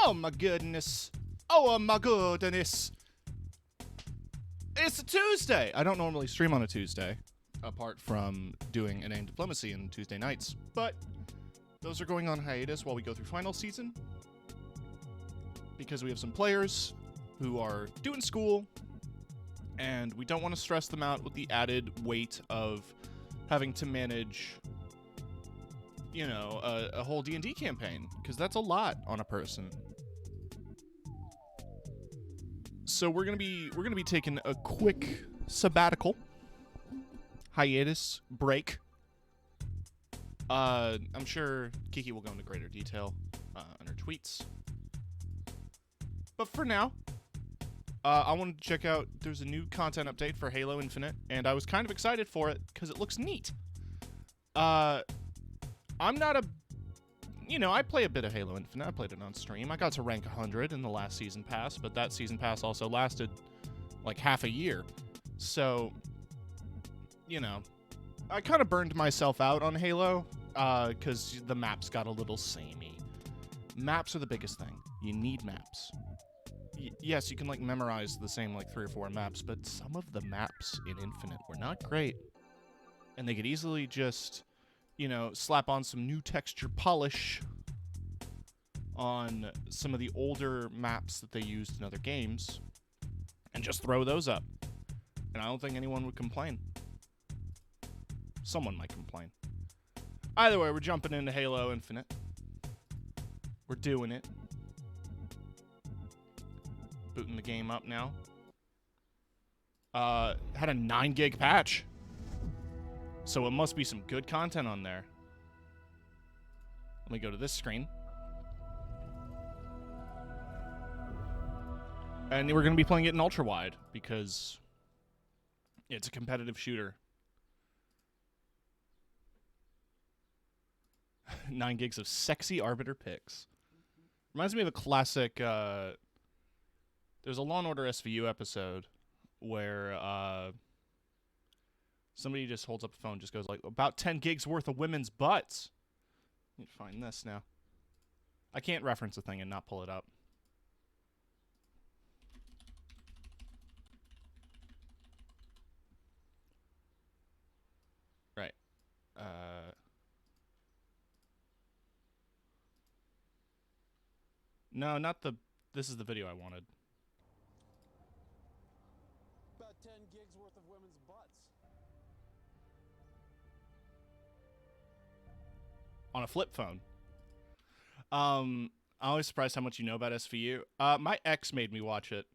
Oh my goodness. Oh my goodness. It's a Tuesday. I don't normally stream on a Tuesday, apart from doing Inane Diplomacy on Tuesday nights. But those are going on hiatus while we go through final season. Because we have some players who are doing school, and we don't want to stress them out with the added weight of having to manage, you know, a whole D&D campaign, because that's a lot on a person. So we're gonna be taking a quick sabbatical, hiatus, break. I'm sure Kiki will go into greater detail on her tweets. But for now, I wanted to check out, there's a new content update for Halo Infinite, and I was kind of excited for it because it looks neat. I'm not a, I play a bit of Halo Infinite. I played it on stream. I got to rank 100 in the last season pass, but that season pass also lasted like half a year. So, I kind of burned myself out on Halo because the maps got a little samey. Maps are the biggest thing. You need maps. Yes, you can like memorize the same like 3 or 4 maps, but some of the maps in Infinite were not great. And they could easily just, slap on some new texture polish on some of the older maps that they used in other games and just throw those up. And I don't think anyone would complain. Someone might complain. Either way, we're jumping into Halo Infinite. We're doing it. Booting the game up now. Had a 9 gig patch. So it must be some good content on there. Let me go to this screen. And we're going to be playing it in ultra wide because it's a competitive shooter. 9 gigs of sexy Arbiter pics. Reminds me of a classic, there's a Law & Order SVU episode where somebody just holds up a phone, just goes like, about 10 gigs worth of women's butts. Let me find this now. I can't reference a thing and not pull it up. Right. No, not the... This is the video I wanted. About 10 gigs worth of women's butts. On a flip phone. I'm always surprised how much you know about SVU. My ex made me watch it.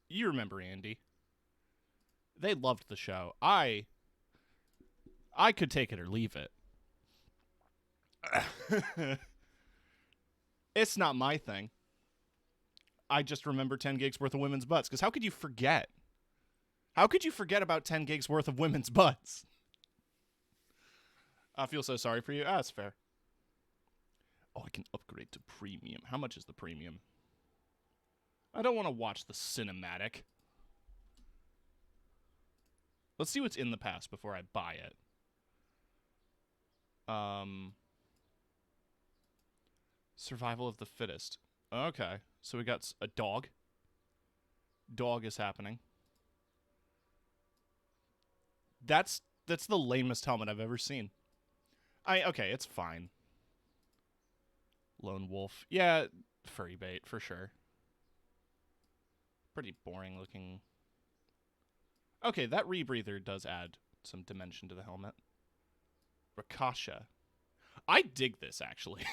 You remember Andy. They loved the show. I could take it or leave it. It's not my thing. I just remember 10 gigs worth of women's butts. Because how could you forget? How could you forget about 10 gigs worth of women's butts? I feel so sorry for you. That's fair. Oh, I can upgrade to premium. How much is the premium? I don't want to watch the cinematic. Let's see what's in the pass before I buy it. Survival of the fittest. Okay, so we got a dog. Dog is happening. That's the lamest helmet I've ever seen. Okay, it's fine. Lone wolf. Yeah, furry bait, for sure. Pretty boring looking. Okay, that rebreather does add some dimension to the helmet. Rakasha. I dig this, actually.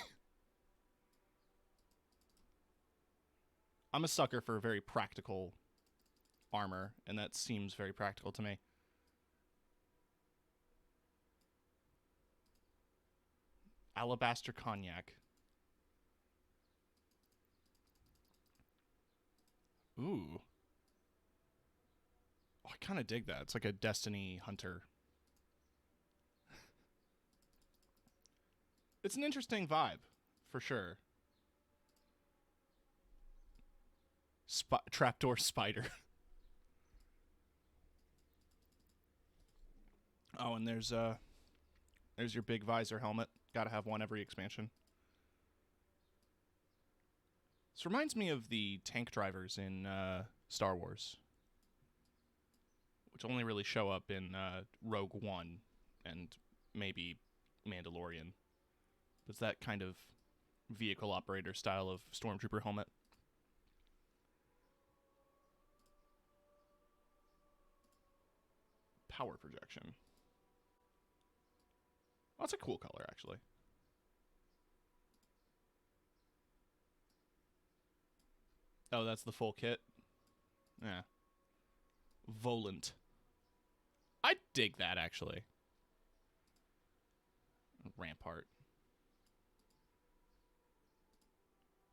I'm a sucker for very practical armor, and that seems very practical to me. Alabaster cognac. Ooh. Oh, I kind of dig that. It's like a Destiny Hunter. It's an interesting vibe, for sure. Trapdoor spider. Oh, and there's your big visor helmet. Gotta have one every expansion. This reminds me of the tank drivers in Star Wars, which only really show up in Rogue One and maybe Mandalorian. It's that kind of vehicle operator style of stormtrooper helmet. Power projection. Oh, that's a cool color, actually. Oh, that's the full kit? Yeah. Volant. I dig that, actually. Rampart.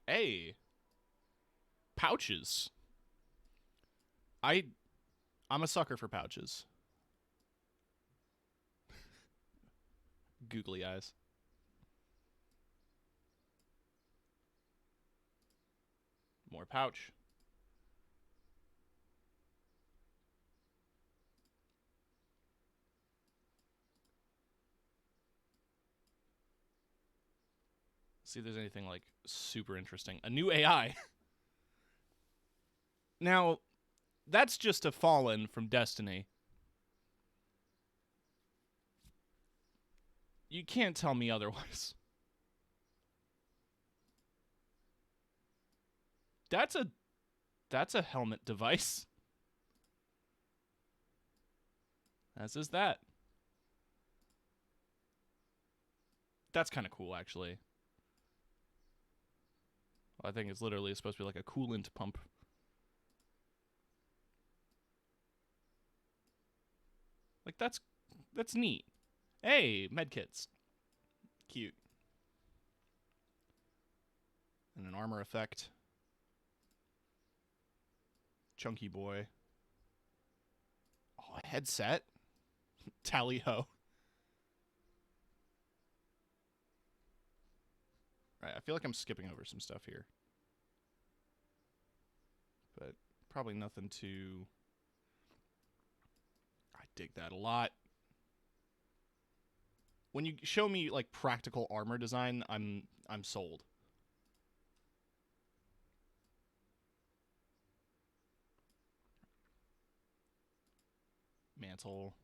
Hey. Pouches. I'm a sucker for pouches. Googly eyes. More pouch. See if there's anything like super interesting. A new AI. Now, that's just a fallen from Destiny. You can't tell me otherwise. That's a helmet device. As is that. That's kind of cool, actually. I think it's literally supposed to be like a coolant pump. Like, that's neat. Hey, medkits. Cute. And an armor effect. Chunky boy. Oh, a headset. Tally ho. Right, I feel like I'm skipping over some stuff here. But probably nothing too... I dig that a lot. When you show me like practical armor design, I'm sold. Mantle.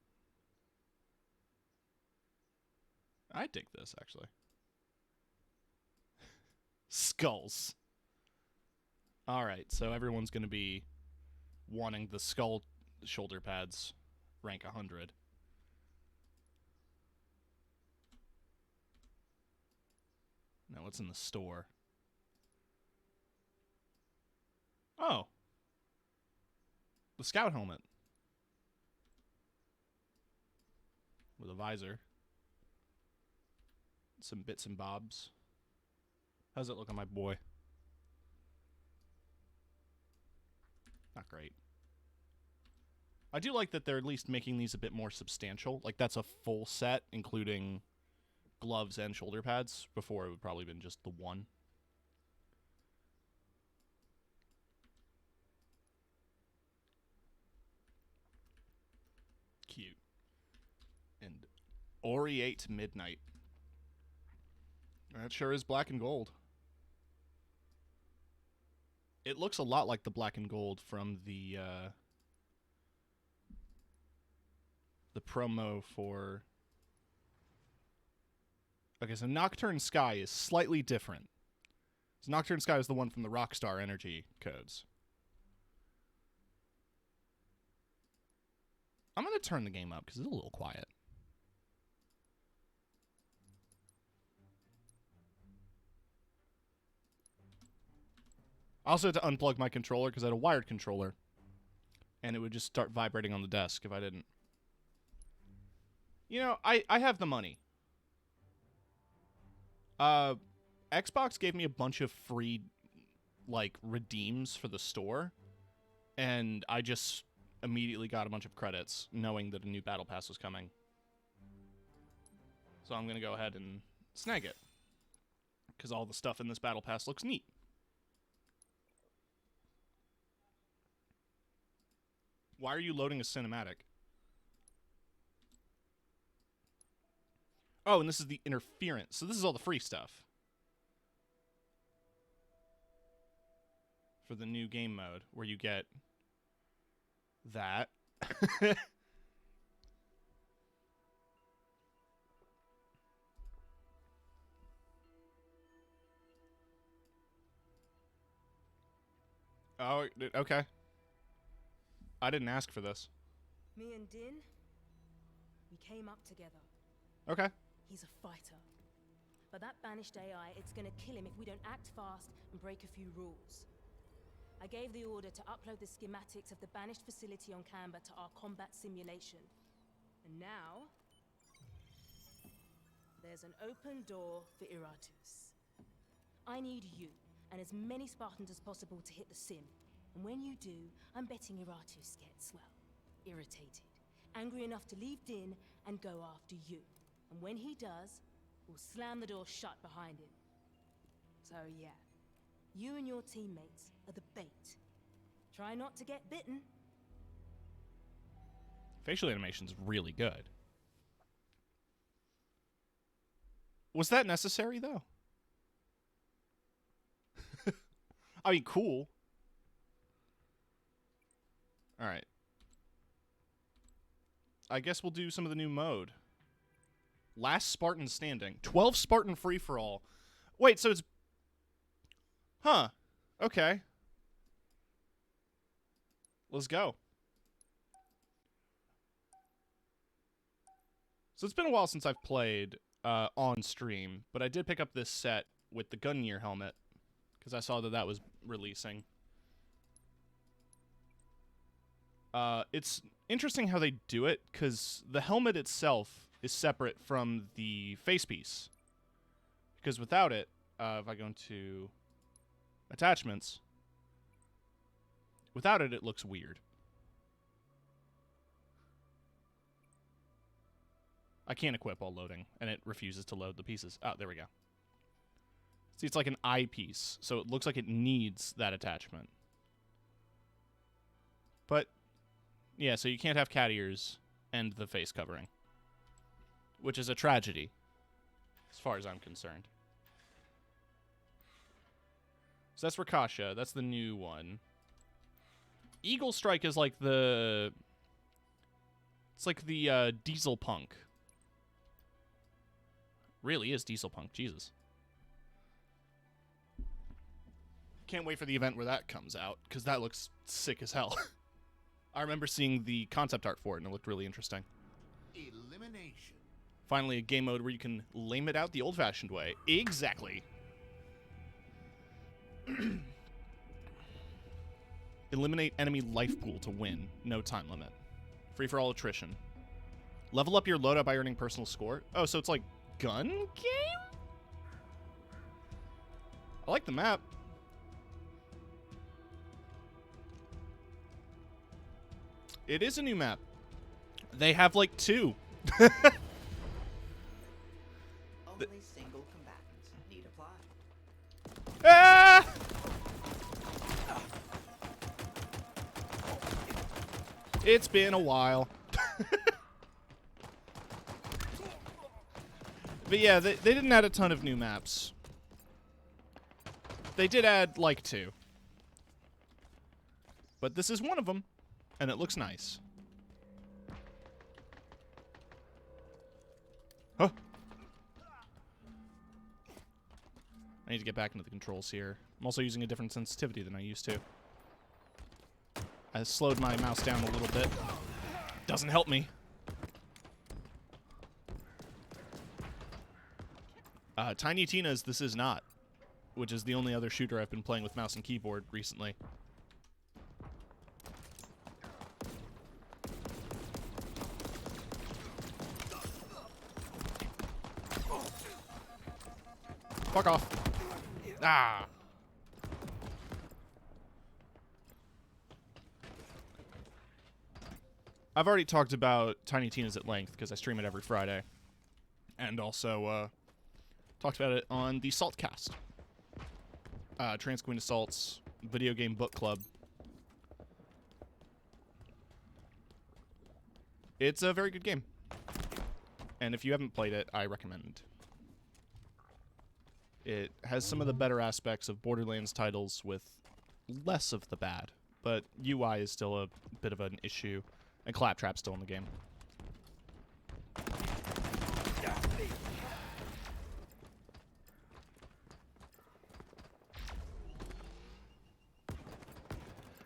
I dig this, actually. Skulls. Alright, so everyone's going to be wanting the skull shoulder pads, rank 100. Now, what's in the store? Oh. The scout helmet. With a visor. Some bits and bobs. How's it look on my boy? Not great. I do like that they're at least making these a bit more substantial. Like, that's a full set, including gloves and shoulder pads. Before, it would probably been just the one. Cute. And Oriate Midnight. That sure is black and gold. It looks a lot like the black and gold from the promo for... Okay, so Nocturne Sky is slightly different. So Nocturne Sky is the one from the Rockstar Energy codes. I'm going to turn the game up because it's a little quiet. I also had to unplug my controller because I had a wired controller. And it would just start vibrating on the desk if I didn't. You know, I have the money. Xbox gave me a bunch of free, like, redeems for the store. And I just immediately got a bunch of credits, knowing that a new Battle Pass was coming. So I'm going to go ahead and snag it. Because all the stuff in this Battle Pass looks neat. Why are you loading a cinematic? Oh, and this is the interference. So this is all the free stuff. for the new game mode, where you get that. Oh, okay. I didn't ask for this. Me and Din, we came up together. Okay. He's a fighter. But that banished AI, it's gonna kill him if we don't act fast and break a few rules. I gave the order to upload the schematics of the banished facility on Canberra to our combat simulation. And now, there's an open door for Iratus. I need you, and as many Spartans as possible to hit the sim. And when you do, I'm betting Iratus gets, well, irritated. Angry enough to leave Din and go after you. And when he does, we'll slam the door shut behind him. So yeah, you and your teammates are the bait. Try not to get bitten. Facial animation's really good. Was that necessary, though? I mean, cool. Alright. I guess we'll do some of the new mode. Last Spartan standing. 12 Spartan free-for-all. Wait, so it's... Huh. Okay. Let's go. So it's been a while since I've played on stream, but I did pick up this set with the Gungnir helmet, because I saw that that was releasing. It's interesting how they do it, because the helmet itself is separate from the face piece. Because without it, if I go into attachments, without it, it looks weird. I can't equip while loading, and it refuses to load the pieces. Oh, there we go. See, it's like an eyepiece, so it looks like it needs that attachment. But, yeah, so you can't have cat ears and the face covering, which is a tragedy, as far as I'm concerned. So that's Rakasha. That's the new one. Eagle Strike is like the... It's like the Diesel Punk. Really is Diesel Punk. Jesus. Can't wait for the event where that comes out, because that looks sick as hell. I remember seeing the concept art for it, and it looked really interesting. Elimination. Finally, a game mode where you can lame it out the old-fashioned way. Exactly. Eliminate enemy life pool to win. No time limit. Free-for-all attrition. Level up your loadout by earning personal score. Oh, so it's like gun game? I like the map. It is a new map. They have like 2. Only single combatants need apply. Ah! It's been a while. But yeah, they didn't add a ton of new maps. They did add like 2. But this is one of them, and it looks nice. Huh. I need to get back into the controls here. I'm also using a different sensitivity than I used to. I slowed my mouse down a little bit. Doesn't help me. Tiny Tina's This Is Not, which is the only other shooter I've been playing with mouse and keyboard recently. Fuck off. Ah. I've already talked about Tiny Tina's at length because I stream it every Friday. And also talked about it on the Saltcast. Trans Queen Assault's video game book club. It's a very good game. And if you haven't played it, I recommend. It has some of the better aspects of Borderlands titles with less of the bad, but UI is still a bit of an issue, and Claptrap's still in the game.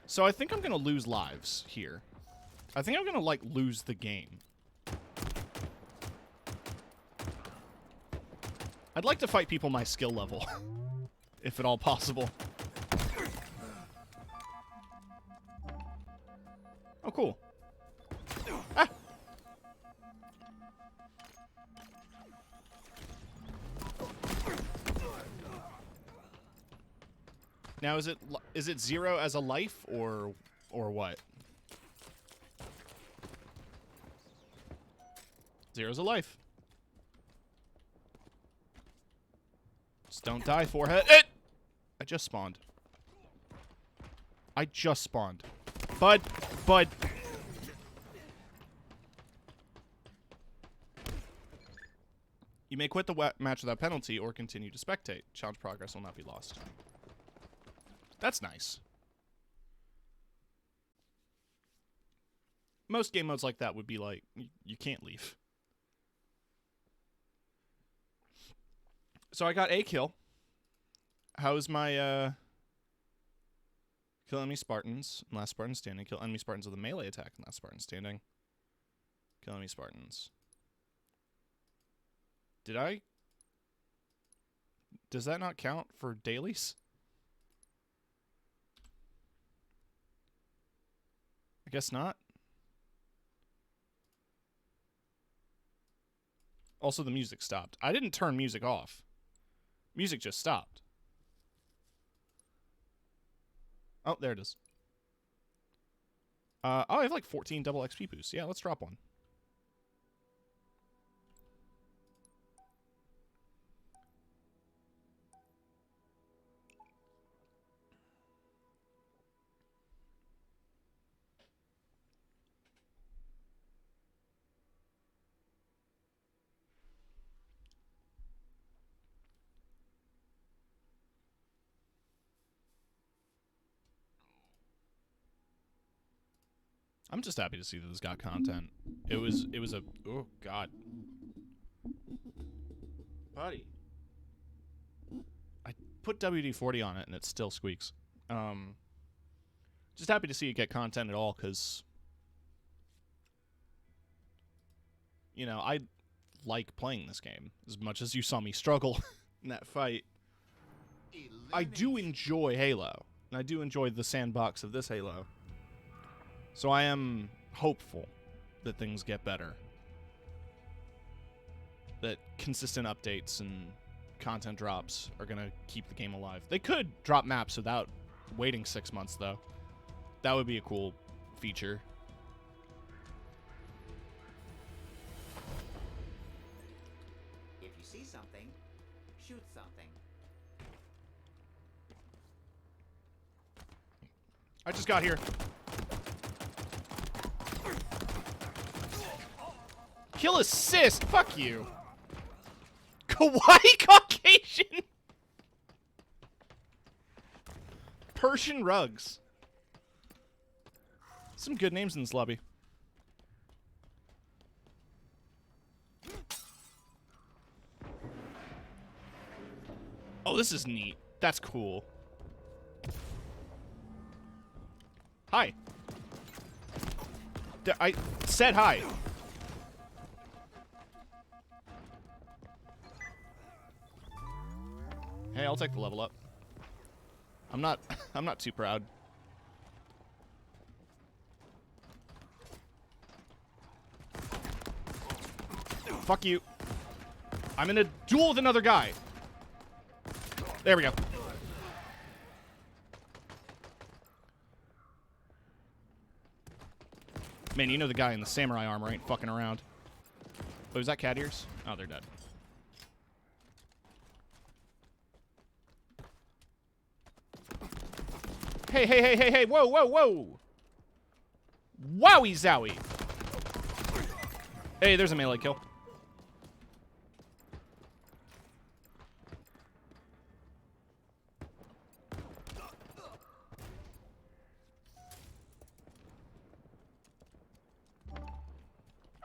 So I think I'm gonna lose lives here. I think I'm gonna, like, lose the game. I'd like to fight people my skill level, if at all possible. Oh, cool. Ah! Now, is it 0 as a life, or what? 0's a life. Just don't die, forehead. I just spawned. Bud. You may quit the match without penalty or continue to spectate. Challenge progress will not be lost. That's nice. Most game modes like that would be like, you can't leave. So I got a kill. How's my, kill enemy Spartans, last Spartan standing. Kill enemy Spartans with a melee attack, last Spartan standing. Kill enemy Spartans. Does that not count for dailies? I guess not. Also, the music stopped. I didn't turn music off. Music just stopped. Oh, there it is. Oh, I have like 14 double XP boosts. Yeah, let's drop one. I'm just happy to see that this got content. It was a, oh god. Buddy. I put WD-40 on it and it still squeaks. Just happy to see it get content at all, because, you know, I like playing this game as much as you saw me struggle in that fight. I do enjoy Halo, and I do enjoy the sandbox of this Halo. So I am hopeful that things get better. That consistent updates and content drops are going to keep the game alive. They could drop maps without waiting 6 months, though. That would be a cool feature. If you see something, shoot something. I just got here. Kill assist! Fuck you! Kawaii Caucasian! Persian rugs. Some good names in this lobby. Oh, this is neat. That's cool. Hi. I said hi. Hey, I'll take the level up. I'm not too proud. Fuck you. I'm in a duel with another guy. There we go. Man, you know the guy in the samurai armor ain't fucking around. Oh, is that cat ears? Oh, they're dead. Hey, whoa. Wowie zowie. Hey, there's a melee kill.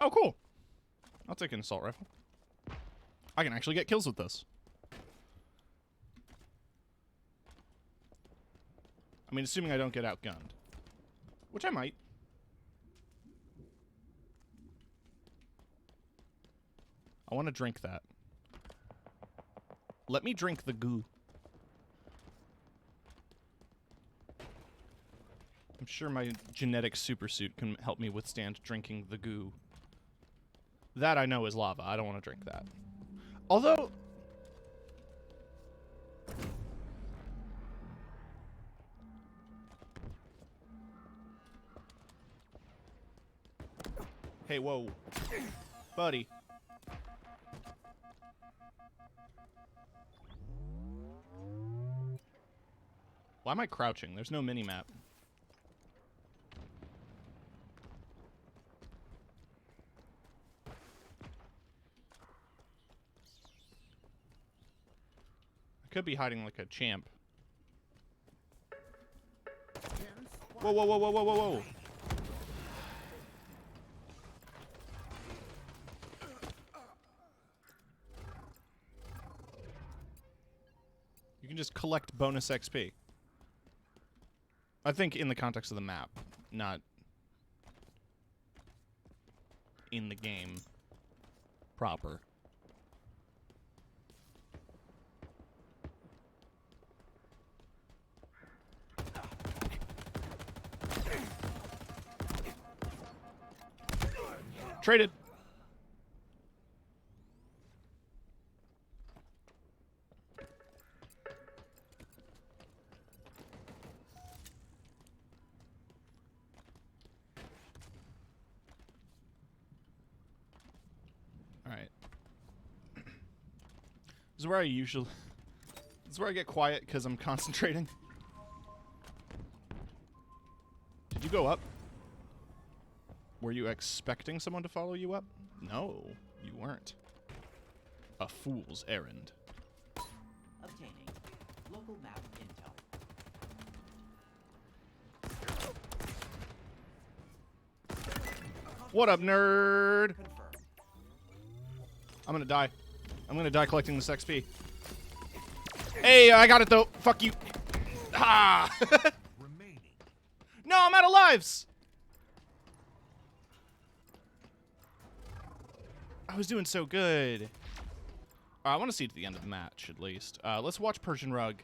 Oh, cool. I'll take an assault rifle. I can actually get kills with this. I mean, assuming I don't get outgunned. Which I might. I want to drink that. Let me drink the goo. I'm sure my genetic supersuit can help me withstand drinking the goo. That I know is lava. I don't want to drink that. Although... Hey, whoa. Buddy. Why am I crouching? There's no mini-map. I could be hiding like a champ. Whoa, whoa, whoa, whoa, whoa, whoa, whoa. You can just collect bonus XP. I think in the context of the map, not in the game proper. Traded. All right. This is where I usually... This is where I get quiet because I'm concentrating. Did you go up? Were you expecting someone to follow you up? No, you weren't. A fool's errand. Obtaining local map intel. What up, nerd? Confirmed. I'm gonna die. I'm gonna die collecting this XP. Hey, I got it though. Fuck you. Ha! Remaining. No, I'm out of lives. I was doing so good. I want to see to the end of the match, at least. Let's watch Persian Rug.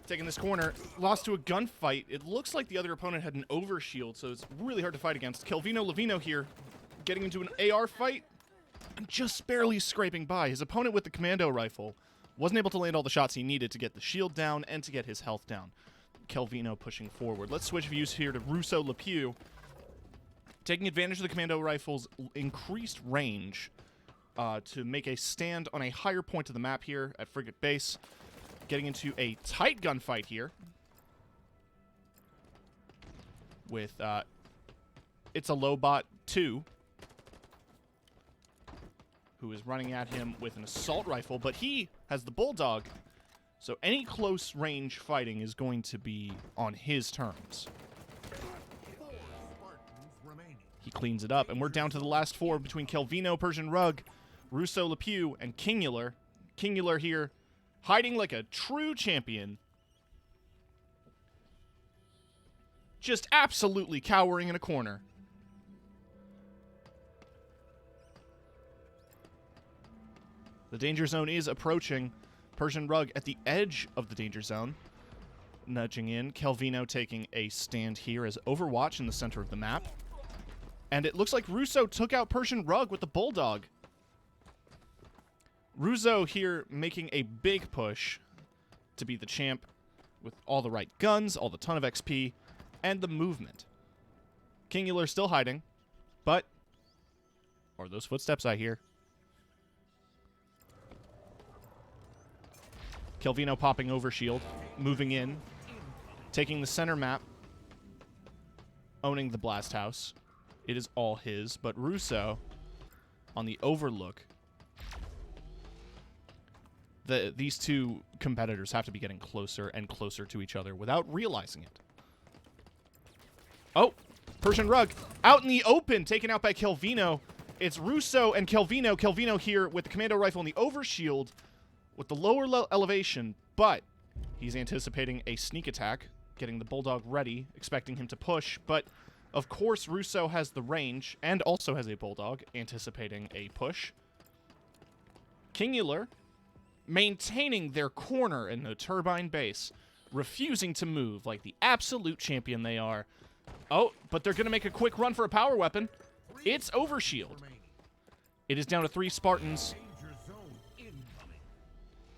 Taking this corner. Lost to a gunfight. It looks like the other opponent had an overshield, so it's really hard to fight against. Kelvino Levino here, getting into an AR fight. And just barely scraping by. His opponent with the commando rifle wasn't able to land all the shots he needed to get the shield down and to get his health down. Kelvino pushing forward. Let's switch views here to Russo Lepew. Taking advantage of the commando rifle's increased range to make a stand on a higher point of the map here at Frigate Base. Getting into a tight gunfight here. With, It's a Lobot 2. Who is running at him with an assault rifle, but he has the Bulldog. So any close range fighting is going to be on his terms. He cleans it up, and we're down to the last four between Kelvino, Persian Rug, Russo Lepew, and Kingular. Kingular here, hiding like a true champion. Just absolutely cowering in a corner. The danger zone is approaching. Persian Rug at the edge of the danger zone. Nudging in. Kelvino taking a stand here as Overwatch in the center of the map. And it looks like Russo took out Persian Rug with the Bulldog. Russo here making a big push to be the champ with all the right guns, all the ton of XP, and the movement. Kingular still hiding, but... Are those footsteps I hear? Kelvino popping over shield, moving in, taking the center map, owning the blast house. It is all his, but Russo on the overlook. These two competitors have to be getting closer and closer to each other without realizing it. Oh, Persian Rug out in the open, taken out by Kelvino. It's Russo and Kelvino. Kelvino here with the commando rifle and the overshield with the lower elevation, but he's anticipating a sneak attack, getting the Bulldog ready, expecting him to push, but of course Russo has the range and also has a Bulldog, anticipating a push. Kingular maintaining their corner in the turbine base, refusing to move like the absolute champion they are. Oh, but they're going to make a quick run for a power weapon. It's Overshield. It is down to 3 Spartans.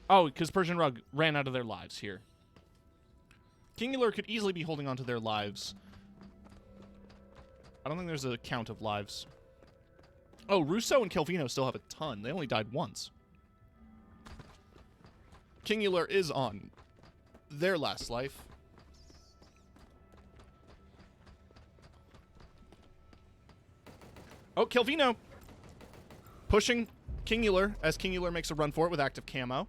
Oh, because Persian Rug ran out of their lives here. Kingular could easily be holding on to their lives. I don't think there's a count of lives. Oh, Russo and Kelvino still have a ton. They only died once. Kingular is on their last life. Oh, Kelvino pushing Kingular as Kingular makes a run for it with active camo.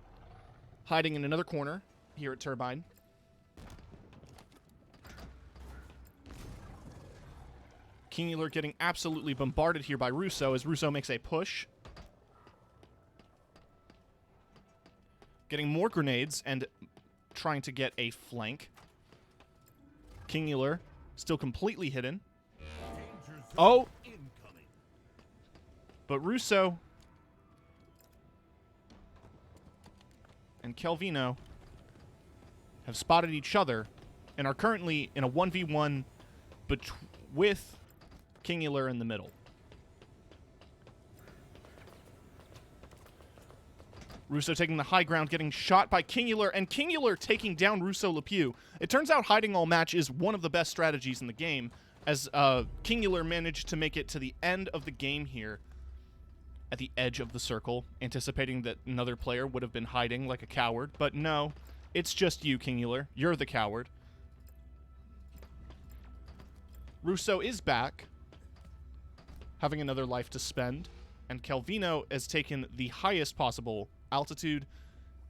Hiding in another corner here at Turbine. Kingular getting absolutely bombarded here by Russo as Russo makes a push. Getting more grenades and trying to get a flank. Kingular still completely hidden. Oh! But Russo and Kelvino have spotted each other and are currently in a 1v1 with Kingular in the middle. Russo taking the high ground, getting shot by Kingular, and Kingular taking down Russo Lepew. It turns out hiding all match is one of the best strategies in the game, as Kingular managed to make it to the end of the game here, at the edge of the circle, anticipating that another player would have been hiding like a coward, but no, it's just you, Kingular. You're the coward. Russo is back, having another life to spend, and Kelvino has taken the highest possible altitude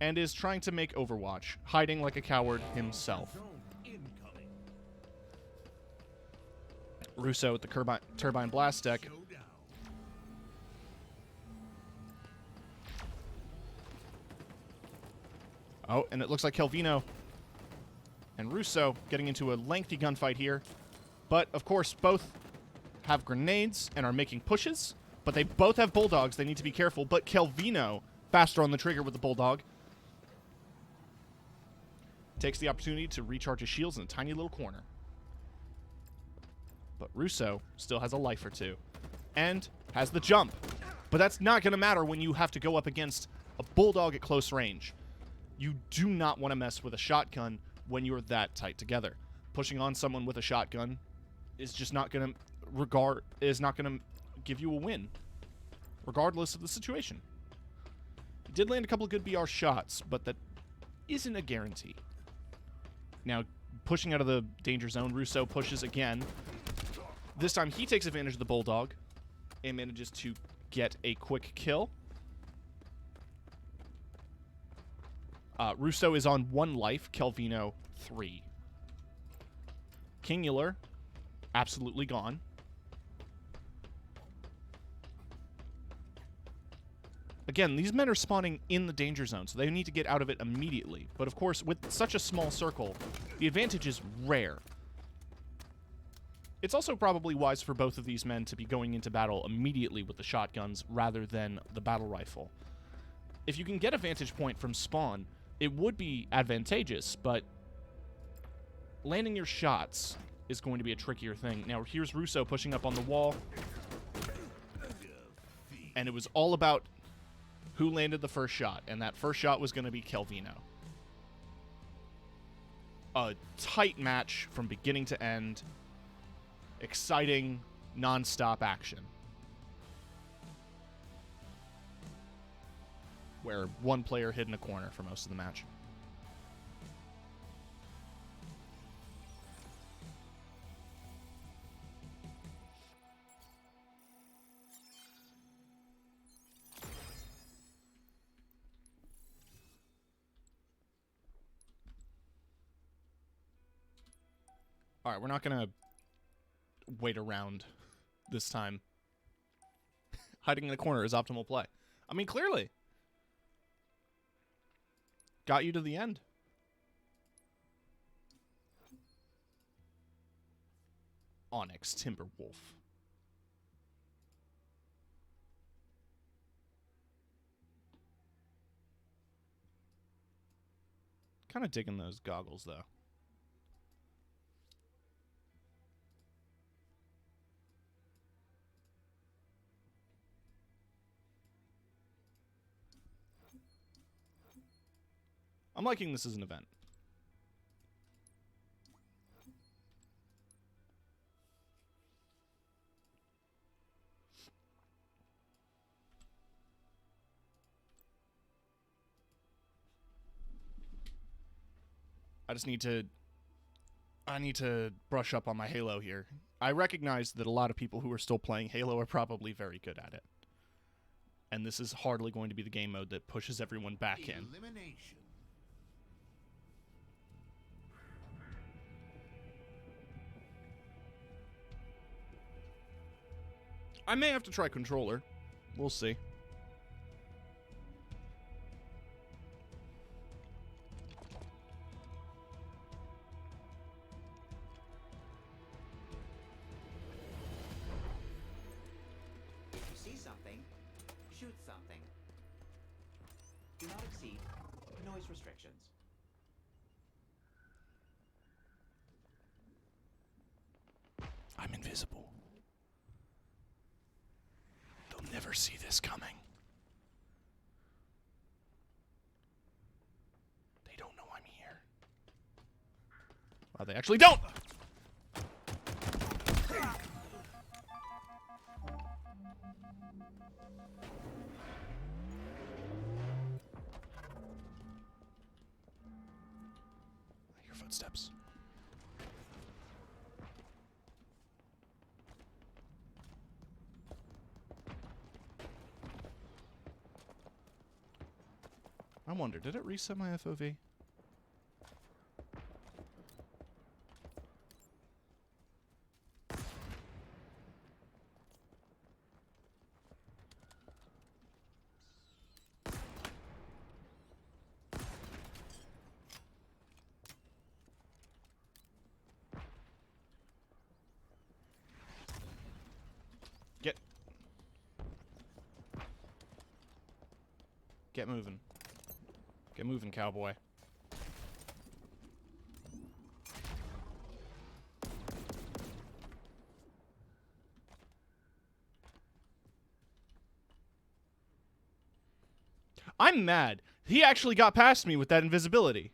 and is trying to make Overwatch, hiding like a coward himself. Russo at the turbine blast deck. Oh, and it looks like Kelvino and Russo getting into a lengthy gunfight here. But, of course, both have grenades and are making pushes, but they both have Bulldogs. They need to be careful. But Kelvino, faster on the trigger with the Bulldog, takes the opportunity to recharge his shields in a tiny little corner. But Russo still has a life or two and has the jump. But that's not going to matter when you have to go up against a Bulldog at close range. You do not want to mess with a shotgun when you're that tight together. Pushing on someone with a shotgun is just not going to give you a win, regardless of the situation. He did land a couple of good BR shots, but that isn't a guarantee. Now, pushing out of the danger zone, Russo pushes again. This time he takes advantage of the Bulldog and manages to get a quick kill. Russo is on 1 life, Kelvino 3. Kingular, absolutely gone. Again, these men are spawning in the danger zone, so they need to get out of it immediately. But of course, with such a small circle, the advantage is rare. It's also probably wise for both of these men to be going into battle immediately with the shotguns rather than the battle rifle. If you can get a vantage point from spawn, it would be advantageous, but landing your shots is going to be a trickier thing. Now, here's Russo pushing up on the wall. And it was all about who landed the first shot, and that first shot was going to be Kelvino. A tight match from beginning to end. Exciting, non-stop action. Where one player hid in a corner for most of the match. All right, we're not going to wait around this time. Hiding in a corner is optimal play. I mean, clearly. Got you to the end. Onyx Timberwolf. Kind of digging those goggles, though. I'm liking this as an event. I need to brush up on my Halo here. I recognize that a lot of people who are still playing Halo are probably very good at it. And this is hardly going to be the game mode that pushes everyone back in. Elimination. I may have to try controller. We'll see. If you see something, shoot something. Do not exceed noise restrictions. I'm invisible. They'll never see this coming. They don't know I'm here. Well, they actually don't! I hear footsteps. I wonder, did it reset my FOV? Get moving. Get moving, cowboy. I'm mad. He actually got past me with that invisibility.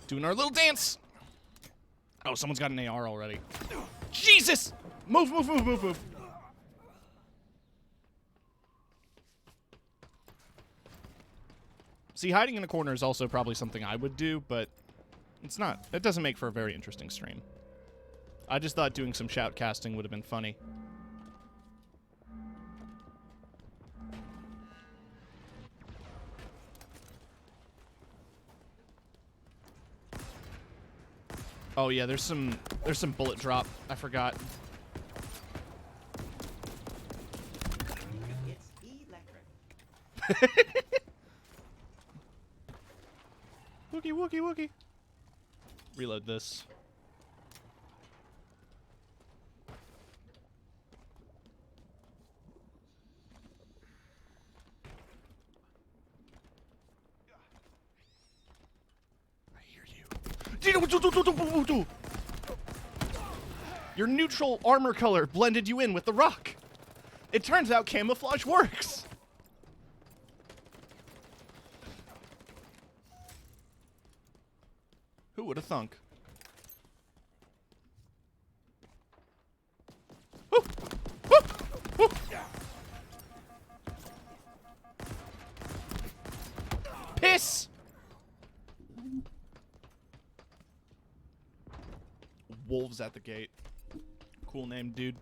Doing our little dance. Oh, someone's got an AR already. Jesus! Move, move, move, move, move. See, hiding in a corner is also probably something I would do, but it's not. It doesn't make for a very interesting stream. I just thought doing some shout casting would have been funny. Oh yeah, there's some bullet drop. I forgot. It's electric. Wookie, wookie, wookie. Reload this. I hear you. Your neutral armor color blended you in with the rock. It turns out camouflage works. Who would have thunk? Woo! Woo! Woo! Piss! Wolves at the Gate. Cool name, dude.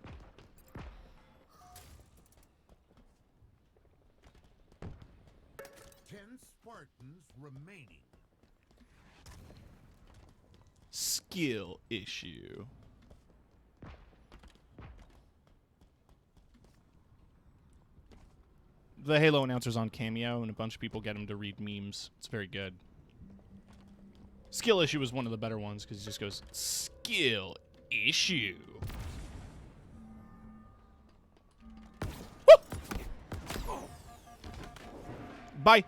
Spartans remaining. Skill issue. The Halo announcer's on Cameo, and a bunch of people get him to read memes. It's very good. Skill issue is one of the better ones, because he just goes, skill issue. Woo! Bye.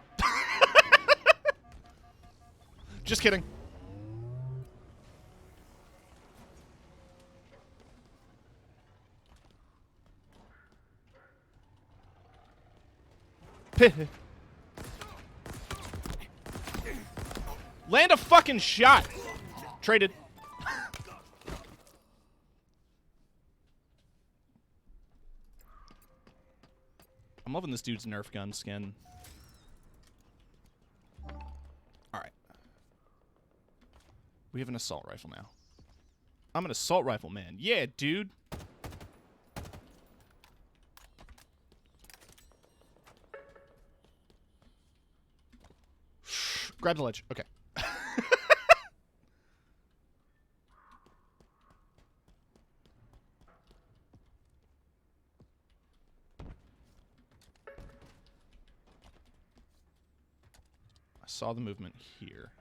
Just kidding. Land a fucking shot. Traded. I'm loving this dude's Nerf gun skin. Alright. We have an assault rifle now. I'm an assault rifle man. Yeah, dude. Grab the ledge. Okay. I saw the movement here.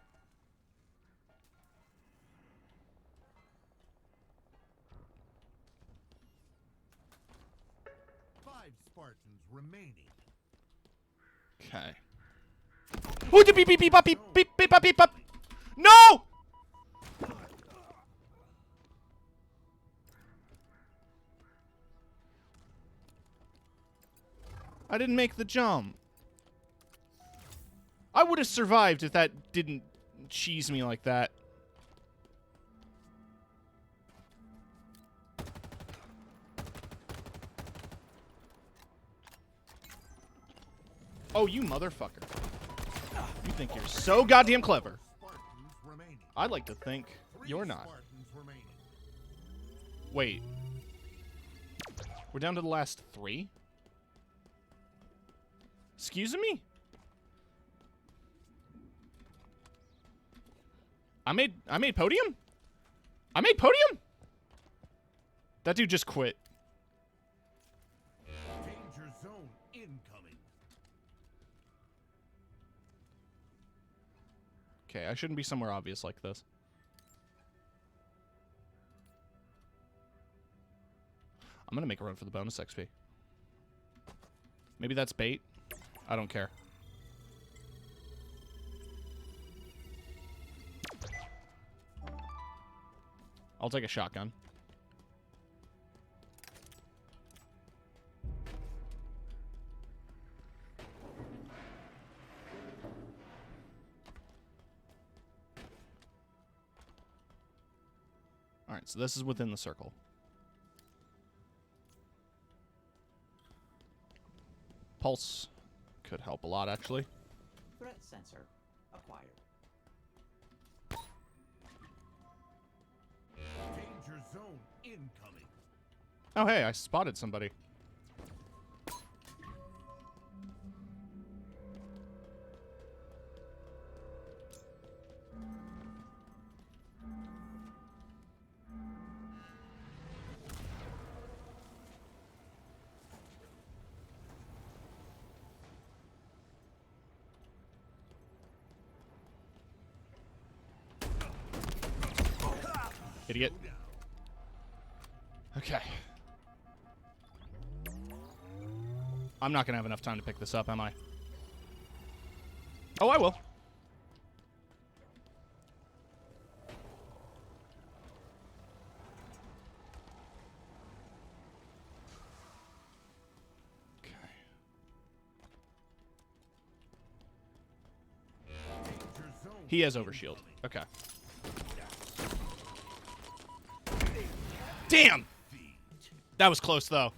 Five Spartans remaining. Okay. Oh, beep, beep, beep, beep, beep, beep, beep, beep, beep, beep. No! I didn't make the jump. I would have survived if that didn't cheese me like that. Oh, you motherfucker. You think you're so goddamn clever. Spartans remaining. I'd like to think you're not. Spartans remaining. Wait. We're down to the last 3? Excuse me? I made podium? I made podium? That dude just quit. Danger zone incoming. Okay, I shouldn't be somewhere obvious like this. I'm gonna make a run for the bonus XP. Maybe that's bait. I don't care. I'll take a shotgun. Alright, so this is within the circle. Pulse could help a lot, actually. Threat sensor acquired. Danger zone incoming. Oh, hey, I spotted somebody. Idiot. Okay. I'm not gonna have enough time to pick this up, am I? Oh, I will. Okay. Danger zone. He has overshield. Okay. Damn! That was close, though.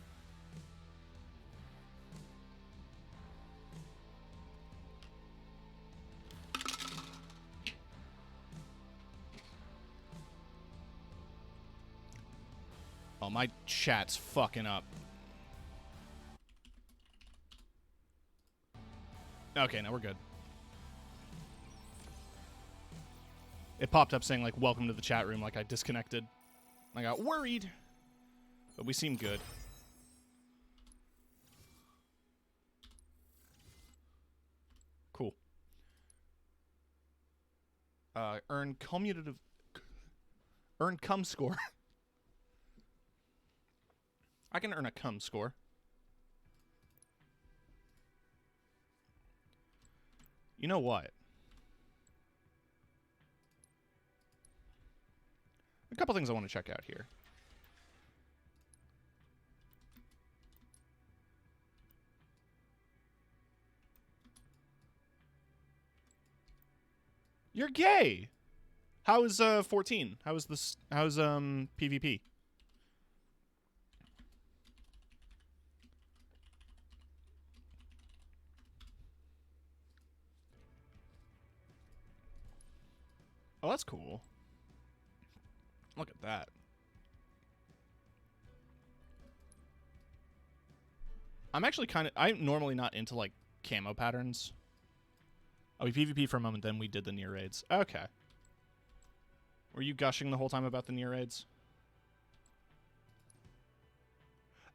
Oh, my chat's fucking up. Okay, now we're good. It popped up saying, like, welcome to the chat room, like I disconnected. I got worried. But we seem good. Cool. Earn cum score. I can earn a cum score. You know what? A couple things I want to check out here. You're gay. How is 14? How is this? How's PvP? Oh, that's cool. Look at that. I'm actually I'm normally not into, like, camo patterns. Oh, we PvP for a moment, then we did the near raids. Okay. Were you gushing the whole time about the near raids?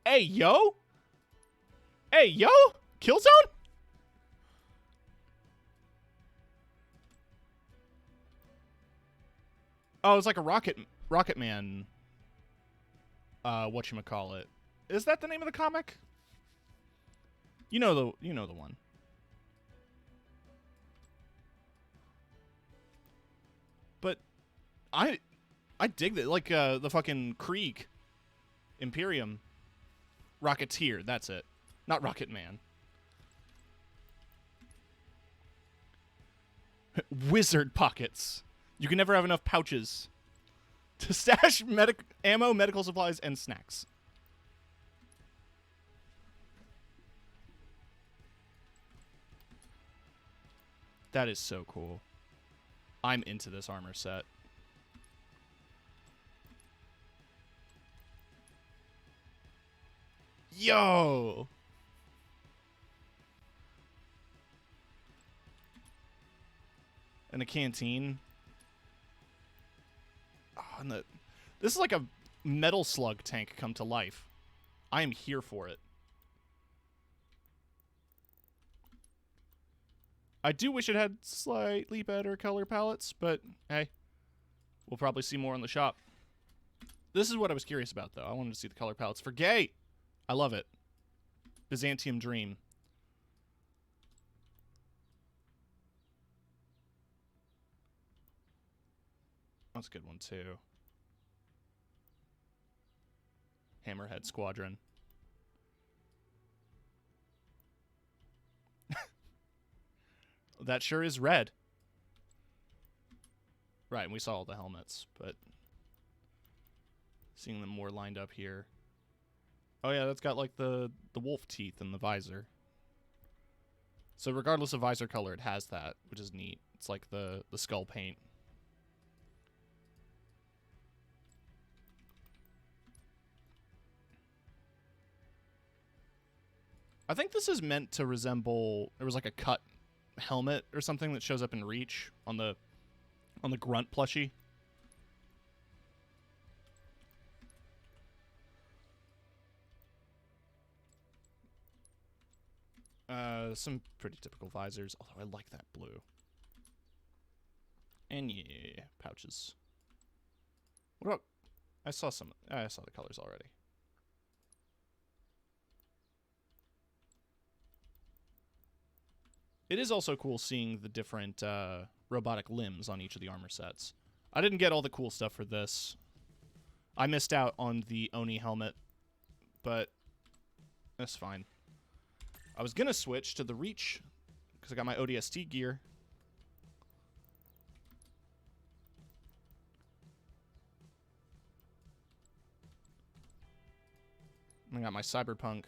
Hey, yo! Hey, yo! Killzone? Oh, it's like a Rocket Man. Whatchamacallit. Is that the name of the comic? You know the one. But I dig that, like, the fucking Krieg Imperium Rocketeer, that's it. Not Rocket Man. Wizard pockets. You can never have enough pouches to stash ammo, medical supplies, and snacks. That is so cool. I'm into this armor set. Yo! And a canteen. Oh, and this is like a metal slug tank come to life. I am here for it. I do wish it had slightly better color palettes, but hey, we'll probably see more in the shop. This is what I was curious about, though. I wanted to see the color palettes for gay. I love it. Byzantium Dream. That's a good one, too. Hammerhead Squadron. That sure is red. Right, and we saw all the helmets, but seeing them more lined up here. Oh yeah, that's got like the wolf teeth in the visor. So regardless of visor color, it has that, which is neat. It's like the skull paint. I think this is meant to resemble, there was like a cut helmet or something that shows up in Reach on the grunt plushie. Some pretty typical visors, although I like that blue. And yeah, pouches. What about, I saw the colors already. It is also cool seeing the different robotic limbs on each of the armor sets. I didn't get all the cool stuff for this. I missed out on the Oni helmet, but that's fine. I was going to switch to the Reach because I got my ODST gear. And I got my Cyberpunk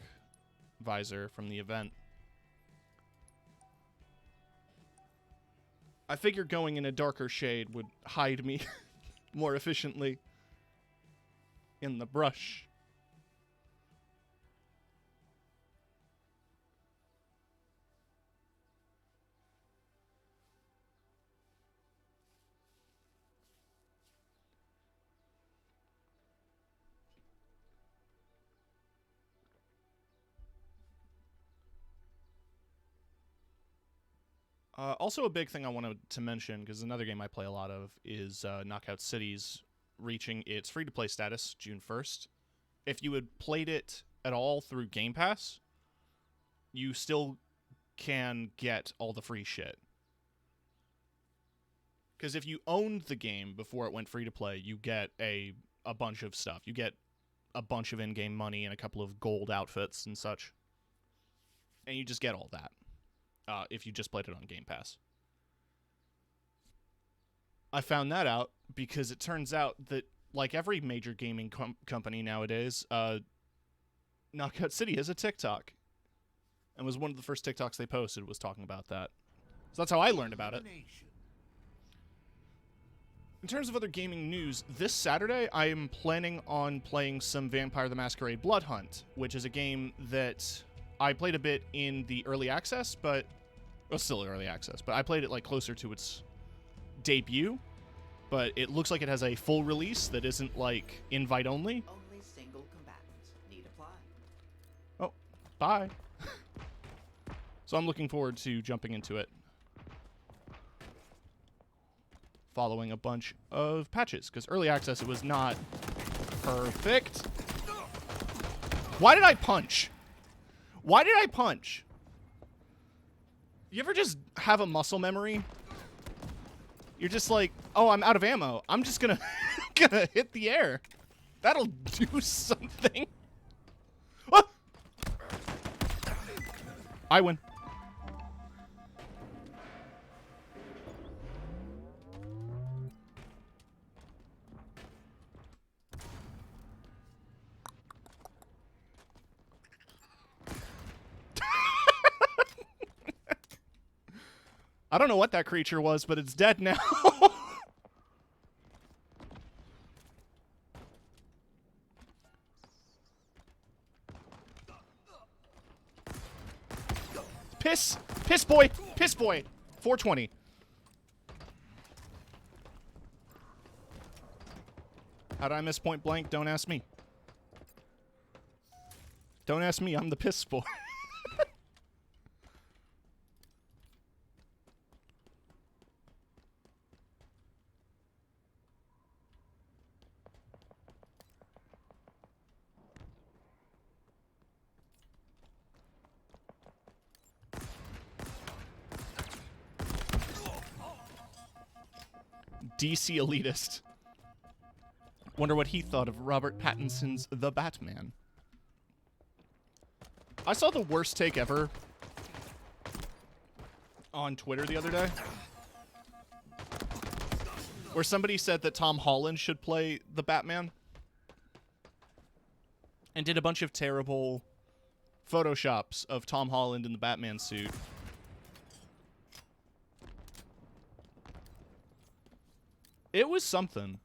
visor from the event. I figured going in a darker shade would hide me more efficiently in the brush. Also, a big thing I wanted to mention, because another game I play a lot of, is Knockout Cities reaching its free-to-play status June 1st. If you had played it at all through Game Pass, you still can get all the free shit. Because if you owned the game before it went free-to-play, you get a bunch of stuff. You get a bunch of in-game money and a couple of gold outfits and such. And you just get all that. If you just played it on Game Pass. I found that out because it turns out that, like every major gaming company nowadays, Knockout City has a TikTok. And was one of the first TikToks they posted was talking about that. So that's how I learned about it. In terms of other gaming news, this Saturday I am planning on playing some Vampire the Masquerade Blood Hunt, which is a game that I played a bit in the early access, but... Well, still early access, but I played it like closer to its debut. But it looks like it has a full release that isn't like invite only. Only single combatants need apply. Oh, bye. So I'm looking forward to jumping into it. Following a bunch of patches, because early access it was not perfect. Why did I punch? Why did I punch? You ever just have a muscle memory? You're just like, oh, I'm out of ammo. I'm just gonna gonna hit the air. That'll do something. Ah! I win. I don't know what that creature was, but it's dead now. Piss! Piss boy! Piss boy! 420. How did I miss point blank? Don't ask me. Don't ask me, I'm the piss boy. DC elitist. Wonder what he thought of Robert Pattinson's The Batman. I saw the worst take ever on Twitter the other day, where somebody said that Tom Holland should play the Batman and did a bunch of terrible photoshops of Tom Holland in the Batman suit. It was something.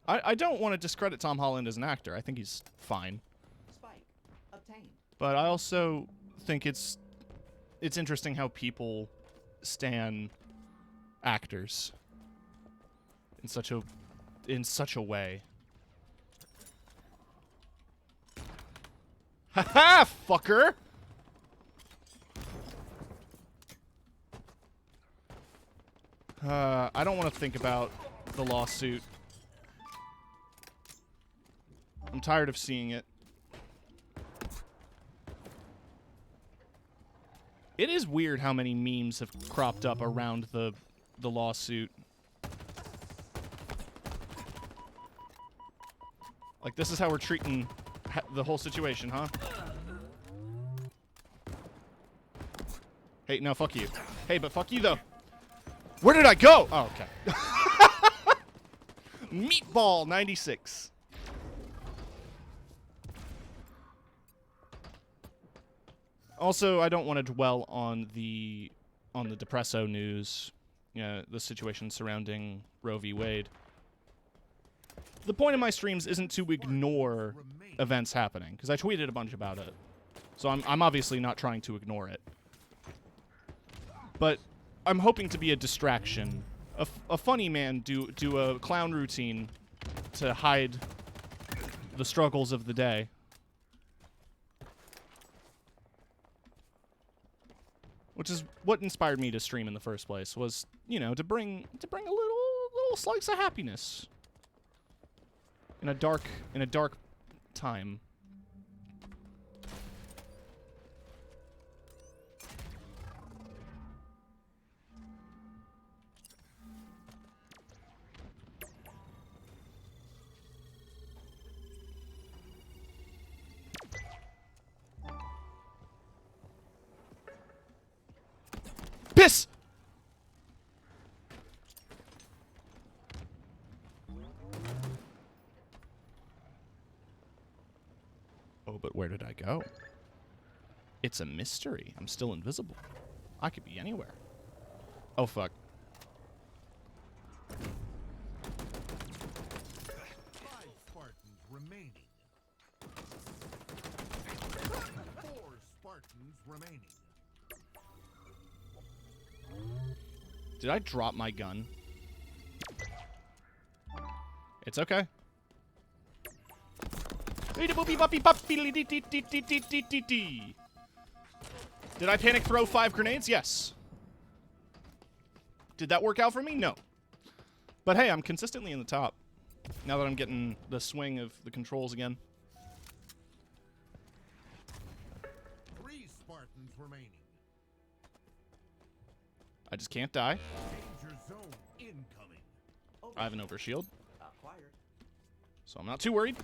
I don't want to discredit Tom Holland as an actor. I think he's fine. Spike obtained. But I also think it's interesting how people stan actors in such a way. Haha, fucker! I don't want to think about the lawsuit. I'm tired of seeing it. It is weird how many memes have cropped up around the lawsuit. Like, this is how we're treating the whole situation, huh? Hey, no, fuck you. Hey, but fuck you, though. Where did I go? Oh, okay. Meatball 96. Also, I don't want to dwell on the Depresso news, the situation surrounding Roe v. Wade. The point of my streams isn't to ignore events happening, because I tweeted a bunch about it. So I'm obviously not trying to ignore it. But I'm hoping to be a distraction. A funny man do a clown routine to hide the struggles of the day. which is what inspired me to stream in the first place. Was, you know, to bring a little slice of happiness in a dark time. Piss! Oh, but where did I go? It's a mystery. I'm still invisible. I could be anywhere. Oh, fuck. 5 Spartans remaining. 4 Spartans remaining. Did I drop my gun? It's okay. Did I panic throw 5 grenades? Yes. Did that work out for me? No. But hey, I'm consistently in the top. Now that I'm getting the swing of the controls again. 3 Spartans remaining. I just can't die. Danger zone incoming. I have an overshield, Acquired. so I'm not too worried.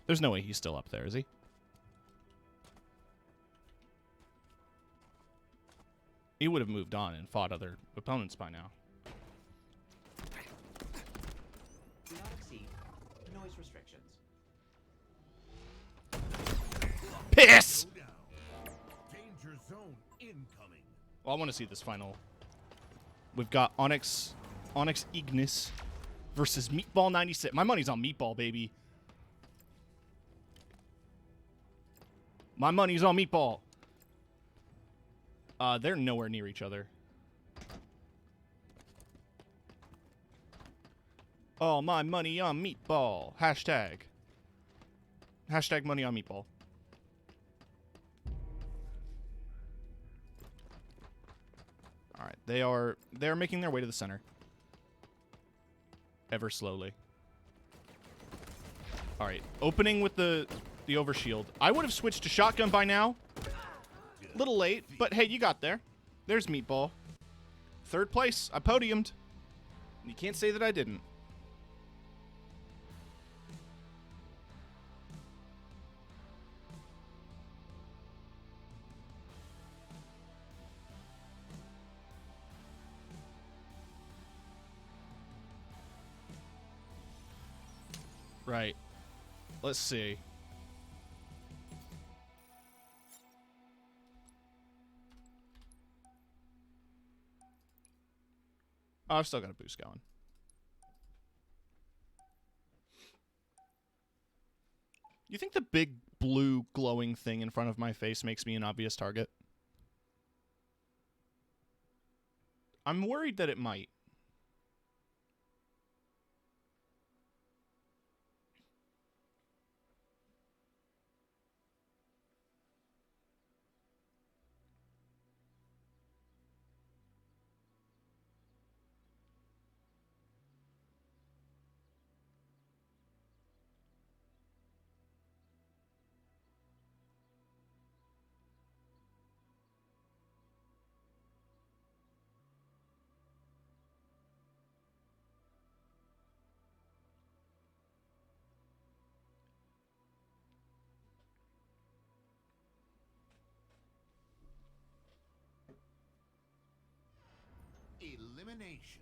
There's no way he's still up there, is he? He would have moved on and fought other opponents by now. Do not exceed noise restrictions. Piss! Go down. Danger zone incoming. Well, I want to see this final. We've got Onyx Ignis versus Meatball 96. My money's on Meatball, baby. My money's on Meatball. They're nowhere near each other. All my money on Meatball. Hashtag. Hashtag money on Meatball. Alright, they're making their way to the center. Ever slowly. Alright, opening with the overshield. I would have switched to shotgun by now. Little late, but hey, you got there. There's Meatball. 3rd place. I podiumed. You can't say that I didn't. Right. Let's see. Oh, I've still got a boost going. You think the big blue glowing thing in front of my face makes me an obvious target? I'm worried that it might. Elimination.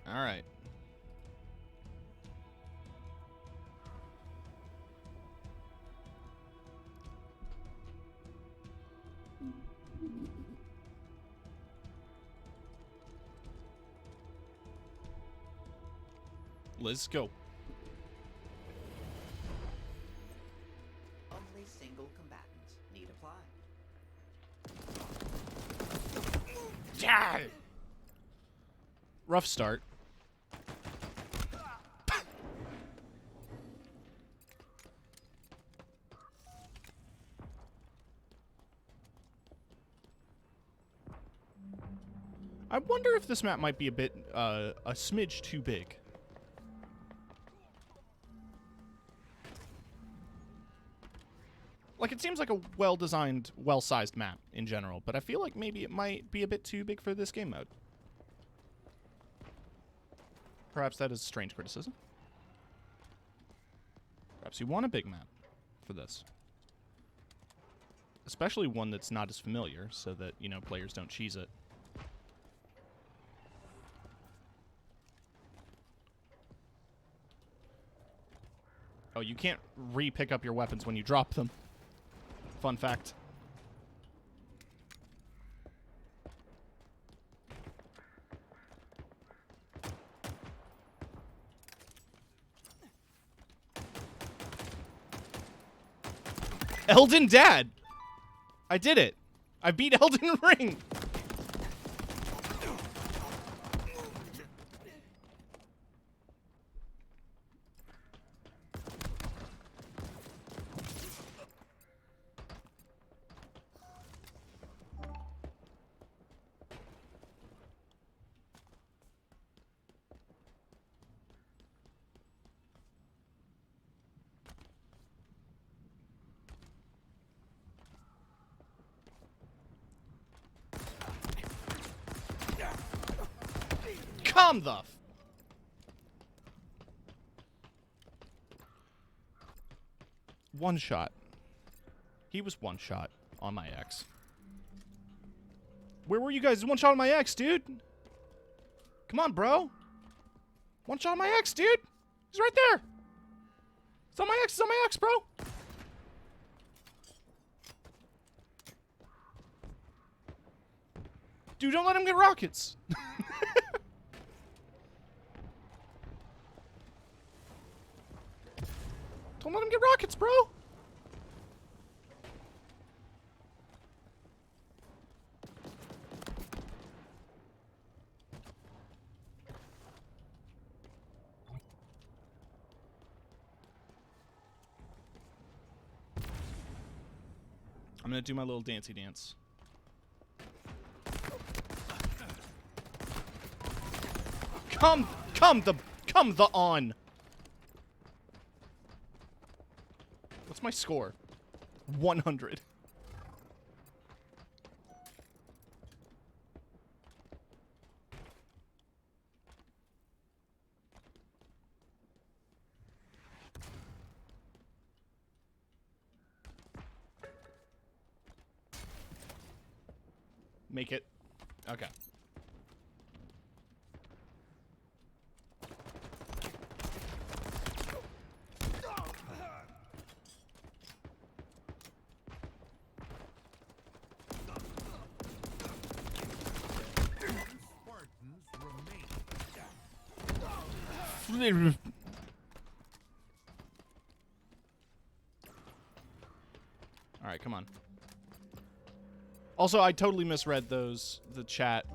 All right. Let's go. Only single combatants need apply. Yeah. Rough start. I wonder if this map might be a bit, a smidge too big. Like, it seems like a well-designed, well-sized map in general, but I feel like maybe it might be a bit too big for this game mode. Perhaps that is strange criticism. Perhaps you want a big map for this. Especially one that's not as familiar, so that, you know, players don't cheese it. Oh, you can't re-pick up your weapons when you drop them. Fun fact. Elden Dad! I did it! I beat Elden Ring! Come the f- One shot. He was one shot on my ex. Where were you guys? One shot on my ex, dude. Come on, bro. One shot on my ex, dude. He's right there. It's on my ex. It's on my ex, bro. Dude, don't let him get rockets. Don't let him get rockets, bro. I'm gonna do my little dancey dance. Come the on. What's my score? 100. Make it. Okay. Spartans remain. All right, come on. Also, I totally misread the chat.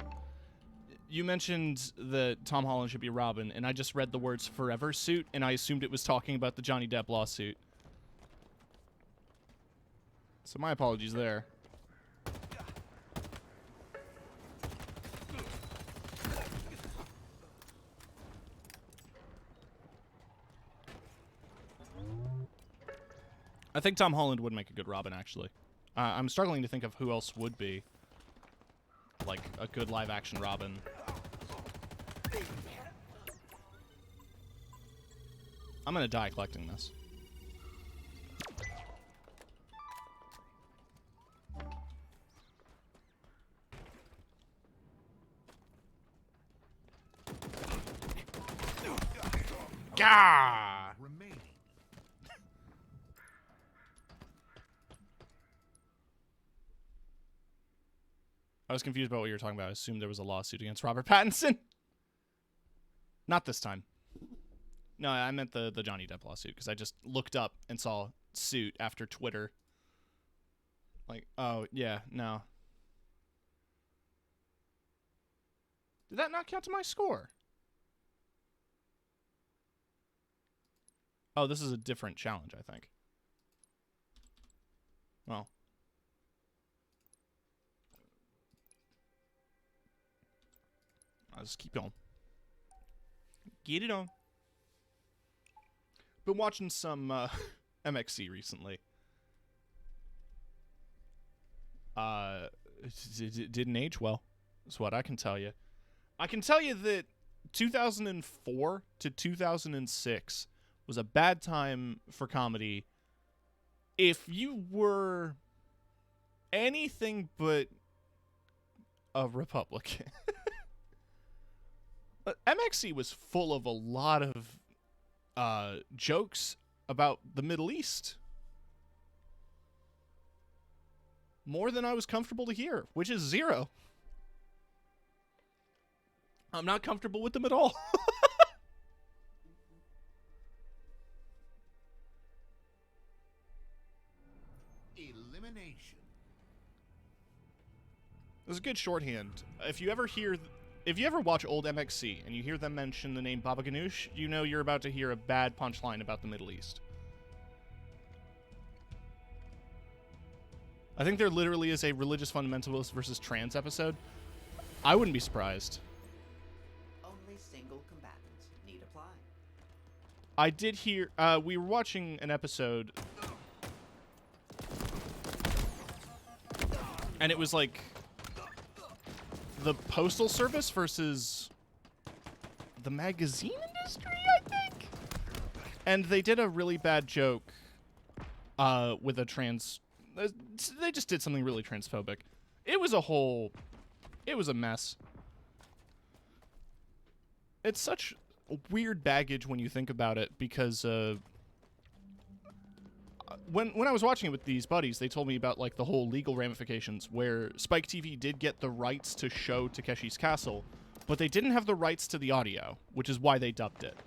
You mentioned that Tom Holland should be Robin, and I just read the words forever suit, and I assumed it was talking about the Johnny Depp lawsuit. So my apologies there. I think Tom Holland would make a good Robin, actually. I'm struggling to think of who else would be, like, a good live-action Robin. I'm gonna die collecting this. Gah! Remaining. I was confused about what you were talking about. I assumed there was a lawsuit against Robert Pattinson. Not this time. No, I meant the Johnny Depp lawsuit because I just looked up and saw suit after Twitter. Like, oh, yeah, no. Did that not count to my score? Oh, this is a different challenge, I think. Well. I'll just keep going. Get it on. Been watching some MXC recently. It didn't age well. That's what I can tell you. I can tell you that 2004 to 2006 was a bad time for comedy if you were anything but a Republican. MXC was full of a lot of jokes about the Middle East. More than I was comfortable to hear, which is 0. I'm not comfortable with them at all. Elimination. There's a good shorthand. If you ever watch old MXC and you hear them mention the name Baba Ganoush, you know you're about to hear a bad punchline about the Middle East. I think there literally is a religious fundamentalist versus trans episode. I wouldn't be surprised. Only single combatants need apply. I did hear, we were watching an episode, and it was like the Postal Service versus the magazine industry, I think? And they did a really bad joke with a trans... They just did something really transphobic. It was a mess. It's such weird baggage when you think about it, because when I was watching it with these buddies, they told me about like the whole legal ramifications where Spike TV did get the rights to show Takeshi's Castle, but they didn't have the rights to the audio, which is why they dubbed it.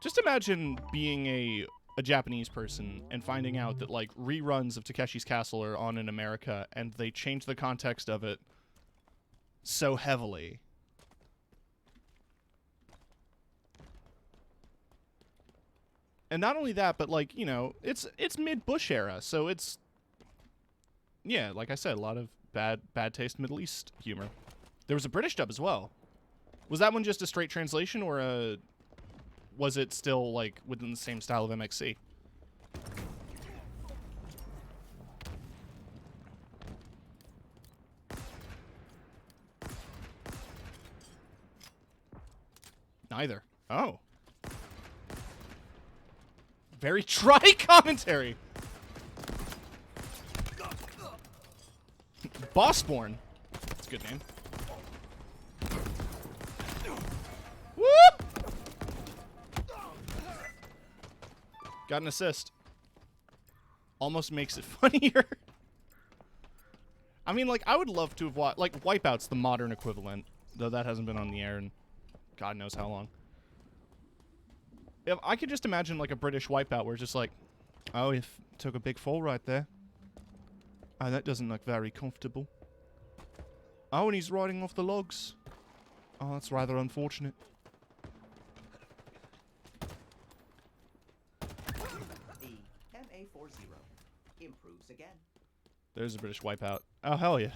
Just imagine being a Japanese person and finding out that like reruns of Takeshi's Castle are on in America and they change the context of it so heavily. And not only that, but like, you know, it's mid-Bush era, so it's, yeah, like I said, a lot of bad taste Middle East humor. There was a British dub as well. Was that one just a straight translation, or was it still like within the same style of MXC? Neither. Oh. Very dry commentary. Bossborn. That's a good name. Woo! Got an assist. Almost makes it funnier. I mean, like, I would love to have watched... Like, Wipeout's the modern equivalent, though that hasn't been on the air in God knows how long. If I could just imagine, like, a British Wipeout where it's just like, oh, you took a big fall right there. Oh, that doesn't look very comfortable. Oh, and he's riding off the logs. Oh, that's rather unfortunate. The MA40 improves again. There's a British Wipeout. Oh, hell yeah.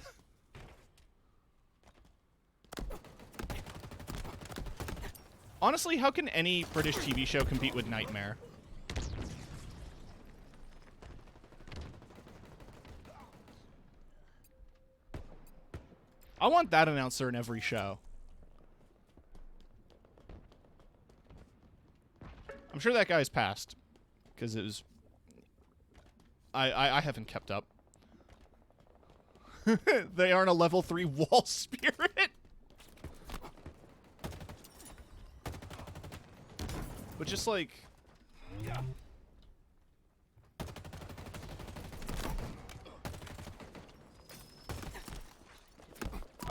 Honestly, how can any British TV show compete with Nightmare? I want that announcer in every show. I'm sure that guy's passed, because it was... I haven't kept up. They aren't a level 3 wall spirit. But just like...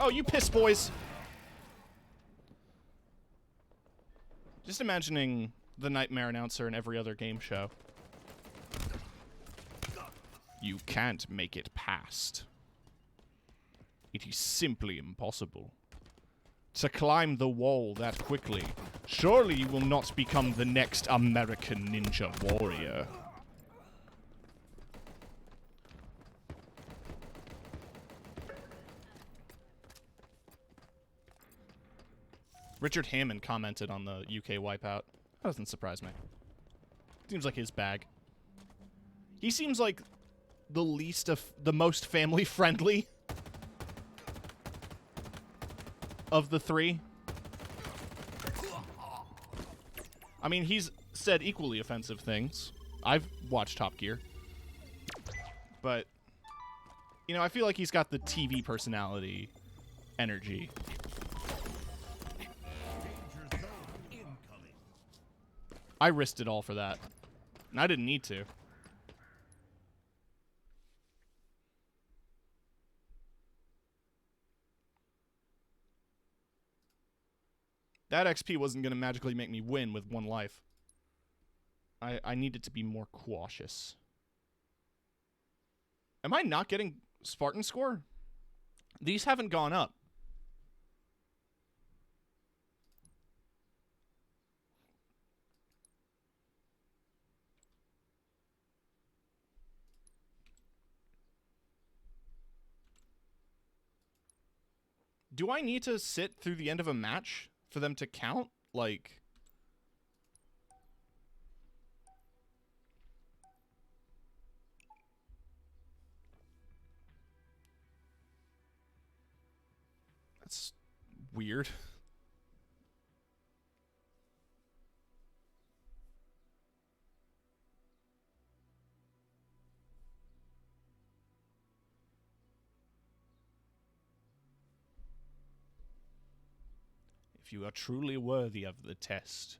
Oh, you piss boys. Just imagining the Nightmare announcer in every other game show. You can't make it past. It is simply impossible to climb the wall that quickly. Surely you will not become the next American Ninja Warrior. Richard Hammond commented on the UK Wipeout. That doesn't surprise me. Seems like his bag. He seems like the most family friendly of the three. I mean, he's said equally offensive things. I've watched Top Gear. But, you know, I feel like he's got the TV personality energy. I risked it all for that. And I didn't need to. That XP wasn't going to magically make me win with 1 life. I needed to be more cautious. Am I not getting Spartan score? These haven't gone up. Do I need to sit through the end of a match for them to count? Like... That's weird. If you are truly worthy of the test,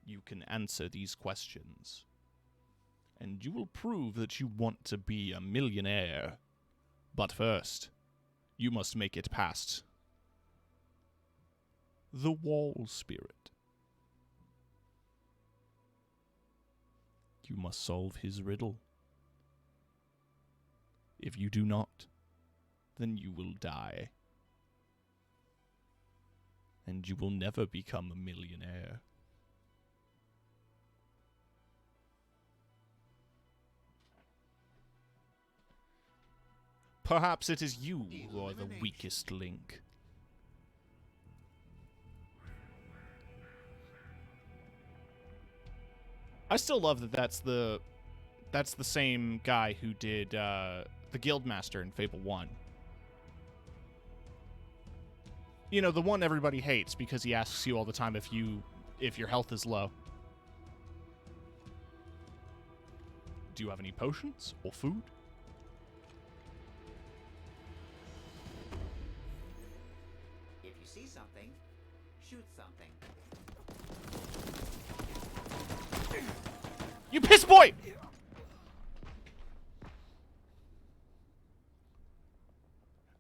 you can answer these questions. And you will prove that you want to be a millionaire. But first, you must make it past the wall spirit. You must solve his riddle. If you do not, then you will die. And you will never become a millionaire. Perhaps it is you who are the weakest link. I still love that that's the same guy who did the Guildmaster in Fable 1. You know, the one everybody hates because he asks you all the time if your health is low. Do you have any potions or food? If you see something, shoot something. You piss boy!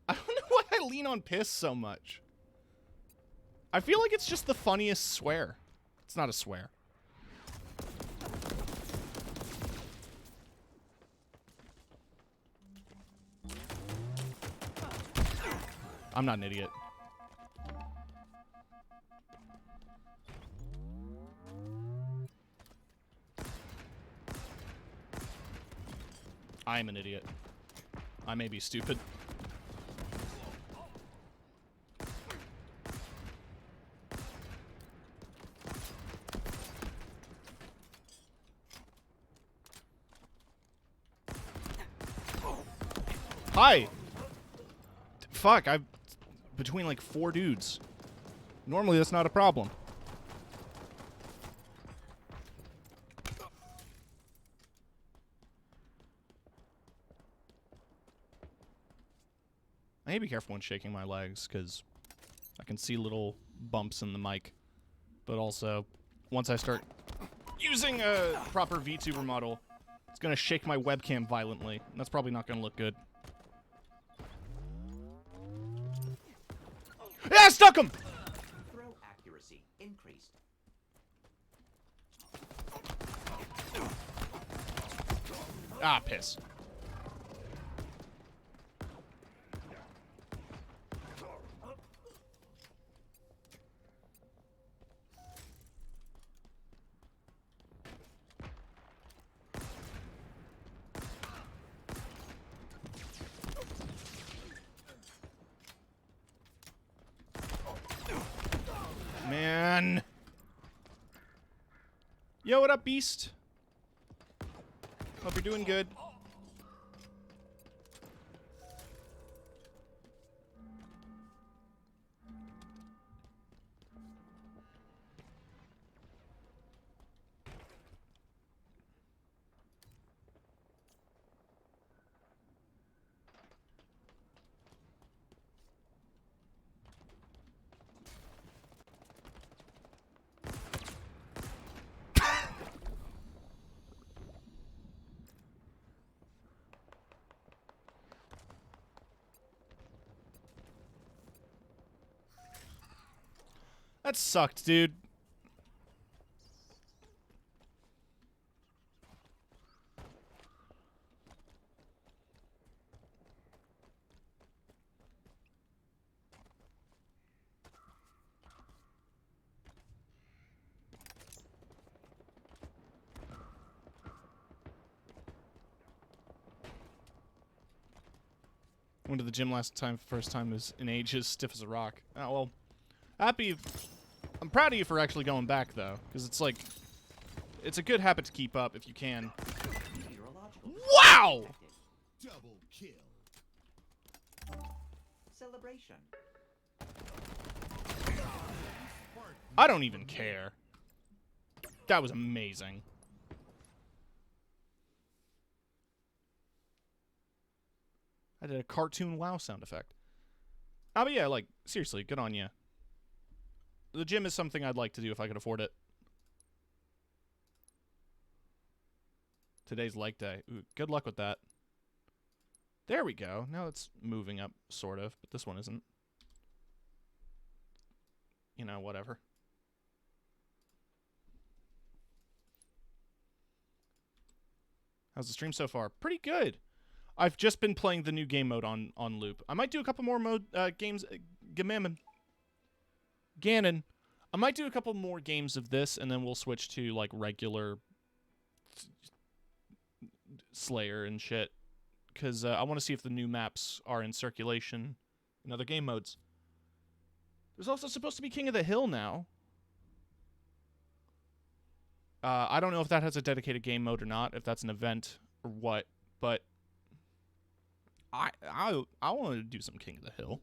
I don't know why I lean on piss so much. I feel like it's just the funniest swear. It's not a swear. I'm not an idiot. I am an idiot. I may be stupid. Hi! Fuck, I'm between like 4 dudes. Normally that's not a problem. I need to be careful when shaking my legs, because I can see little bumps in the mic. But also, once I start using a proper VTuber model, it's going to shake my webcam violently. And that's probably not going to look good. Yeah, I stuck him! Throw accuracy increased. Ah, piss. Man. Yo, what up, Beast? Hope you're doing good. That sucked, dude. Went to the gym last time, first time was in ages, stiff as a rock. Oh, well, I'm proud of you for actually going back, though, because it's like, it's a good habit to keep up if you can. Meteorological Wow! detected. Double kill. Celebration. I don't even care. That was amazing. I did a cartoon wow sound effect. Oh, but yeah, like, seriously, good on you. The gym is something I'd like to do if I could afford it. Today's leg day. Ooh, good luck with that. There we go. Now it's moving up, sort of, but this one isn't. You know, whatever. How's the stream so far? Pretty good. I've just been playing the new game mode on loop. I might do a couple more games. Ganon. I might do a couple more games of this, and then we'll switch to, like, regular Slayer and shit. Because I want to see if the new maps are in circulation in other game modes. There's also supposed to be King of the Hill now. I don't know if that has a dedicated game mode or not, if that's an event or what, but I want to do some King of the Hill.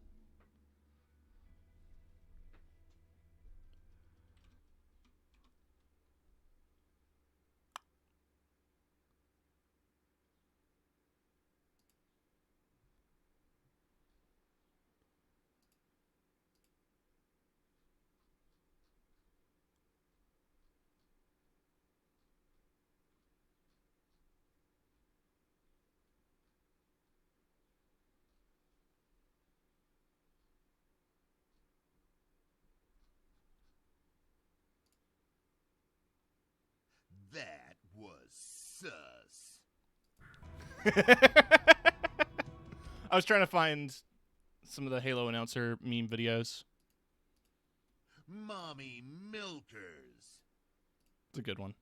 That was sus. I was trying to find some of the Halo announcer meme videos. Mommy milkers. It's a good one.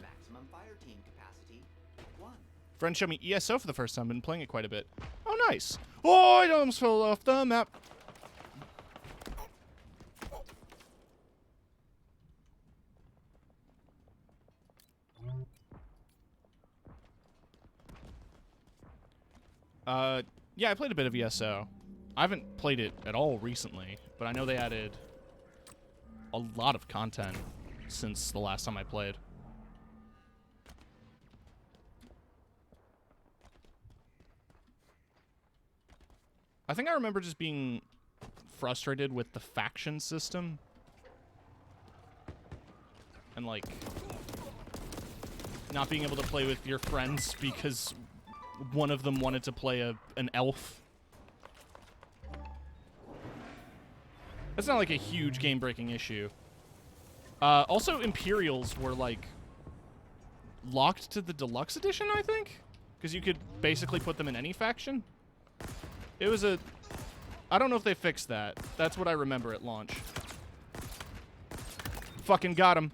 Maximum fire team capacity 1. Friend showed me ESO for the first time. Been playing it quite a bit. Oh, nice. Oh, I almost fell off the map. Yeah, I played a bit of ESO. I haven't played it at all recently, but I know they added a lot of content since the last time I played. I think I remember just being frustrated with the faction system. And, like, not being able to play with your friends because one of them wanted to play an elf. That's not, like, a huge game-breaking issue. Also, Imperials were, like, locked to the Deluxe Edition, I think? Because you could basically put them in any faction. It was a... I don't know if they fixed that. That's what I remember at launch. Fucking got him.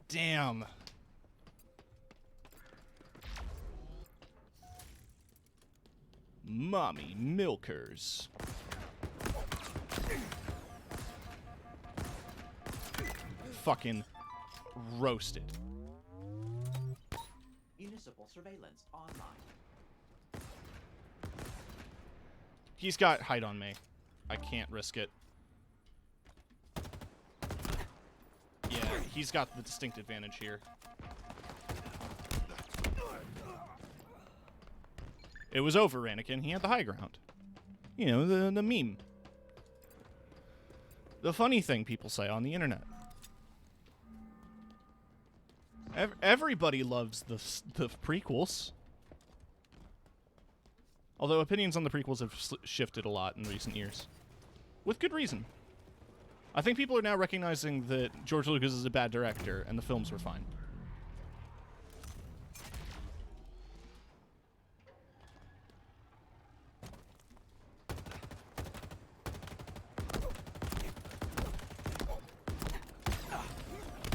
Damn. Mommy milkers. Fucking roasted. Municipal surveillance online. He's got height on me. I can't risk it. Yeah, he's got the distinct advantage here. It was over, Anakin. He had the high ground. You know, the meme. The funny thing people say on the internet. Everybody loves the prequels. Although opinions on the prequels have shifted a lot in recent years. With good reason. I think people are now recognizing that George Lucas is a bad director and the films were fine.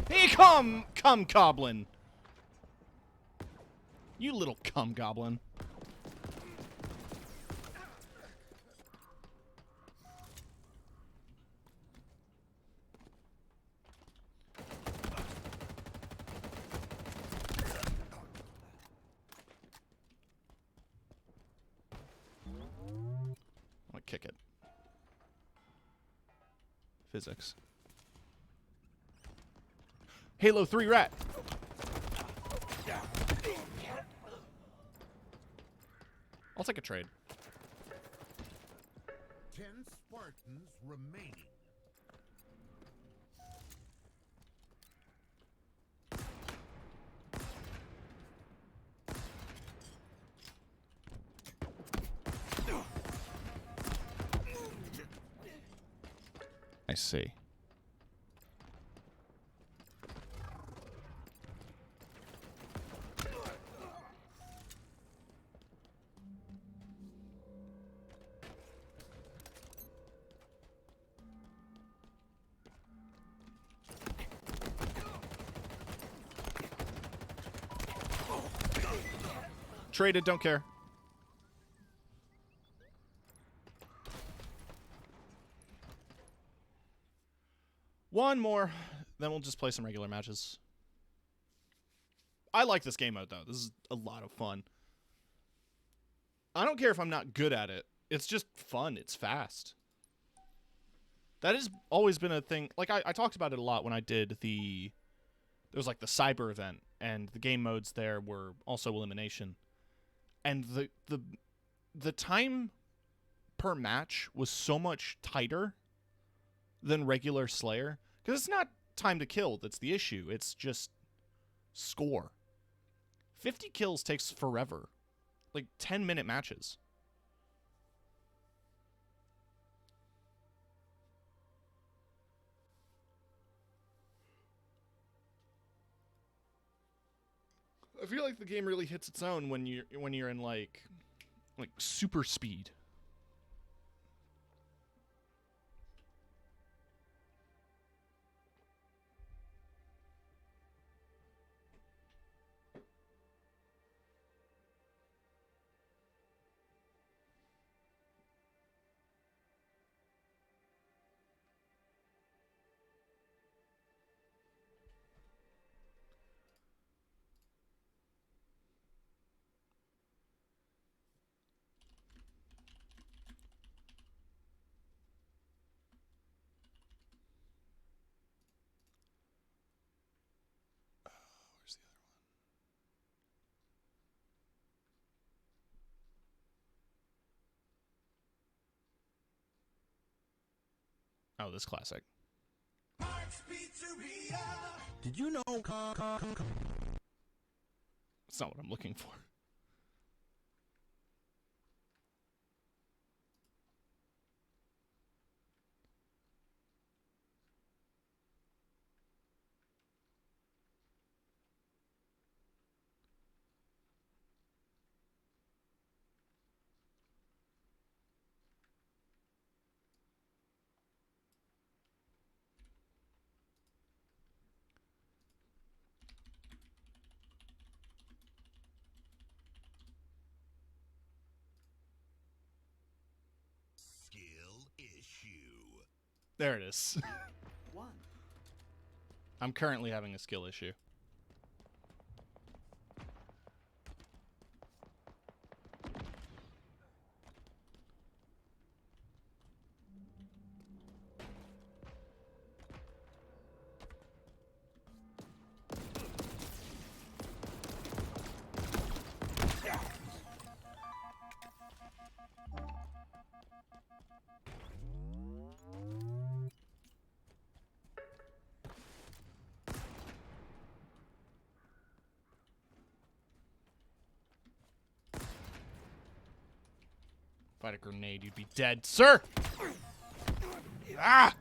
Hey, come, goblin. You little cum goblin. I'm gonna kick it. Physics. Halo 3 rat. I'll take a trade. 10 Spartans remaining. I see. Traded, don't care. One more, then we'll just play some regular matches. I like this game mode, though. This is a lot of fun. I don't care if I'm not good at it. It's just fun. It's fast. That has always been a thing. Like, I talked about it a lot when I did the... There was, like, the Cyber event, and the game modes there were also elimination. And the time per match was so much tighter than regular Slayer. Because it's not time to kill that's the issue. It's just score. 50 kills takes forever. Like 10-minute matches. I feel like the game really hits its own when you're in like super speed. Oh, this classic. Did you know? That's not what I'm looking for. Skill issue. There it is. One. I'm currently having a skill issue. If I had a grenade, you'd be dead, sir! Ah!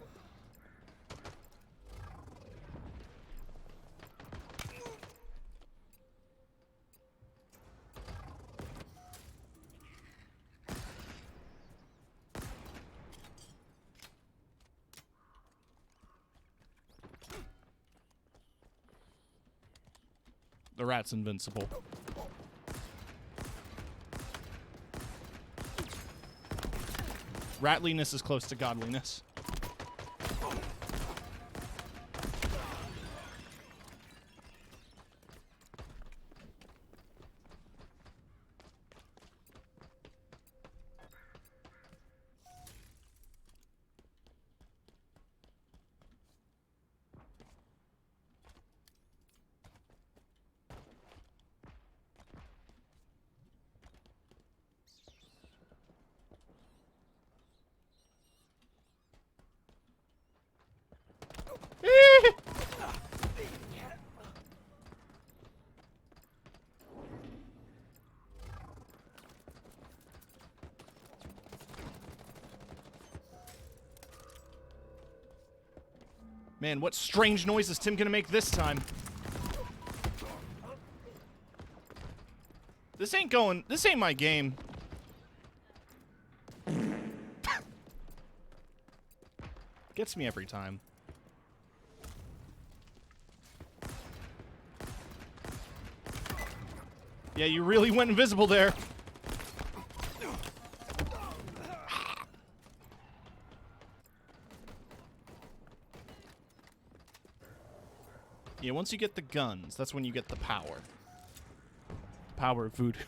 The rat's invincible. Ratliness is close to godliness. Man, what strange noise is Tim gonna make this time? This ain't my game. Gets me every time. Yeah, you really went invisible there. Yeah, once you get the guns, that's when you get the power. The power of voodoo.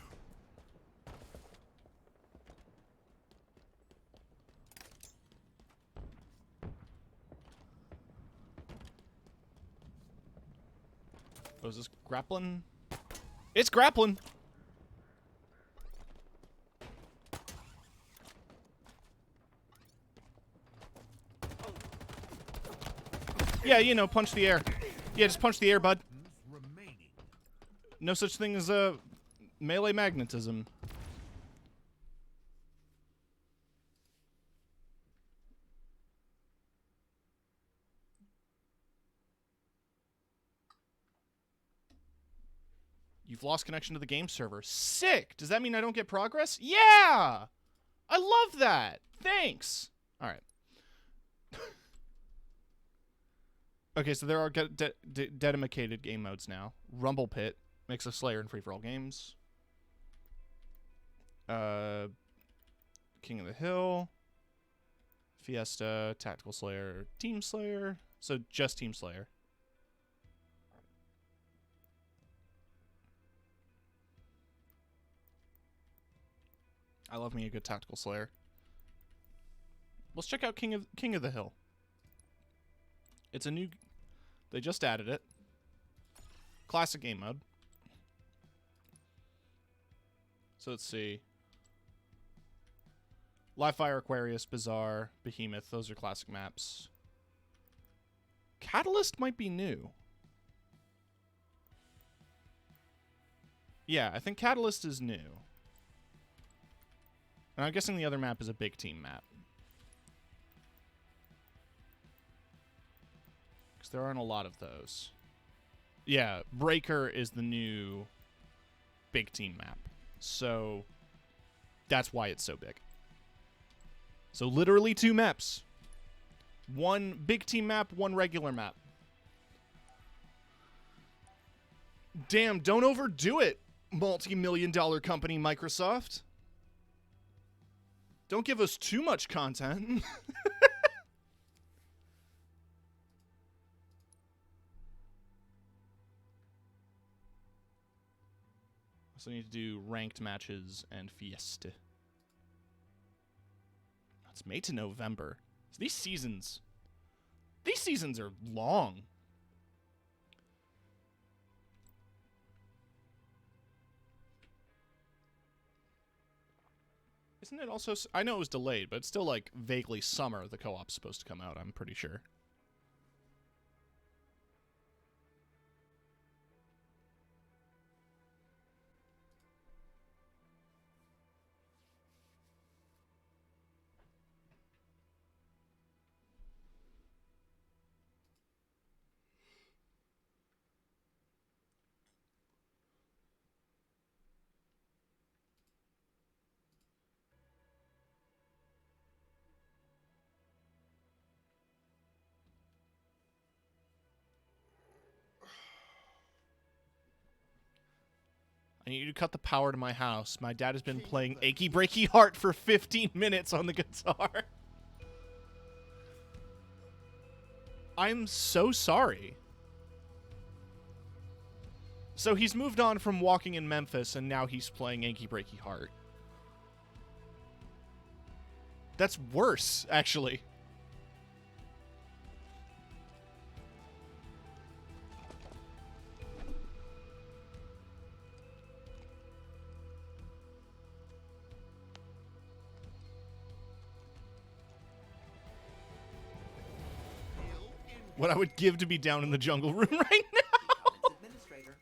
Oh, is this grappling? It's grappling! Yeah, you know, punch the air. Yeah, just punch the air, bud. Remaining. No such thing as melee magnetism. You've lost connection to the game server. Sick! Does that mean I don't get progress? Yeah! I love that! Thanks! Alright. Okay, so there are dedicated game modes now. Rumble Pit makes a Slayer in free-for-all games. King of the Hill. Fiesta, Tactical Slayer, Team Slayer. So just Team Slayer. I love me a good Tactical Slayer. Let's check out King of the Hill. It's a new... They just added it. Classic game mode. So let's see. Livefire, Aquarius, Bazaar, Behemoth. Those are classic maps. Catalyst might be new. Yeah, I think Catalyst is new. And I'm guessing the other map is a big team map. Because there aren't a lot of those. Yeah, Breaker is the new big team map. So that's why it's so big. So literally 2 maps. 1 big team map, 1 regular map. Damn, don't overdo it, multi-million-dollar company Microsoft. Don't give us too much content. Also need to do ranked matches and Fiesta. It's May to November. So these seasons are long. Isn't it also... I know it was delayed, but it's still, like, vaguely summer the co-op's supposed to come out, I'm pretty sure. I need you to cut the power to my house. My dad has been playing Achy Breaky Heart for 15 minutes on the guitar. I'm so sorry. So he's moved on from walking in Memphis, and now he's playing Achy Breaky Heart. That's worse, actually. What I would give to be down in the jungle room right now. Administrator.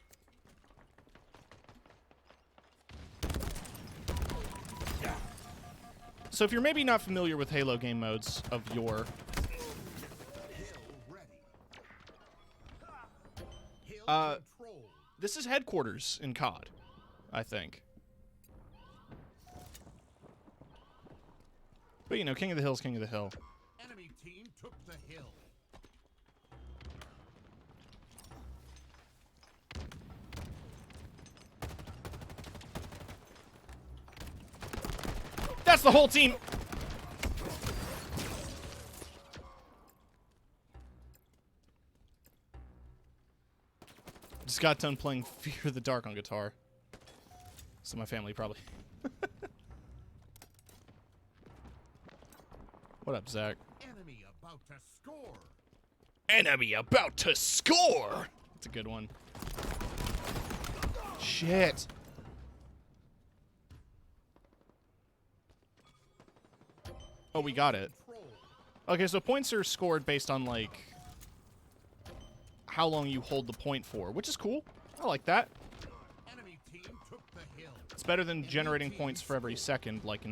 So if you're maybe not familiar with Halo game modes of yore, this is headquarters in COD, I think. But you know, King of the Hill's King of the Hill. Enemy team took the hill. That's the whole team! Just got done playing Fear of the Dark on guitar. So my family probably... What up, Zach? Enemy about to score. Enemy about to score! That's a good one. Shit. Oh, we got it. Okay, so points are scored based on, like, how long you hold the point for, which is cool. I like that. Enemy team took the hill. It's better than generating points for every second, like an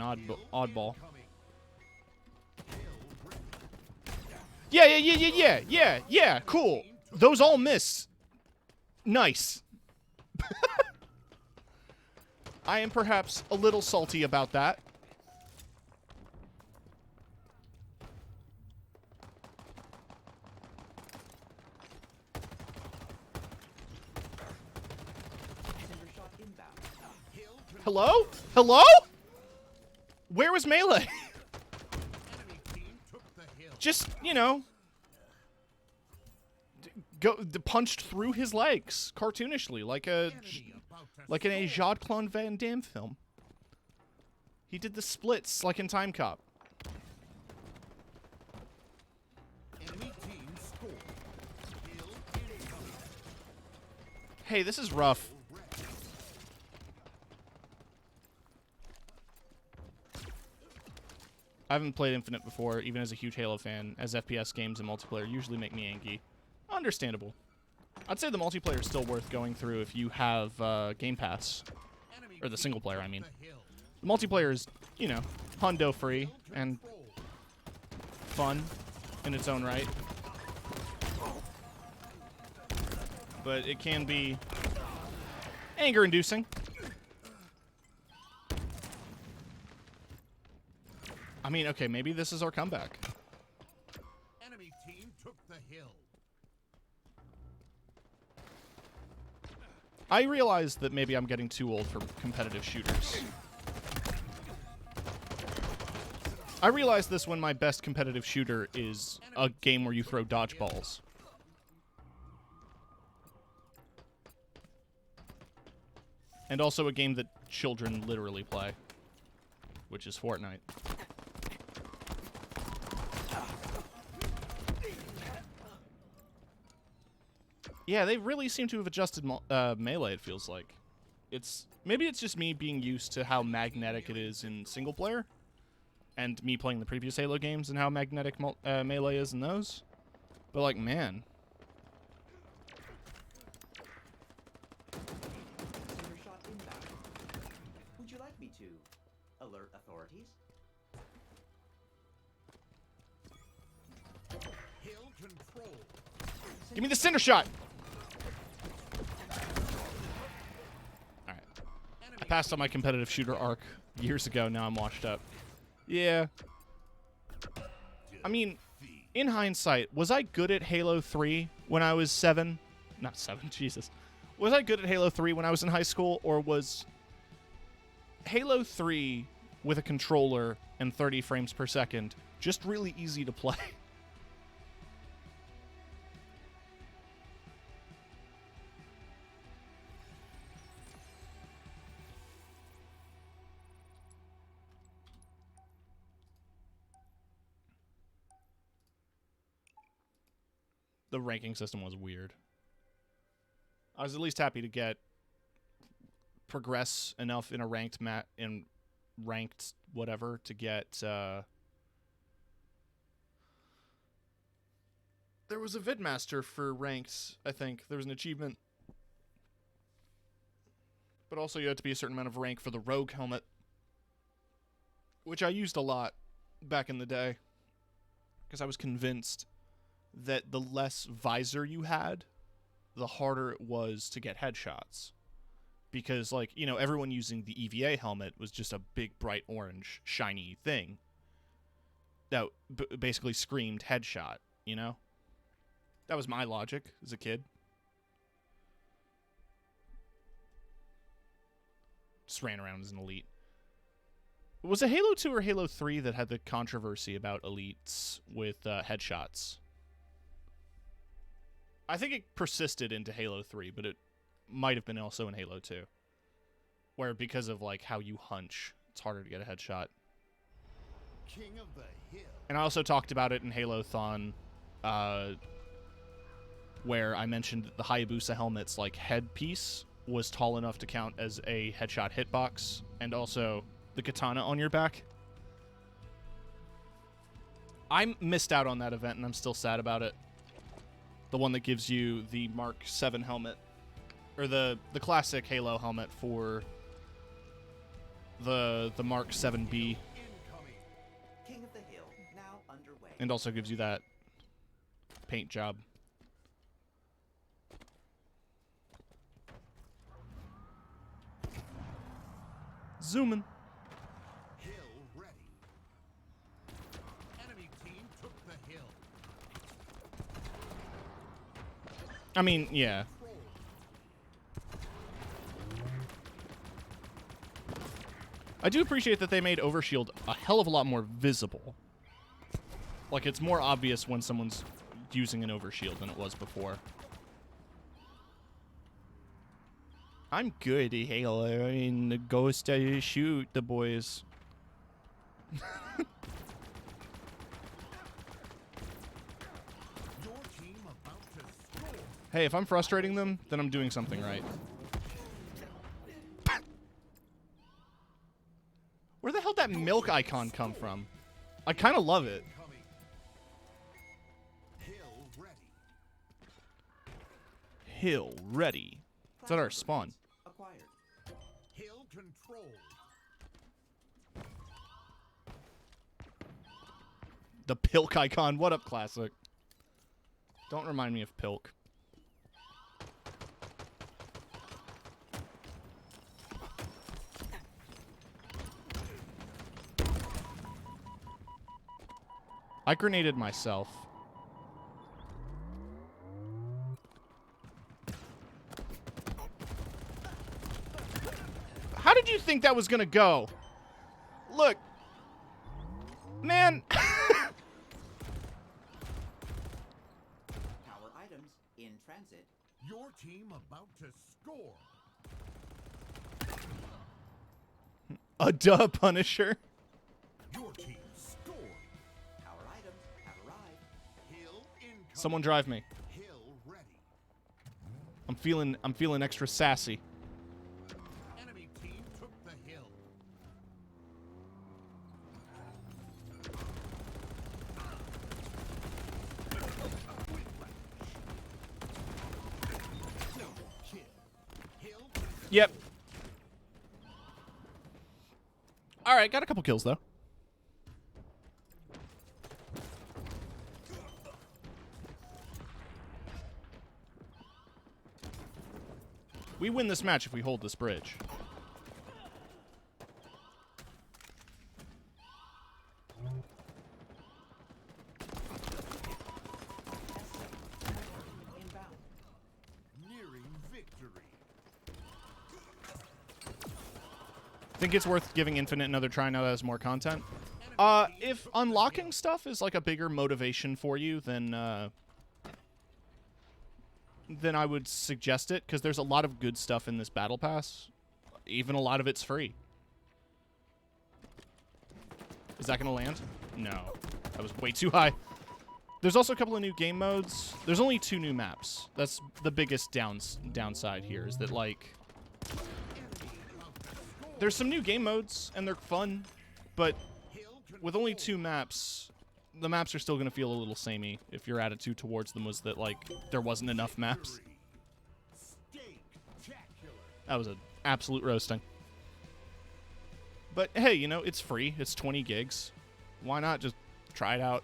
oddball. Yeah, cool. Those all miss. Nice. I am perhaps a little salty about that. Hello? Hello? Where was Melee? Just, you know, punched through his legs cartoonishly, like an Jean-Claude Van Damme film. He did the splits like in Time Cop. Hey, this is rough. I haven't played Infinite before, even as a huge Halo fan, as FPS games and multiplayer usually make me angry. Understandable. I'd say the multiplayer is still worth going through if you have Game Pass. Or the single player, I mean. The multiplayer is, you know, hundo free and fun in its own right. But it can be anger-inducing. I mean, okay, maybe this is our comeback. Enemy team took the hill. I realize that maybe I'm getting too old for competitive shooters. I realize this when my best competitive shooter is a game where you throw dodgeballs. And also a game that children literally play, which is Fortnite. Yeah, they really seem to have adjusted Melee, it feels like. Maybe it's just me being used to how magnetic it is in single player, and me playing the previous Halo games and how magnetic Melee is in those. But, like, man. Cinder shot inbound. Would you like me to alert authorities? Hill control. Give me the cinder shot! Alright. I passed on my competitive shooter arc years ago, now I'm washed up. Yeah. I mean, in hindsight, was I good at Halo 3 when I was 7? Not 7, Jesus. Was I good at Halo 3 when I was in high school, or was Halo 3 with a controller and 30 frames per second just really easy to play? The ranking system was weird. I was at least happy to progress enough in a ranked whatever to get there was a Vidmaster for ranked, I think. There was an achievement. But also you had to be a certain amount of rank for the Rogue helmet, which I used a lot back in the day because I was convinced that the less visor you had, the harder it was to get headshots. Because, like, you know, everyone using the EVA helmet was just a big, bright orange, shiny thing that basically screamed headshot, you know? That was my logic as a kid. Just ran around as an elite. Was it Halo 2 or Halo 3 that had the controversy about elites with headshots? I think it persisted into Halo 3, but it might have been also in Halo 2. Where because of, like, how you hunch, it's harder to get a headshot. King of the hill. And I also talked about it in Halo-thon, where I mentioned that the Hayabusa helmet's, like, headpiece was tall enough to count as a headshot hitbox, and also the katana on your back. I missed out on that event, and I'm still sad about it. The one that gives you the Mark 7 helmet, or the classic Halo helmet for the Mark 7B, King of the Hill, now underway. and also gives you that paint job. Zooming. Hill ready. Enemy team took the hill. I mean, yeah. I do appreciate that they made Overshield a hell of a lot more visible. Like, it's more obvious when someone's using an Overshield than it was before. I'm good at Halo. I mean, the ghost shoot the boys. Your team about to score. Hey, if I'm frustrating them, then I'm doing something right. Where the hell did that milk icon come from? I kind of love it. Incoming. Hill ready. Hill ready. Is that our spawn? Acquired. Hill control. The Pilk icon. What up, Classic? Don't remind me of Pilk. I grenaded myself. How did you think that was gonna go? Look. Man. Power items in transit. Your team about to score. A duh, Punisher. Your team scored. Power items have arrived. Hill incoming. Someone drive me. Hill ready. I'm feeling extra sassy. Enemy team took the hill. Double kill. Hill. Yep. All right, got a couple kills though. We win this match if we hold this bridge. Inbound. Nearing victory. Think it's worth giving Infinite another try now that it has more content? If unlocking stuff is like a bigger motivation for you, then I would suggest it, because there's a lot of good stuff in this battle pass. Even a lot of it's free. Is that gonna land? No. That was way too high. There's also a couple of new game modes. There's only 2 new maps. That's the biggest downside here, is that, like, there's some new game modes, and they're fun, but with only 2 maps, the maps are still going to feel a little samey if your attitude towards them was that, like, there wasn't enough maps. That was an absolute roasting. But, hey, you know, it's free. It's 20 gigs. Why not just try it out?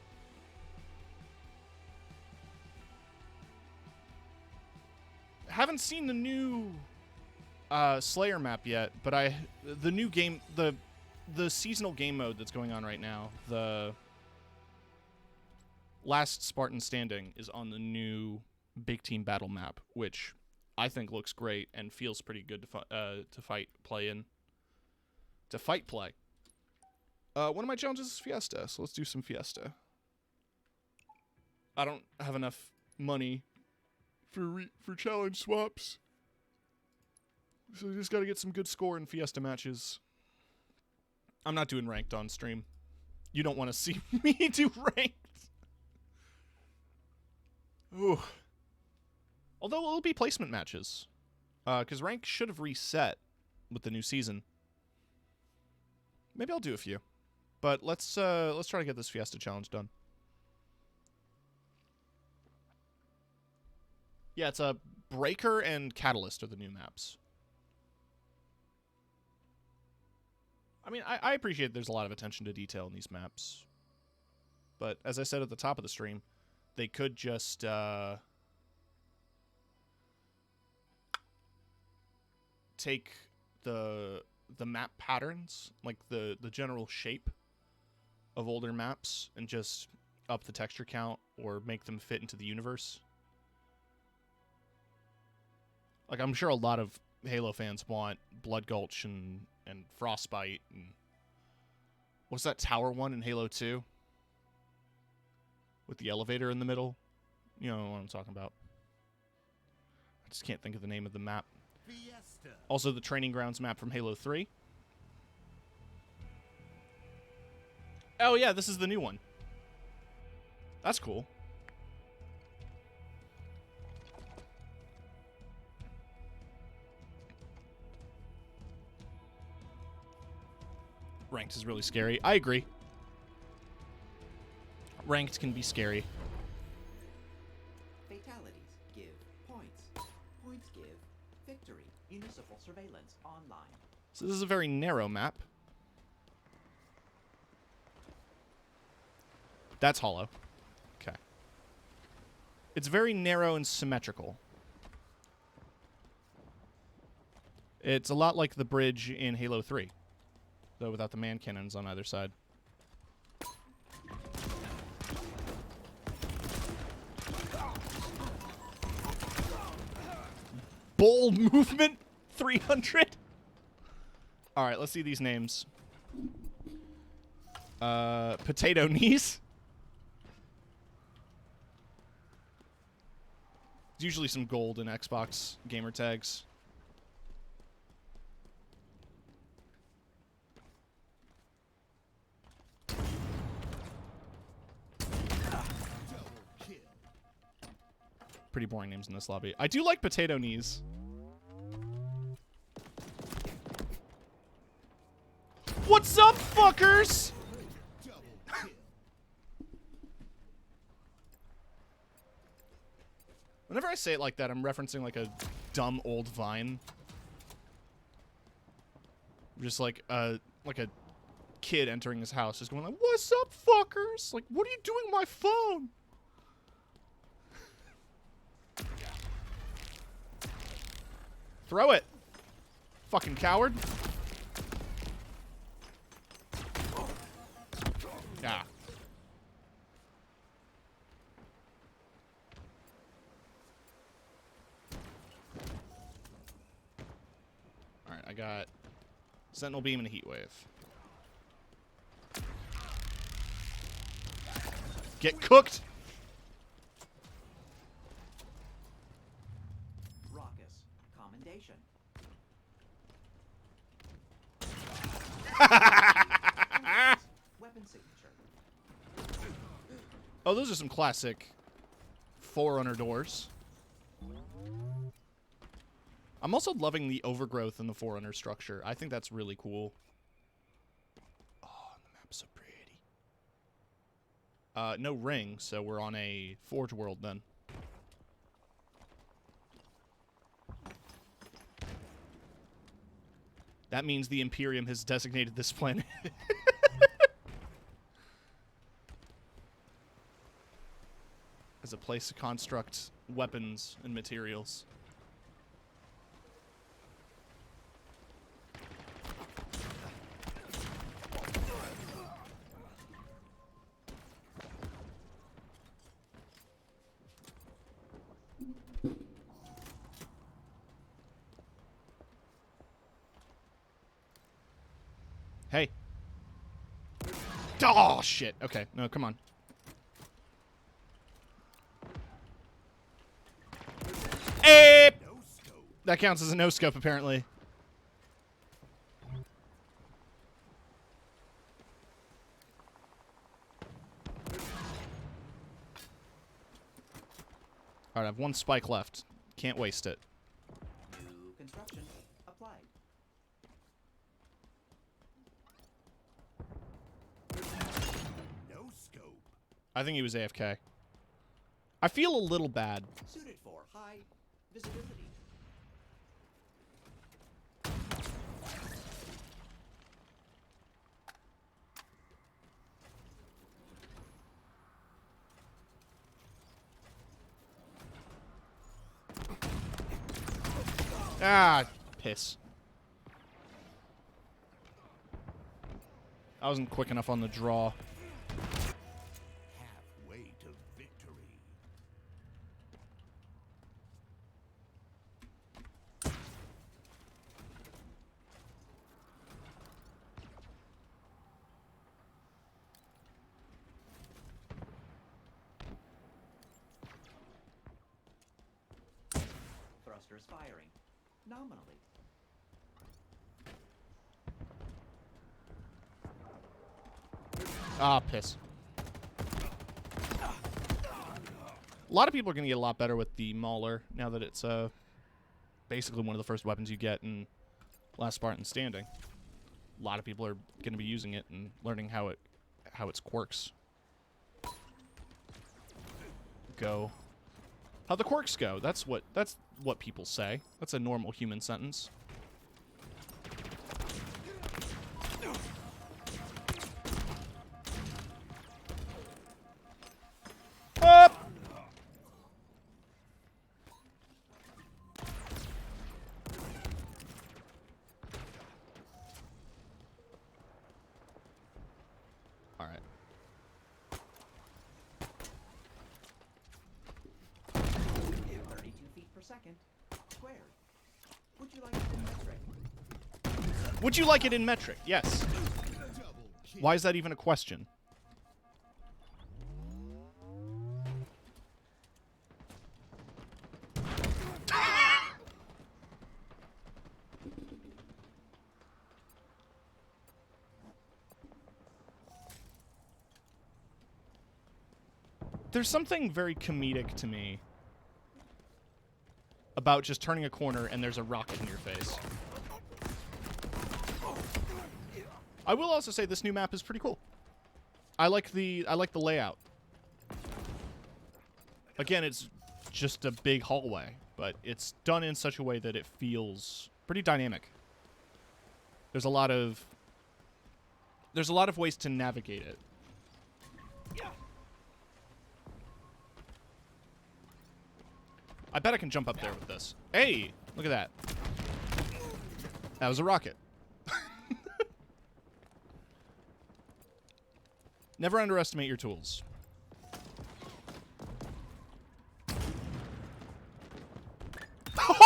Haven't seen the new Slayer map yet, but the new game, the seasonal game mode that's going on right now, the Last Spartan Standing, is on the new Big Team Battle map, which I think looks great and feels pretty good to fight play. One of my challenges is Fiesta, so let's do some Fiesta. I don't have enough money for challenge swaps, so you just got to get some good score in Fiesta matches. I'm not doing ranked on stream. You don't want to see me do ranked. Ooh. Although it'll be placement matches, because rank should have reset with the new season. Maybe I'll do a few, but let's try to get this Fiesta challenge done. Yeah, it's a Breaker and Catalyst are the new maps. I mean, I appreciate there's a lot of attention to detail in these maps, but as I said at the top of the stream, they could just take the map patterns, like the general shape of older maps, and just up the texture count or make them fit into the universe. Like, I'm sure a lot of Halo fans want Blood Gulch and Frostbite and what's that tower one in Halo 2? With the elevator in the middle? You know what I'm talking about. I just can't think of the name of the map. Fiesta. Also, the Training Grounds map from Halo 3. Oh, yeah, this is the new one. That's cool. Ranked is really scary. I agree. Ranked can be scary. Fatalities give points. Points give victory. Municipal surveillance online. So this is a very narrow map. That's hollow. Okay. It's very narrow and symmetrical. It's a lot like the bridge in Halo 3, though without the man cannons on either side. Bold movement 300. All right, let's see these names. Potato knees. There's usually some gold in Xbox gamer tags. Pretty boring names in this lobby. I do like potato knees. What's up, fuckers? Whenever I say it like that, I'm referencing like a dumb old Vine. Just like a kid entering his house, just going like, "What's up, fuckers? Like, what are you doing on my phone?" Throw it, fucking coward. Yeah. Alright, I got Sentinel Beam and a Heat Wave. Get cooked! Raucous. Commendation. Weapon signature. Oh, those are some classic Forerunner doors. I'm also loving the overgrowth in the Forerunner structure. I think that's really cool. Oh, the map's so pretty. No ring, so we're on a Forge world then. That means the Imperium has designated this planet. As a place to construct weapons and materials. Hey. Oh, shit. Okay. No, come on. That counts as a no-scope, apparently. Alright, I have one spike left. Can't waste it. New construction applied. No scope. I think he was AFK. I feel a little bad. Suited for high visibility. Ah, piss. I wasn't quick enough on the draw. Halfway to victory. Thrusters firing. Nominally. Ah, piss. A lot of people are going to get a lot better with the Mauler now that it's basically one of the first weapons you get in Last Spartan Standing. A lot of people are going to be using it and learning how its quirks. go? How'd the quirks go? That's what people say. That's a normal human sentence. Up! All right. 32 feet per second. Squared. Would you like it in metric? Would you like it in metric? Yes. Why is that even a question? There's something very comedic to me about just turning a corner and there's a rocket in your face. I will also say this new map is pretty cool. I like the layout. Again, it's just a big hallway, but it's done in such a way that it feels pretty dynamic. There's a lot of ways to navigate it. I bet I can jump up there with this. Hey, look at that. That was a rocket. Never underestimate your tools. Fire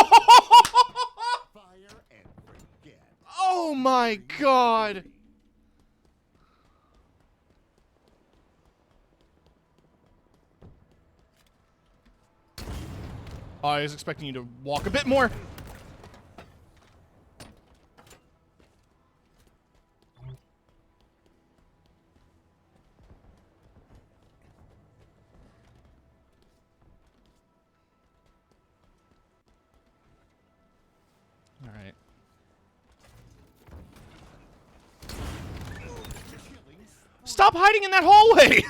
and forget. Oh my god! Oh, I was expecting you to walk a bit more. All right. Stop hiding in that hallway!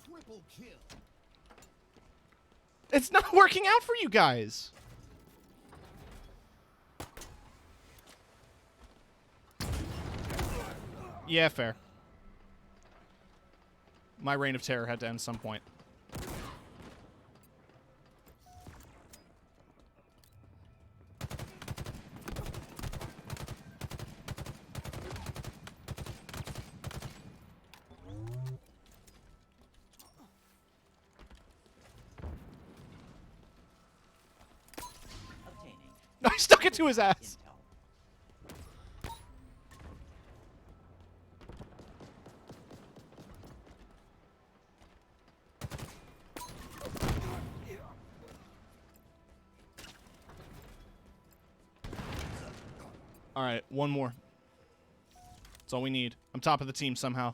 Triple kill. It's not working out for you guys. Yeah, fair. My reign of terror had to end at some point. Obtaining I stuck it to his ass. intel. All right, one more. That's all we need. I'm top of the team somehow.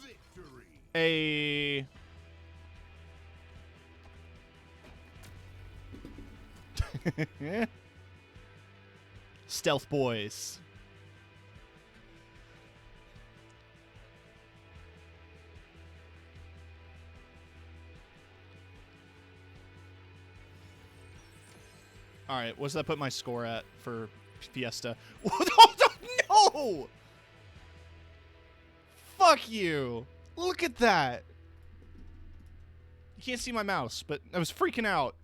Victory. A. Stealth boys. All right, what's that put my score at for Fiesta? No! Fuck you! Look at that! You can't see my mouse, but I was freaking out.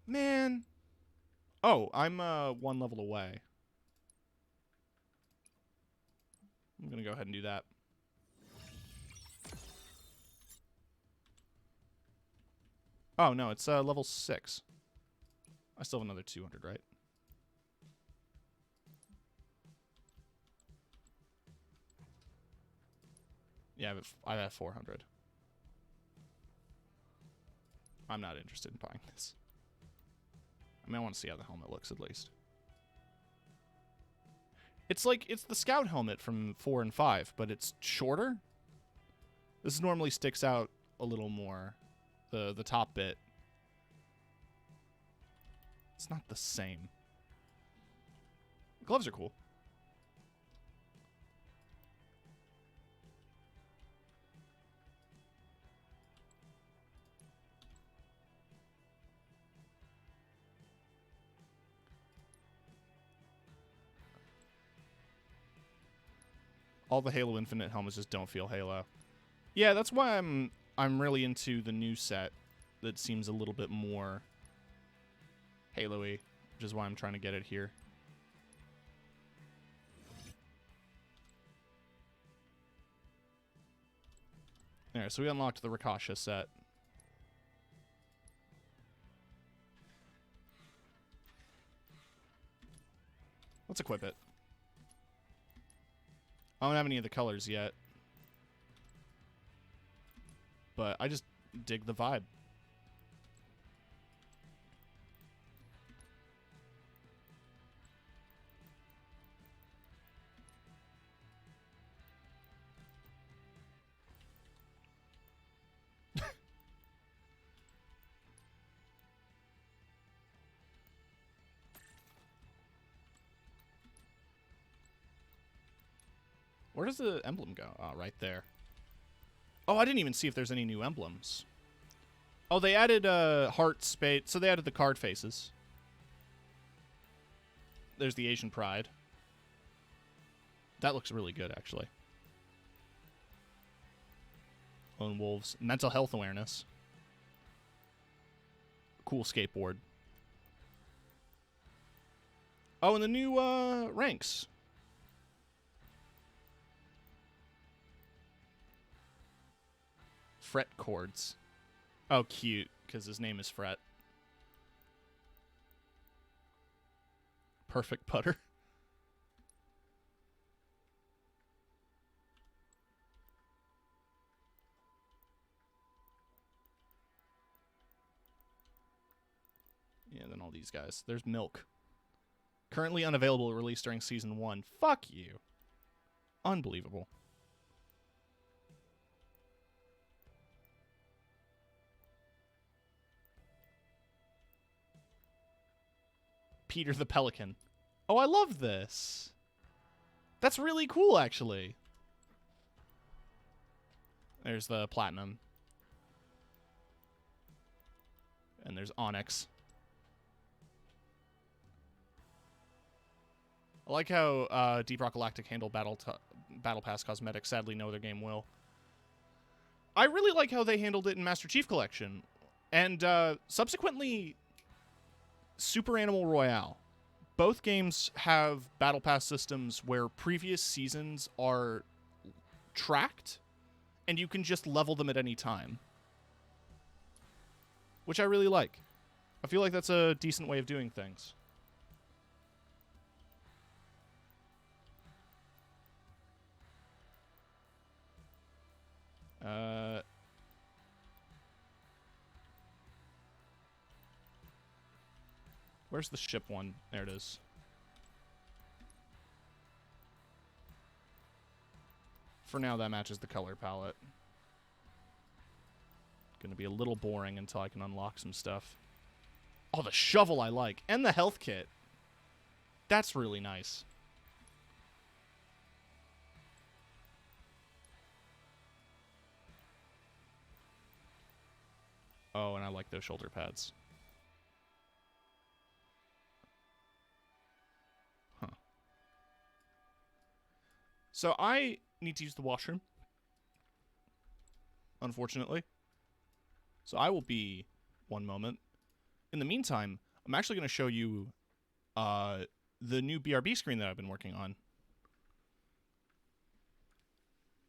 Man. Oh, I'm one level away. I'm gonna go ahead and do that. Oh, no, it's level 6. I still have another 200, right? Yeah, I have 400. I'm not interested in buying this. I mean, I want to see how the helmet looks, at least. It's like, it's the scout helmet from 4 and 5, but it's shorter. This normally sticks out a little more. The top bit. It's not the same. The gloves are cool. All the Halo Infinite helmets just don't feel Halo. Yeah, that's why I'm really into the new set that seems a little bit more Halo-y, which is why I'm trying to get it here. Alright, so we unlocked the Rakasha set. Let's equip it. I don't have any of the colors yet. But I just dig the vibe. Where does the emblem go? Oh, right there. Oh, I didn't even see if there's any new emblems. Oh, they added heart, spade. So they added the card faces. There's the Asian Pride. That looks really good, actually. Lone Wolves. Mental health awareness. Cool skateboard. Oh, and the new ranks. Fret chords. Oh, cute, because his name is Fret. Perfect putter. Yeah, then all these guys. There's Milk. Currently unavailable, released during Season 1. Fuck you. Unbelievable. Peter the Pelican. Oh, I love this. That's really cool, actually. There's the Platinum. And there's Onyx. I like how Deep Rock Galactic handled Battle Pass cosmetics. Sadly, no other game will. I really like how they handled it in Master Chief Collection. And subsequently, Super Animal Royale. Both games have Battle Pass systems where previous seasons are tracked, and you can just level them at any time. Which I really like. I feel like that's a decent way of doing things. Where's the ship one? There it is. For now, that matches the color palette. Gonna be a little boring until I can unlock some stuff. Oh, the shovel I like. And the health kit. That's really nice. Oh, and I like those shoulder pads. Huh. So I need to use the washroom. Unfortunately. So I will be one moment. In the meantime, I'm actually going to show you the new BRB screen that I've been working on.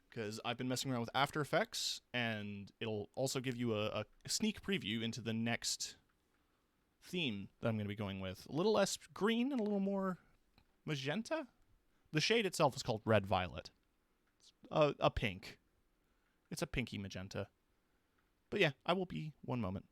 Because I've been messing around with After Effects, and it'll also give you a sneak preview into the next theme that I'm going to be going with. A little less green and a little more magenta. The shade itself is called Red Violet. It's a pink. It's a pinky magenta. But yeah, I will be one moment.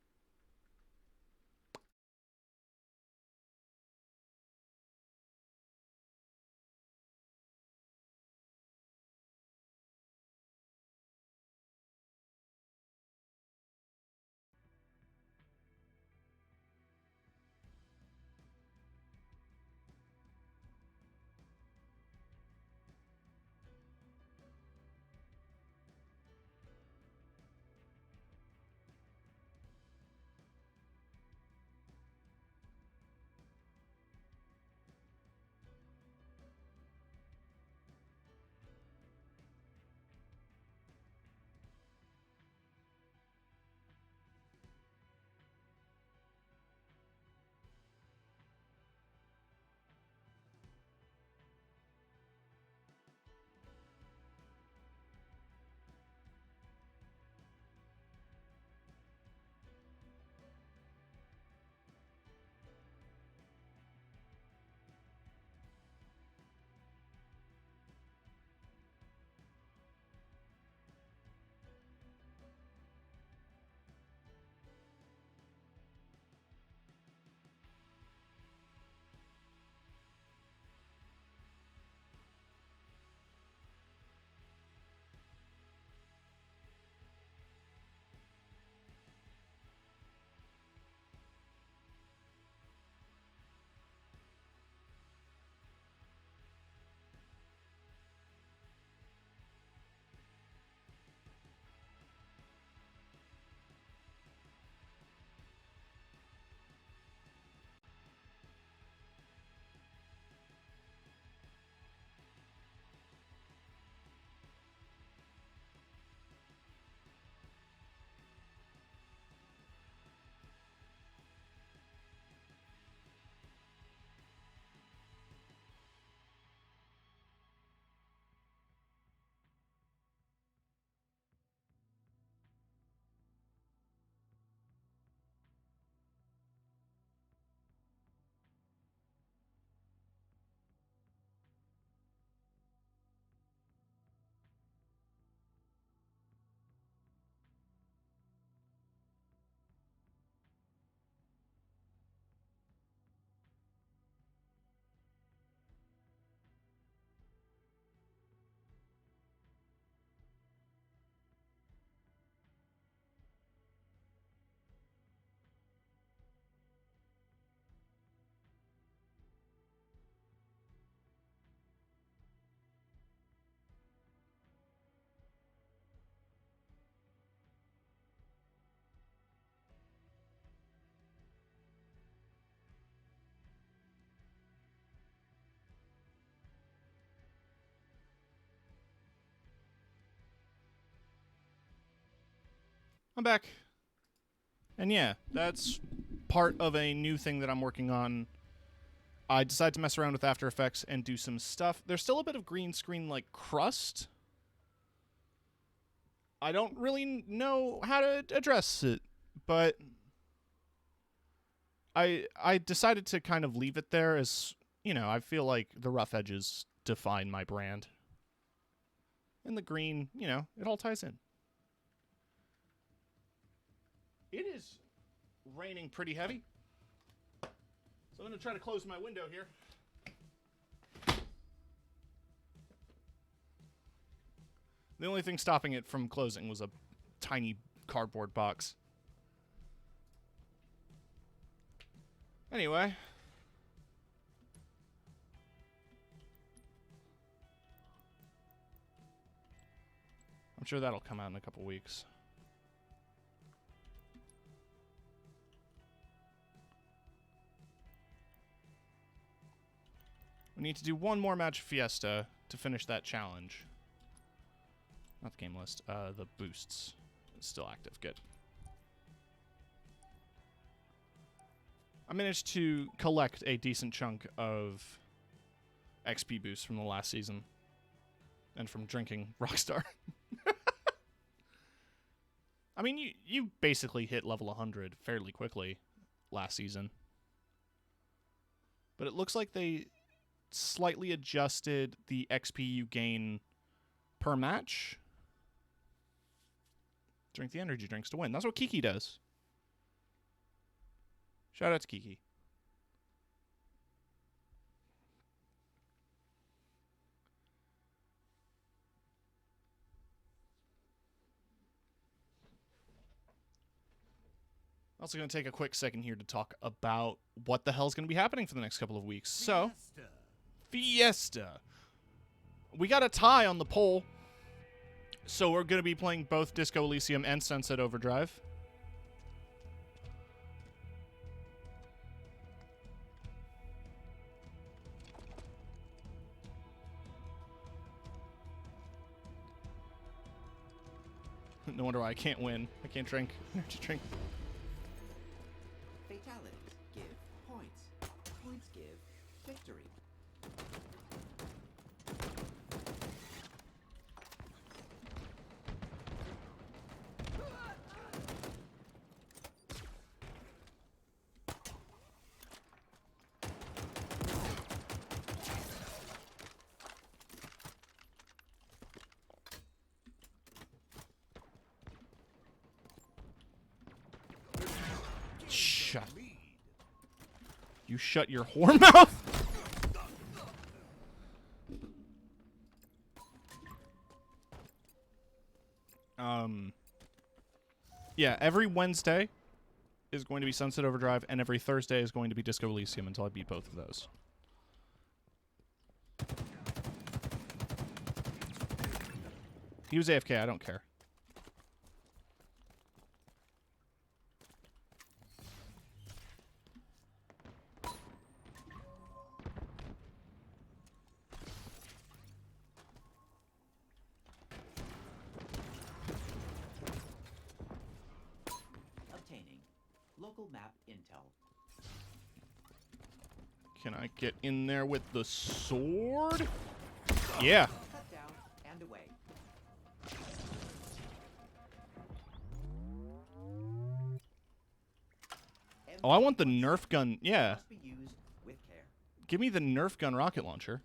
I'm back. And yeah, that's part of a new thing that I'm working on. I decided to mess around with After Effects and do some stuff. There's still a bit of green screen like crust. I don't really know how to address it, but I decided to kind of leave it there as, you know, I feel like the rough edges define my brand. And the green, you know, it all ties in. It is raining pretty heavy. So I'm going to try to close my window here. The only thing stopping it from closing was a tiny cardboard box. Anyway. I'm sure that'll come out in a couple weeks. We need to do one more match of Fiesta to finish that challenge. Not the game list, the boosts. It's still active, good. I managed to collect a decent chunk of XP boosts from the last season. And from drinking Rockstar. I mean, you basically hit level 100 fairly quickly last season. But it looks like they slightly adjusted the XP you gain per match. Drink the energy drinks to win. That's what Kiki does. Shout out to Kiki. Also going to take a quick second here to talk about what the hell's going to be happening for the next couple of weeks. So, Fiesta. We got a tie on the poll. So we're going to be playing both Disco Elysium and Sunset Overdrive. No wonder why I can't win. I can't drink. Energy drink. Fatalities give points. Points give victory. Shut. You shut your whore mouth? Yeah, every Wednesday is going to be Sunset Overdrive, and every Thursday is going to be Disco Elysium until I beat both of those. He was AFK, I don't care. Obtaining local map intel. Can I get in there with the sword? Yeah. Cut down and away. Oh, I want the Nerf gun. Yeah. Must be used with care. Give me the Nerf gun rocket launcher.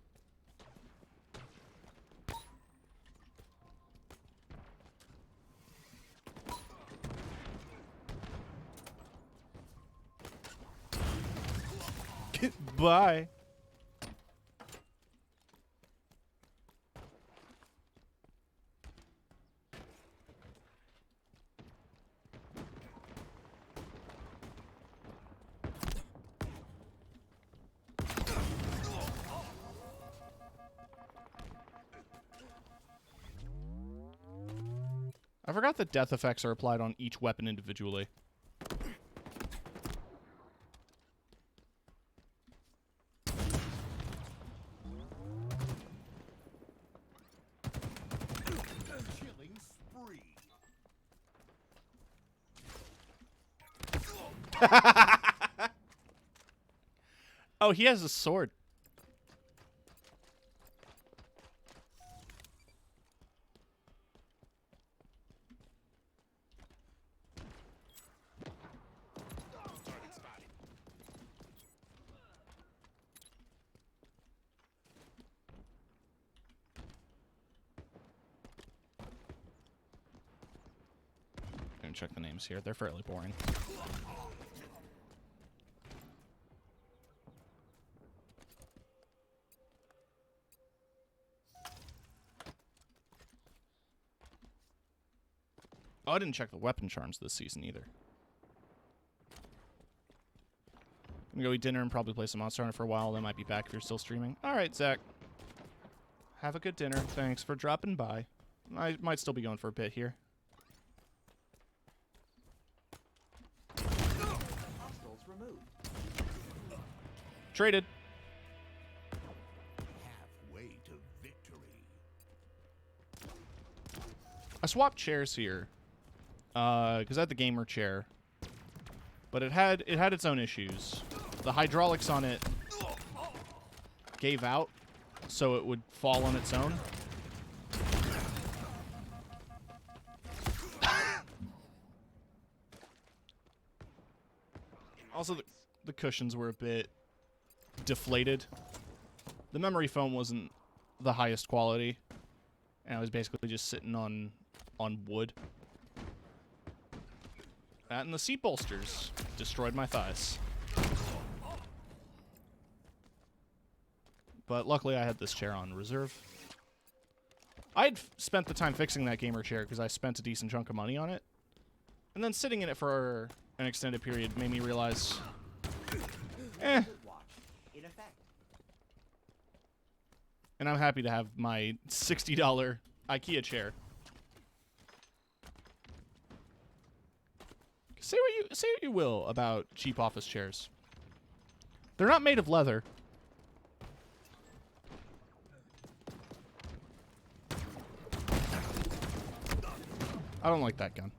Bye. I forgot that death effects are applied on each weapon individually. Killing spree. Oh, he has a sword. Gonna check the names here. They're fairly boring. Oh, I didn't check the weapon charms this season either. I'm gonna go eat dinner and probably play some Monster Hunter for a while. Then might be back if you're still streaming. All right, Zach. Have a good dinner. Thanks for dropping by. I might still be going for a bit here. Hostiles removed. Traded. Halfway to victory. I swapped chairs here. Because I had the gamer chair. But it had its own issues. The hydraulics on it gave out, so it would fall on its own. Also, the cushions were a bit deflated. The memory foam wasn't the highest quality, and I was basically just sitting on wood. That and the seat bolsters destroyed my thighs. But luckily I had this chair on reserve. I'd spent the time fixing that gamer chair because I spent a decent chunk of money on it. And then sitting in it for an extended period made me realize, Watch in effect. and I'm happy to have my $60 IKEA chair. Say what you will about cheap office chairs. They're not made of leather. I don't like that gun.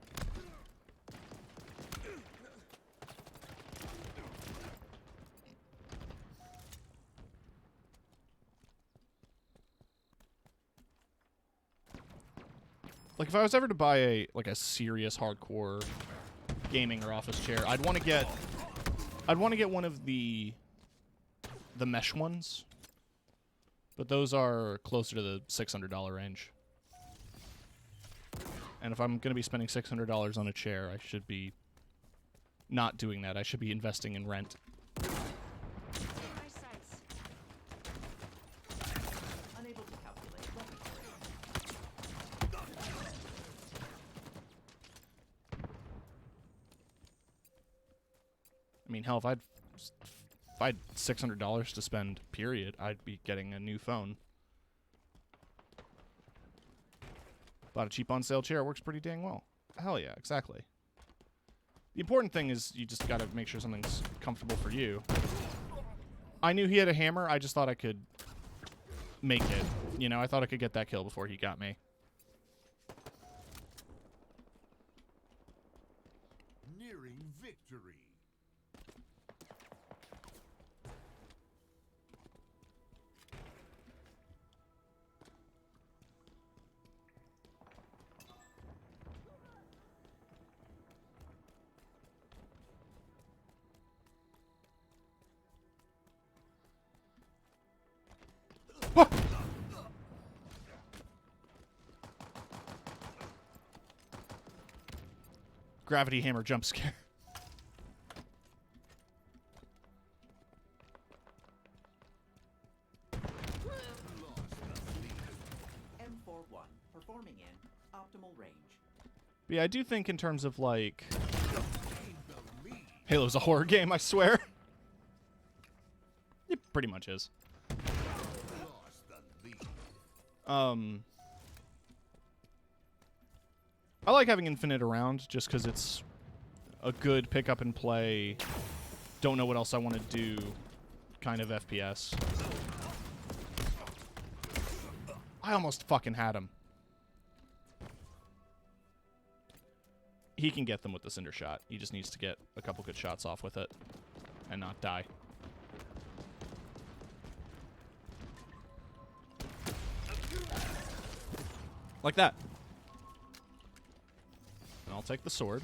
Like if I was ever to buy a serious hardcore gaming or office chair, I'd want to get one of the mesh ones. But those are closer to the $600 range. And if I'm going to be spending $600 on a chair, I should be not doing that. I should be investing in rent. Unable to calculate weapon range. I mean, hell, if I had $600 to spend, period, I'd be getting a new phone. Bought a cheap on sale chair. Works pretty dang well. Hell yeah, exactly. The important thing is you just got to make sure something's comfortable for you. I knew he had a hammer. I just thought I could make it. You know, I thought I could get that kill before he got me. Nearing victory. What? Gravity hammer jump scare. M41 performing in optimal range. But yeah, I do think in terms of like Halo's a horror game, I swear. It pretty much is. Lost the lead. I like having Infinite around just because it's a good pick up and play, don't know what else I want to do kind of FPS. I almost fucking had him. he can get them with the Cinder Shot. He just needs to get a couple good shots off with it and not die. Like that. And I'll take the sword.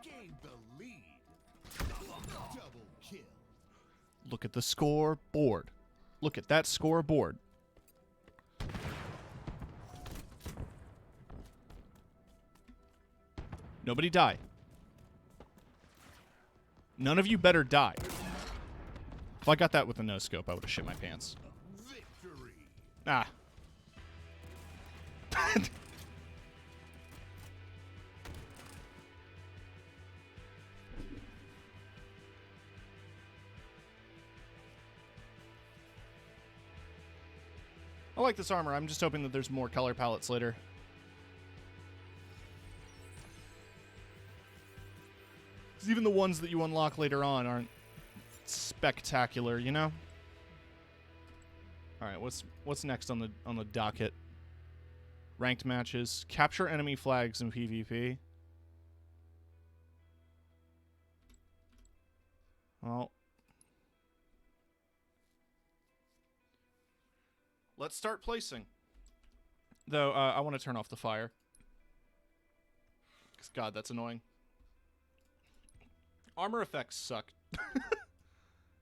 Gained the lead. Double kill. Look at the scoreboard. Look at that scoreboard. Nobody die. None of you better die. If I got that with a no-scope, I would have shit my pants. Victory. Ah. I like this armor. I'm just hoping that there's more color palettes later. 'Cause even the ones that you unlock later on aren't spectacular, you know? All right, what's next on the docket? Ranked matches, capture enemy flags in PvP. Well, let's start placing. Though I want to turn off the fire. 'Cause God, that's annoying. Armor effects suck.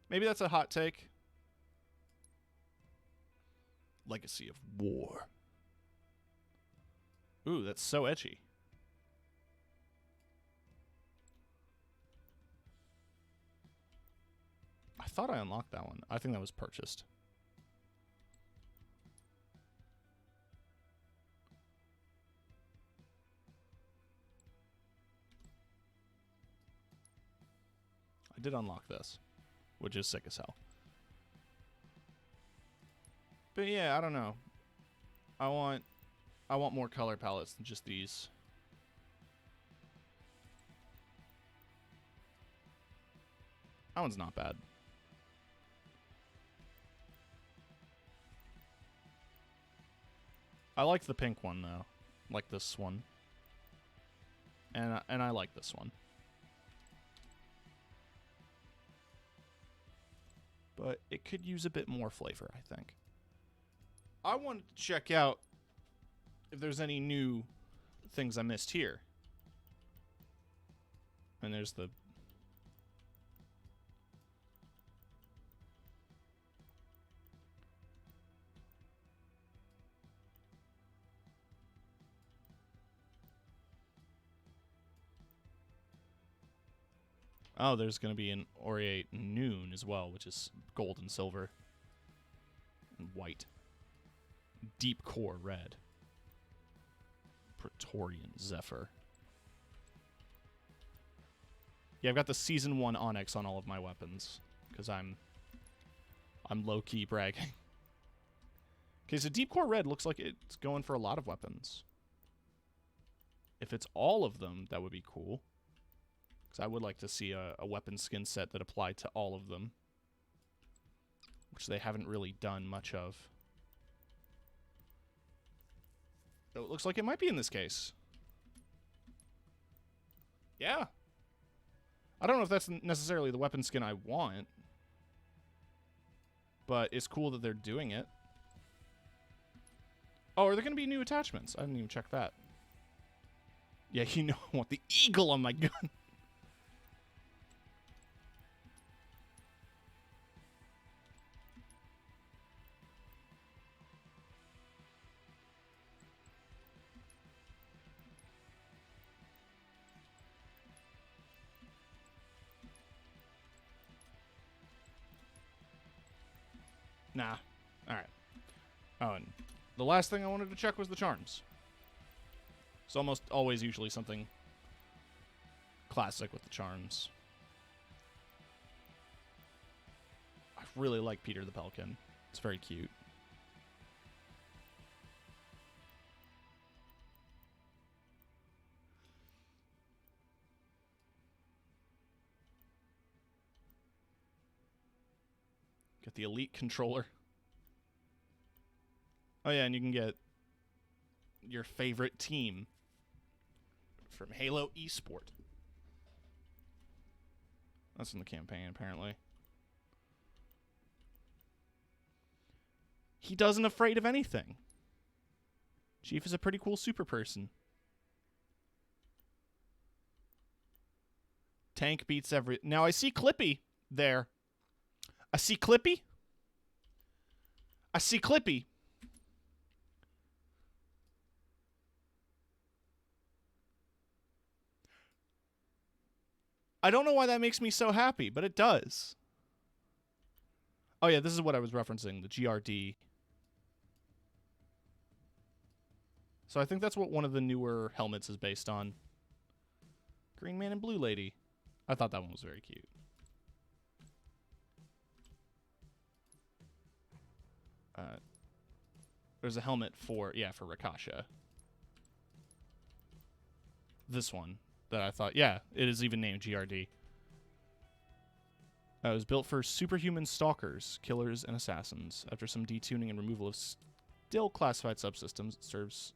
Maybe that's a hot take. Legacy of War. Ooh, that's so edgy. I thought I unlocked that one. I think that was purchased. I did unlock this, which is sick as hell. But yeah, I don't know. I want more color palettes than just these. That one's not bad. I like the pink one though. Like this one. And I like this one. But it could use a bit more flavor, I think. I wanted to check out if there's any new things I missed here. And there's the... Oh, there's going to be an Aureate Noon as well, which is gold and silver. And white. Deep Core Red. Praetorian Zephyr. Yeah, I've got the Season 1 Onyx on all of my weapons. Because I'm low-key bragging. Okay, so Deep Core Red looks like it's going for a lot of weapons. If it's all of them, that would be cool. Because I would like to see a weapon skin set that applied to all of them. Which they haven't really done much of. Though it looks like it might be in this case. Yeah. I don't know if that's necessarily the weapon skin I want. But it's cool that they're doing it. Oh, are there going to be new attachments? I didn't even check that. Yeah, you know I want the eagle on my gun. Nah. Alright. Oh, and the last thing I wanted to check was the charms. It's almost always usually something classic with the charms. I really like Peter the Pelican. It's very cute. Get the Elite Controller. Oh yeah, and you can get your favorite team from Halo Esport. That's in the campaign, apparently. He doesn't afraid of anything. Chief is a pretty cool super person. Tank beats every... Now, I see Clippy there. I see Clippy. I see Clippy. I don't know why that makes me so happy, but it does. Oh, yeah, this is what I was referencing, the GRD. So I think that's what one of the newer helmets is based on. Green Man and Blue Lady. I thought that one was very cute. There's a helmet for Rakasha. This one that I thought, yeah, it is even named GRD. It was built for superhuman stalkers, killers, and assassins. After some detuning and removal of still classified subsystems, it serves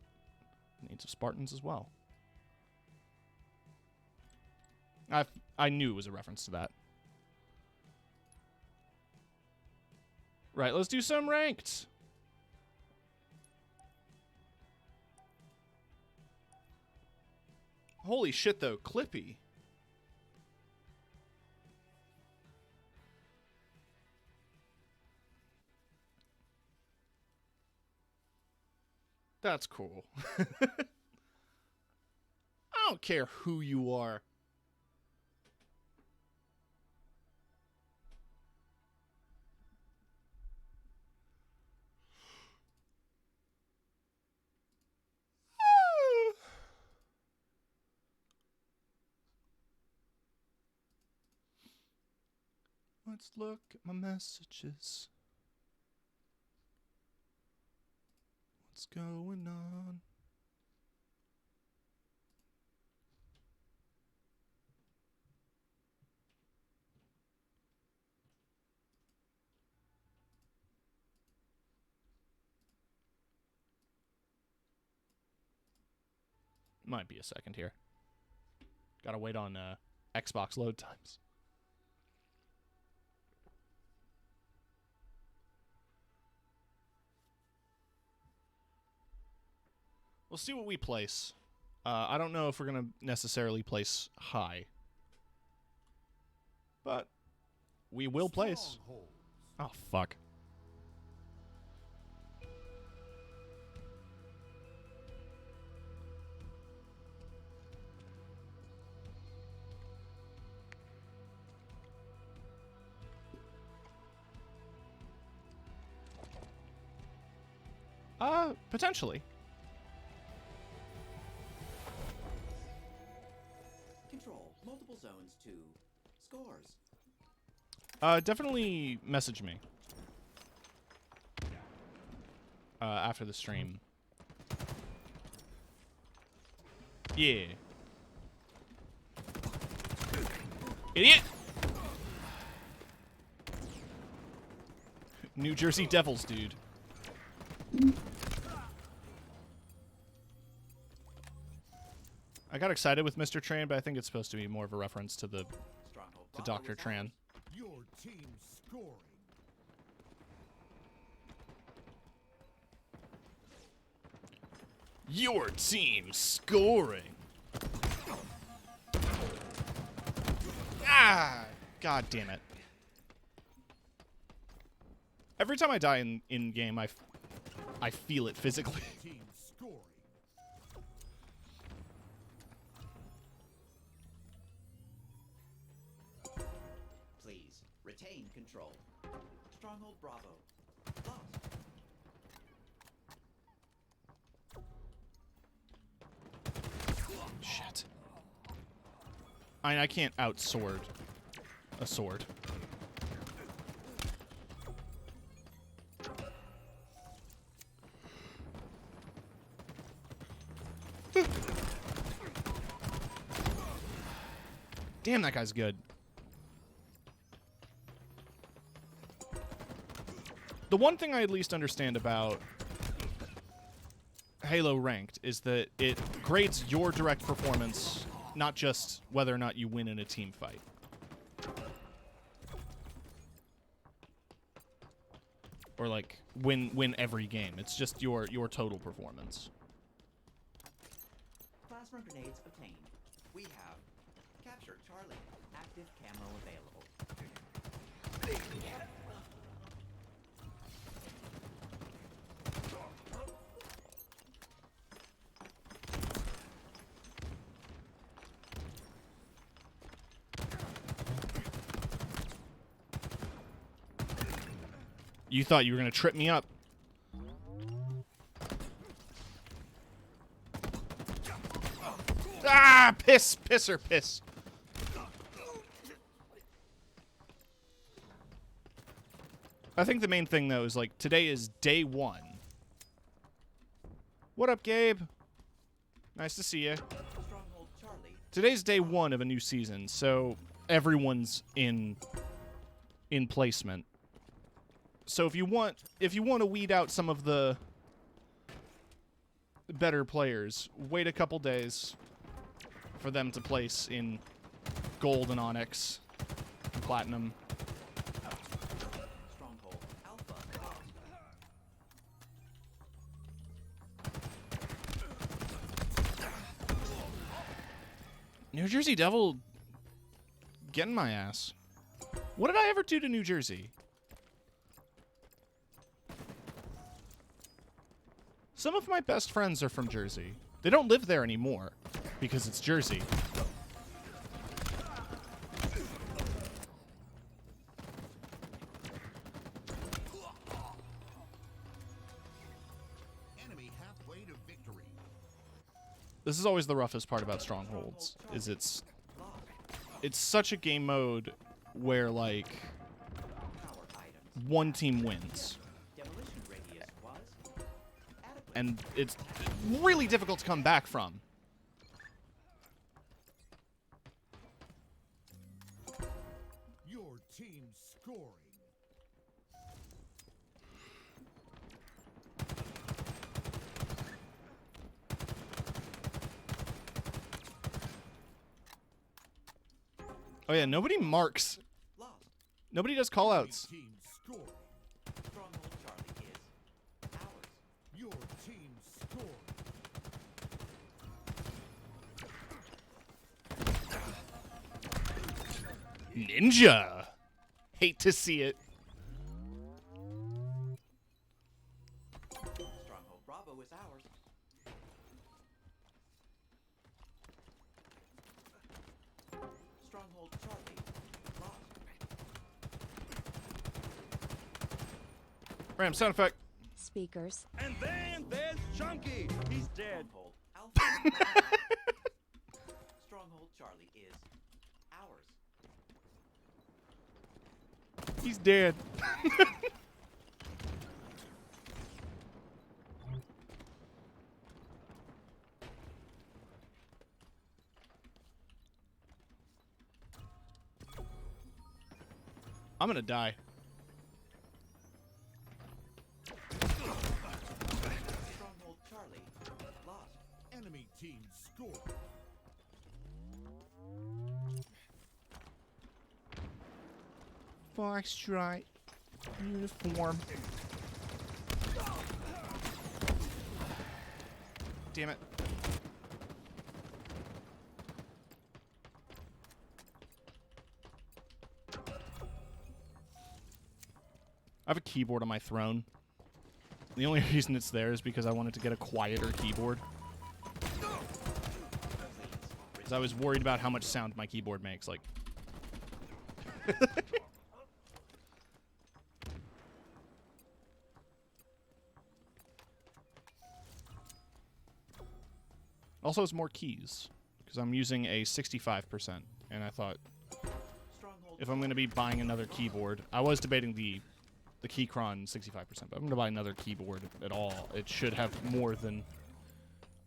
the needs of Spartans as well. I knew it was a reference to that. Right, let's do some ranked. Holy shit, though. Clippy. That's cool. I don't care who you are. Let's look at my messages. What's going on? Might be a second here. Gotta wait on Xbox load times. We'll see what we place. I don't know if we're going to necessarily place high. But we will place. Oh, fuck. Potentially. Control multiple zones to scores. Definitely message me. After the stream. Yeah. Idiot! New Jersey Devils, dude. I got excited with Mr. Tran, but I think it's supposed to be more of a reference to the Dr. Tran. Your team scoring. Your team scoring. Ah! God damn it. Every time I die in game, I feel it physically. Team scoring. Please retain control. Stronghold Bravo. Lost. Shit. I can't outsword a sword. Damn, that guy's good. The one thing I at least understand about Halo Ranked is that it grades your direct performance, not just whether or not you win in a team fight. Or like win every game. It's just your total performance. Plasma grenades obtained. We have captured Charlie. Active camo available. You thought you were gonna trip me up. Ah, piss, pisser, piss. I think the main thing though is like today is day 1. What up, Gabe? Nice to see you. Stronghold Charlie. Today's day 1 of a new season, so everyone's in placement. So if you want to weed out some of the better players, wait a couple days for them to place in gold and onyx, and platinum. Stronghold Alpha lost. New Jersey Devil getting my ass. What did I ever do to New Jersey? Some of my best friends are from Jersey. They don't live there anymore because it's Jersey. Enemy halfway to victory. This is always the roughest part about Strongholds, is it's such a game mode where like Power items. one team wins. Demolition radius was adequate. And it's really difficult to come back from. Your team scoring. Oh yeah, nobody marks. Lost. Nobody does callouts. Team scoring. Stronghold Charlie is ours. Your team scoring. Ninja! Hate to see it. Stronghold Bravo is ours. Stronghold Charlie lost. Ram, sound effect. Speakers. And then there's Chunky. He's dead. Stronghold Alpha. Stronghold Charlie is ours. He's dead. I'm gonna die. Stronghold Charlie lost. Enemy team scoring. Foxtrot uniform. Damn it. I have a keyboard on my throne. The only reason it's there is because I wanted to get a quieter keyboard. Because I was worried about how much sound my keyboard makes. Like, also, it's more keys because I'm using a 65%, and I thought Stronghold if I'm going to be buying another keyboard, I was debating the Keychron 65%, but I'm going to buy another keyboard at all. It should have more than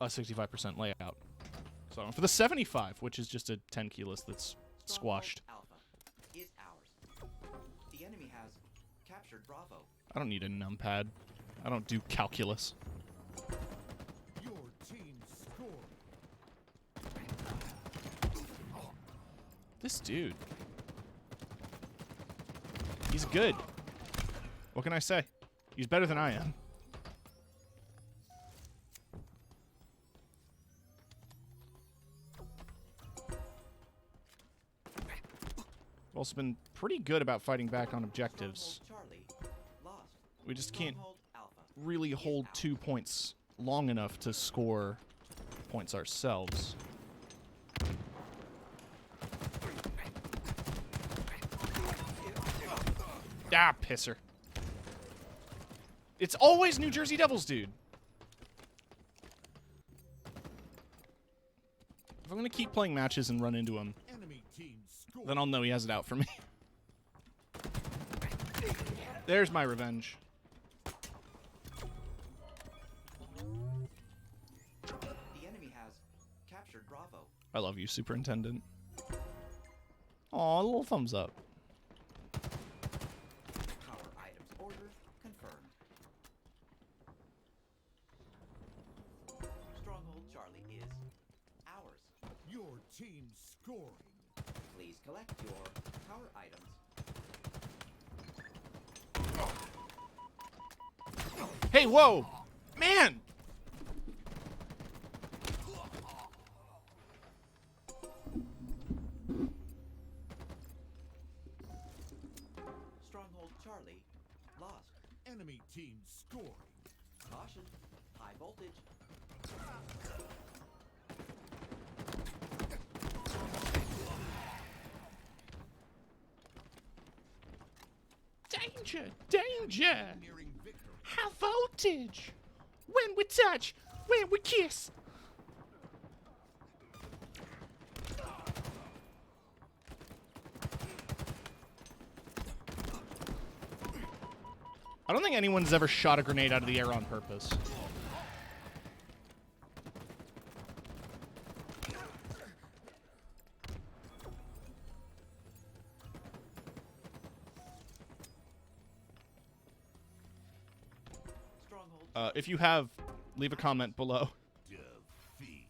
a 65% layout. So I went for the 75, which is just a 10 key list that's squashed. Alpha is ours. The enemy has captured Bravo. I don't need a numpad. I don't do calculus. This dude. He's good. What can I say? He's better than I am. We've also been pretty good about fighting back on objectives. Stronghold Charlie. Lost. We just can't Stronghold Alpha. really hold 2 points long enough to score points ourselves. Ah, pisser. It's always New Jersey Devils, dude. If I'm gonna keep playing matches and run into him, Enemy team score. then I'll know he has it out for me. There's my revenge. The enemy has captured Bravo. I love you, Superintendent. Aw, a little thumbs up. Power items order confirmed. Stronghold Charlie is ours. Your team scoring. Please collect your power items. Hey, whoa! Man! Stronghold Charlie lost. Enemy team scoring. Caution. High voltage. Danger! Danger! Nearing victory. High voltage! When we touch, when we kiss. I don't think anyone's ever shot a grenade out of the air on purpose. Stronghold. If you have, leave a comment below. Defeat.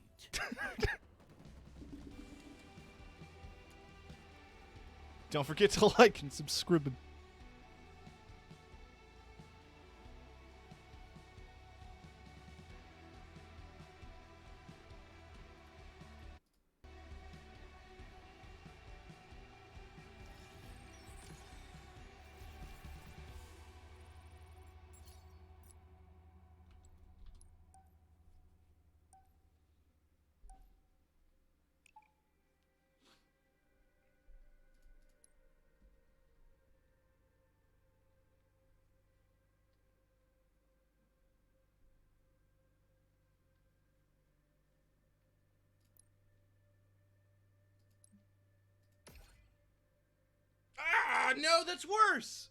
Don't forget to like and subscribe. Ah, no, that's worse.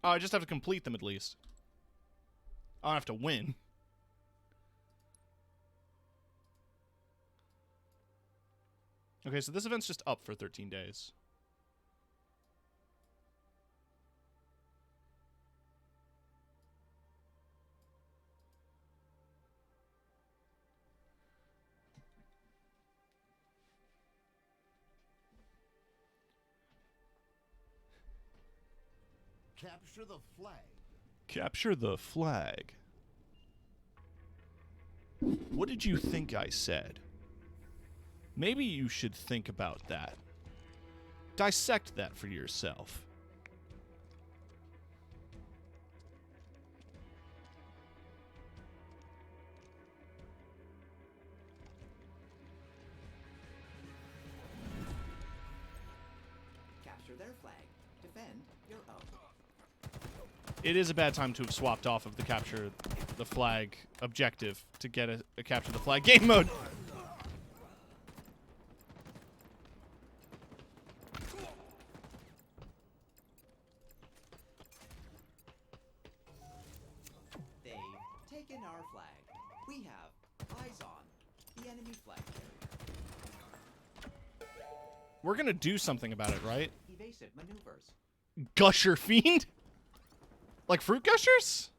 Oh, I just have to complete them at least. I don't have to win. Okay, so this event's just up for 13 days. Capture the flag. Capture the flag. What did you think I said? Maybe you should think about that. Dissect that for yourself. Capture their flag. Defend your own. It is a bad time to have swapped off of the capture the flag objective to get a capture the flag game mode. They've taken our flag. We have eyes on the enemy flag carrier. We're gonna do something about it, right? Evasive maneuvers. Gusher Fiend? Like fruit gushers?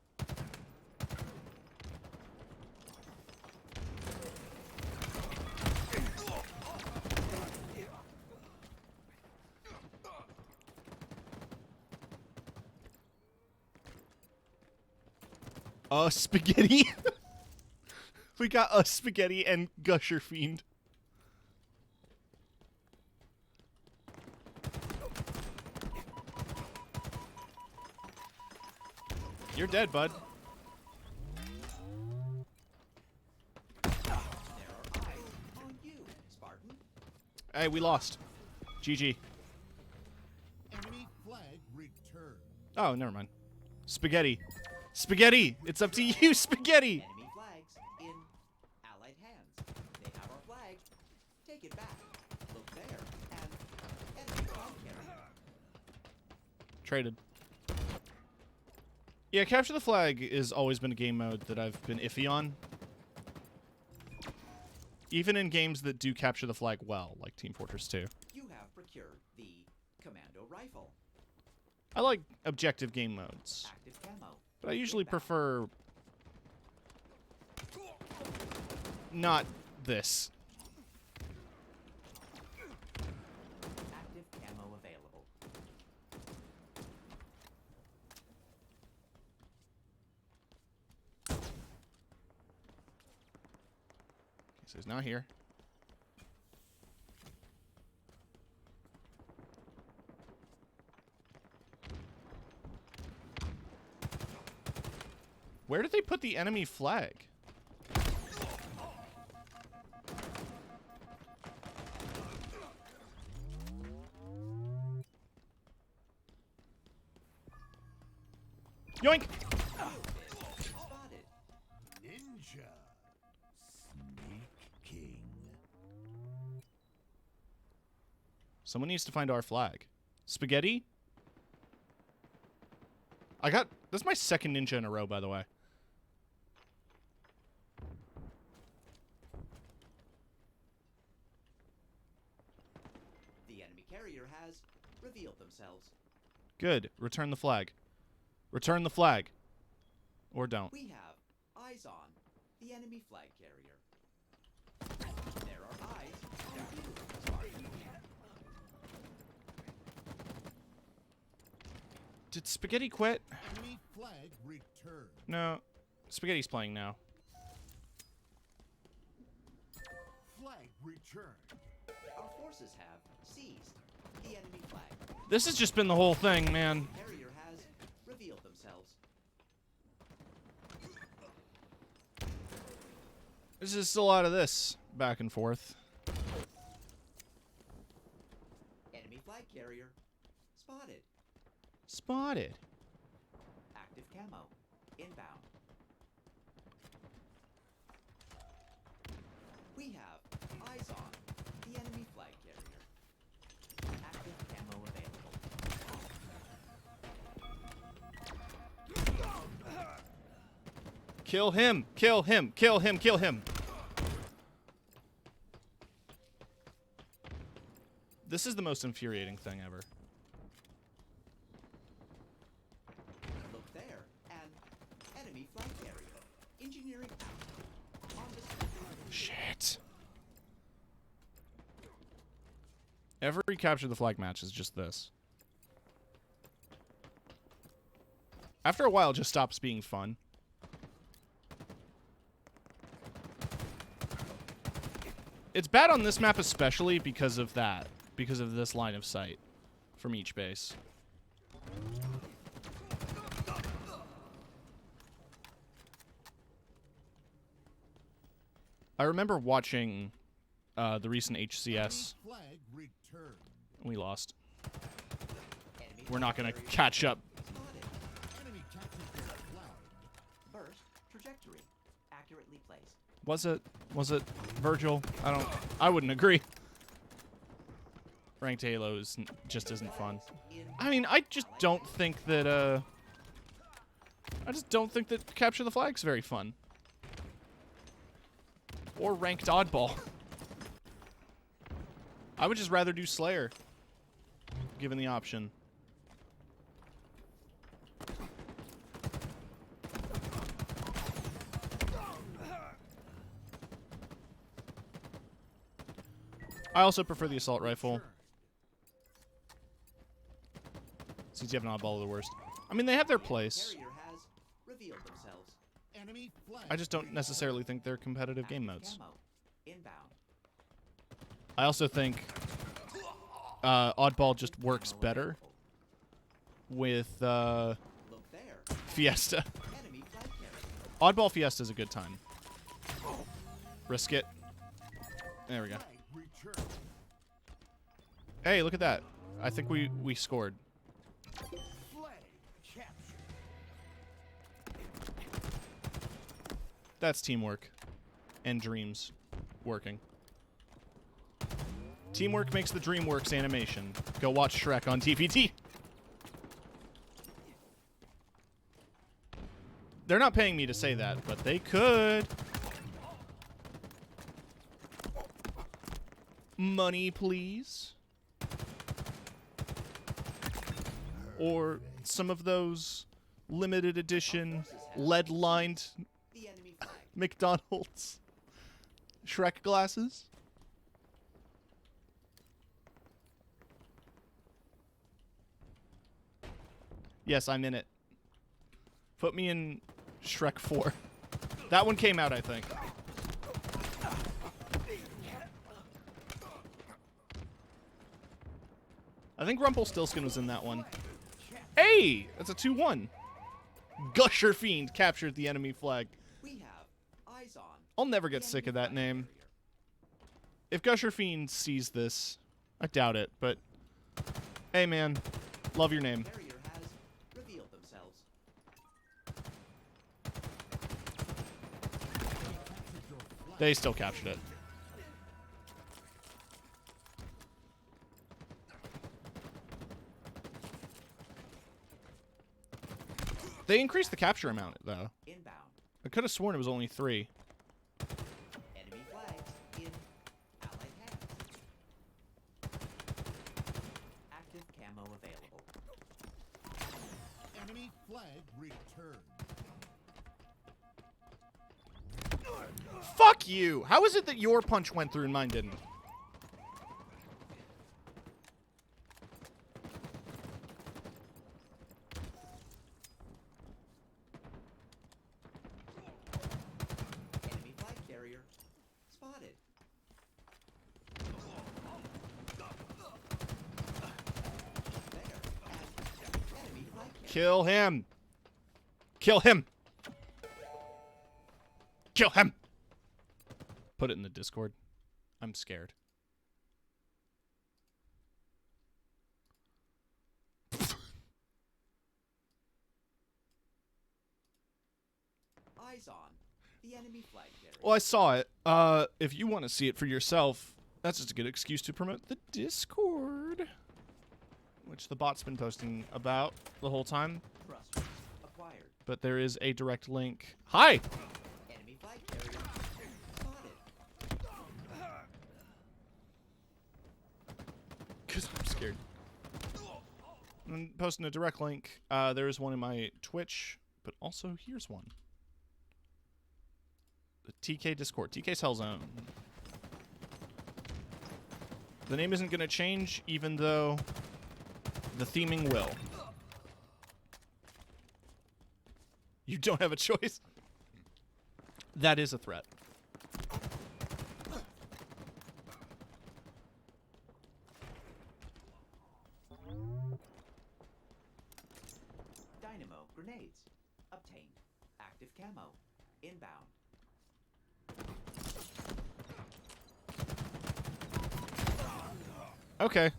Spaghetti. We got a spaghetti and Gusher Fiend. You're dead, bud. There are eyes on you, Spartan. Hey, we lost. GG. Enemy flag returned. Oh, never mind. Spaghetti. Spaghetti! It's up to you, Spaghetti! Enemy flags in Allied hands. They have our flag. Take it back. Look there, and enemy flag carrier. Traded. Yeah, Capture the Flag has always been a game mode that I've been iffy on. Even in games that do capture the flag well, like Team Fortress 2. You have procured the Commando rifle. I like objective game modes, Active camo. but I usually Get back. prefer not this. Active camo available. So he's not here. Where did they put the enemy flag? Yoink! Spotted. Ninja. Snake King. Someone needs to find our flag. Spaghetti? That's my second ninja in a row, by the way. The enemy carrier has revealed themselves. Good. Return the flag. Return the flag. Or don't. We have eyes on the enemy flag carrier. There are eyes on you, Spartan. Did Spaghetti quit? Enemy flag returned. No. Spaghetti's playing now. Flag returned. Our forces have seized the enemy flag. This has just been the whole thing, man. Carrier has revealed themselves. There's just a lot of this back and forth. Enemy flag carrier spotted. Spotted. Active camo inbound. We have eyes on the enemy flag carrier. Active camo available. Kill him! Kill him! Kill him! Kill him! This is the most infuriating thing ever. Look there, and enemy flag carrier. Engineering out. On display. Shit. Every capture the flag match is just this. After a while, it just stops being fun. It's bad on this map especially because of that. Because of this line of sight from each base. I remember watching the recent HCS. Flag returned. And we lost. Enemy We're not flag gonna carrier catch up. spotted. Enemy captured their flag. Burst trajectory accurately placed. Was it Virgil? I wouldn't agree. Ranked Halo just isn't fun. In I mean, I just don't think that Capture the Flag's very fun. Or Ranked Oddball. I would just rather do Slayer, given the option. I also prefer the assault rifle. CTF and oddball are the worst. I mean, they have their place. carrier has revealed themselves. Enemy flag. I just don't necessarily think they're competitive game Active modes. camo. Inbound. I also think Oddball just works Camo better available. with Look there. Fiesta. Enemy flag carrier. Oddball Fiesta is a good time. Risk it. There we go. Flag return. Hey, look at that. I think we scored. Flag captured. That's teamwork. And dreams working. Teamwork makes the DreamWorks animation. Go watch Shrek on TVT. They're not paying me to say that, but they could. Money, please. Or some of those limited edition lead-lined The enemy flag. McDonald's Shrek glasses. Yes, I'm in it. Put me in Shrek 4. That one came out, I think. I think Rumpelstiltskin was in that one. Hey! That's a 2-1. Gusher Fiend captured the enemy flag. We have eyes on. I'll never get the sick of enemy that flag name. carrier. If Gusher Fiend sees this, I doubt it, but hey man, love your name. Carrier has revealed themselves. They still captured it. They increased the capture amount, though. Inbound. I could have sworn it was only 3. Enemy flags in allied hands. Active camo available. Enemy flag returned. Fuck you! How is it that your punch went through and mine didn't? Enemy flag carrier spotted. There. And enemy flag carrier. Kill him! Kill him! Kill him! Put it in the Discord. I'm scared. Eyes on the enemy flag carrier. Well, I saw it. If you want to see it for yourself, that's just a good excuse to promote the Discord, which the bot's been posting about the whole time. Thrusters acquired. But there is a direct link. Hi! Enemy flag carrier spotted. Because I'm scared. I'm posting a direct link. There is one in my Twitch, but also here's one. The TK Discord. TK's Hell Zone. The name isn't going to change, even though the theming will. You don't have a choice. That is a threat. Dynamo grenades obtained. Active camo inbound. Okay.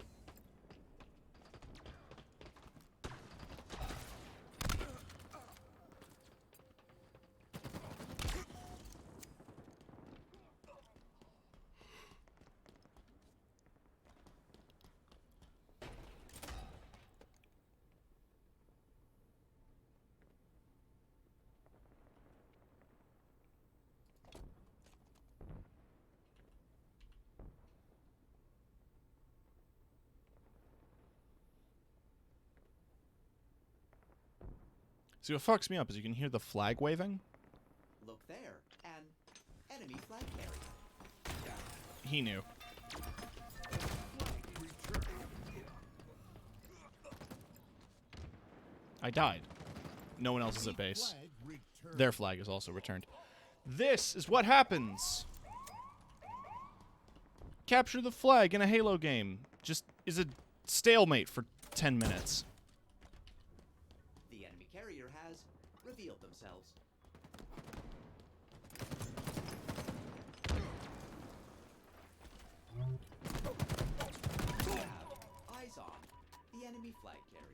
See, what fucks me up is you can hear the flag waving. Look there. An enemy flag carrier. He knew. I died. No one else is at base. Flag returned. Their flag is also returned. This is what happens. Capture the flag in a Halo game just is a stalemate for 10 minutes. The enemy carrier has revealed themselves. We have eyes on the enemy flag carrier.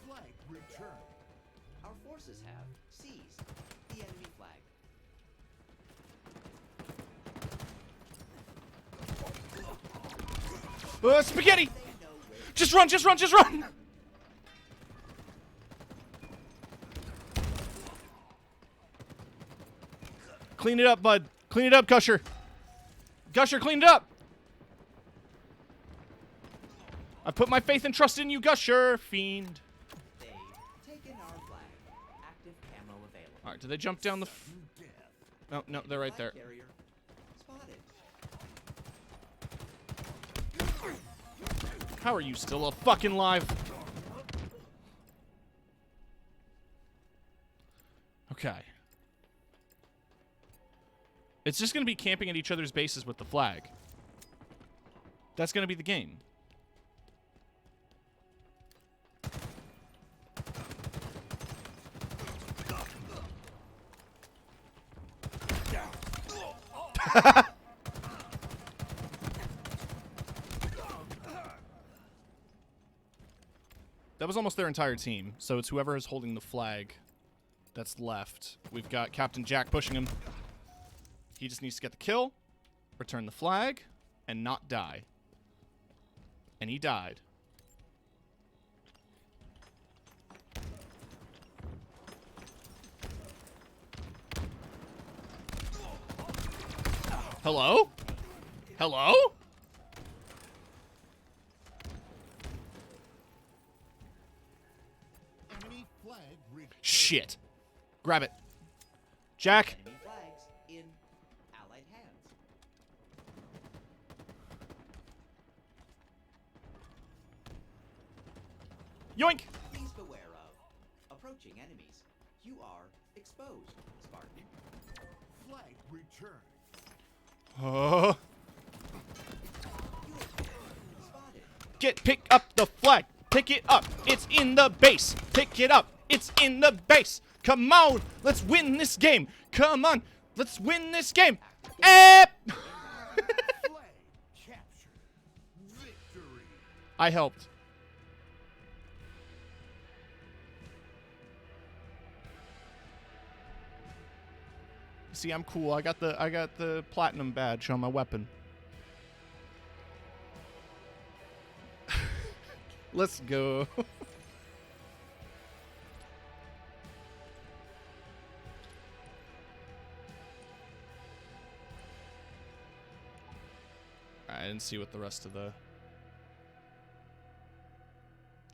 Flag returned. Our forces have seized the enemy flag. Spaghetti! They know where Just run, just run, just run! Clean it up, bud. Clean it up, Gusher. Gusher, clean it up! I put my faith and trust in you, Gusher, fiend. they've taken our flag. Active camo available. Alright, did they jump down the... Death. No, no, they're right there. Flag carrier spotted. How are you still fucking alive? Okay. It's just gonna be camping at each other's bases with the flag. That's gonna be the game. That was almost their entire team, so it's whoever is holding the flag that's left. We've got Captain Jack pushing him. He just needs to get the kill, return the flag, and not die. And he died. Hello? Hello? Enemy flag returned. Shit. Grab it. Jack. Enemy flags in Allied hands. Yoink. Please beware of approaching enemies. You are exposed, Spartan. Flag returned. Pick up the flag. Pick it up. It's in the base. Pick it up. It's in the base. Come on. Let's win this game. Come on. Let's win this game. Flag captured. Victory. I helped. See, I'm cool. I got the platinum badge on my weapon. Let's go. I didn't see what the rest of the...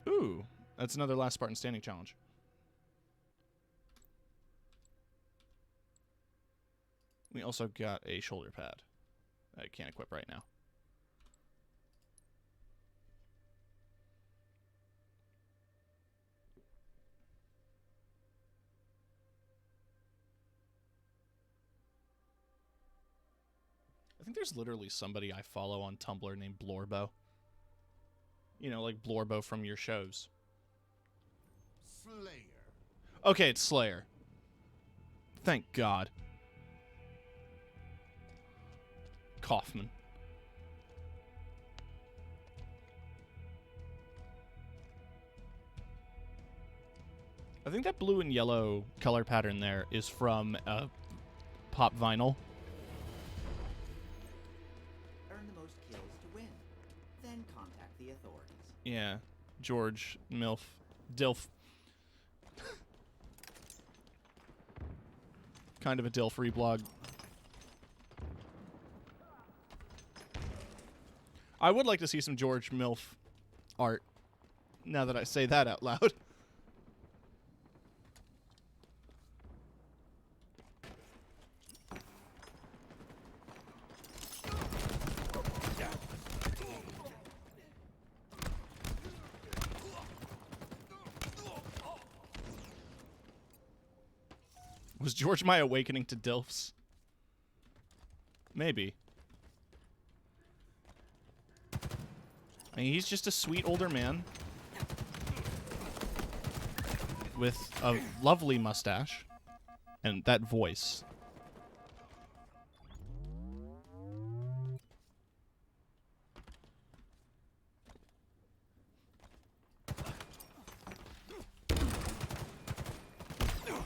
Ooh, that's another last Spartan standing challenge. We also got a shoulder pad. I can't equip right now. I think there's literally somebody I follow on Tumblr named Blorbo. You know, like Blorbo from your shows. Slayer. Okay, it's Slayer. Thank God. Kaufman. I think that blue and yellow color pattern there is from Pop Vinyl. Earn the most kills to win. Then contact the authorities. Yeah, George Milf Dilf. Kind of a Dilf reblog. I would like to see some George Milf art, now that I say that out loud. Was George my awakening to DILFs? Maybe. I mean, he's just a sweet older man with a lovely mustache and that voice.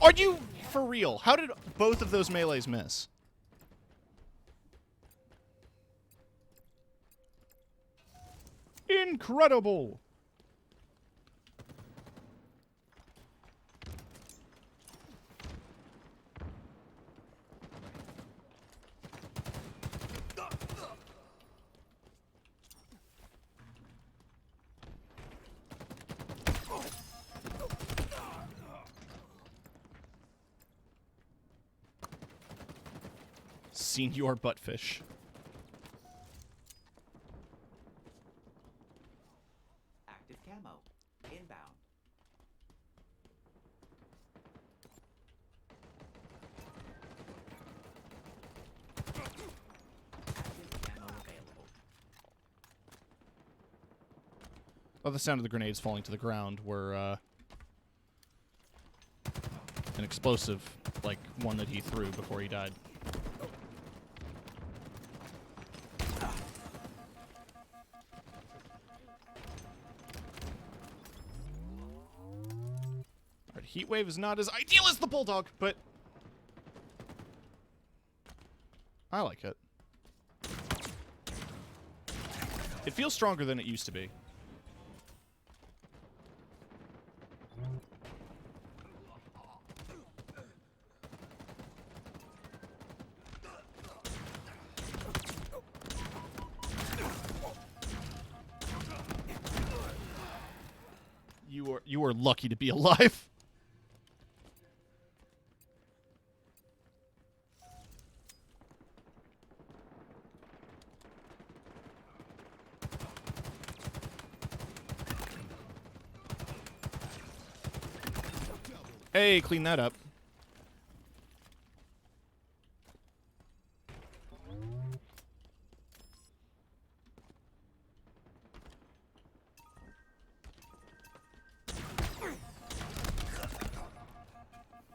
Are you for real? How did both of those melees miss? Incredible! Senior buttfish. Active camo. Inbound. Active camo available. Oh, the sound of the grenades falling to the ground were an explosive, like one that he threw before he died. Heatwave is not as ideal as the Bulldog, but I like it. It feels stronger than it used to be. You are lucky to be alive. Hey, clean that up.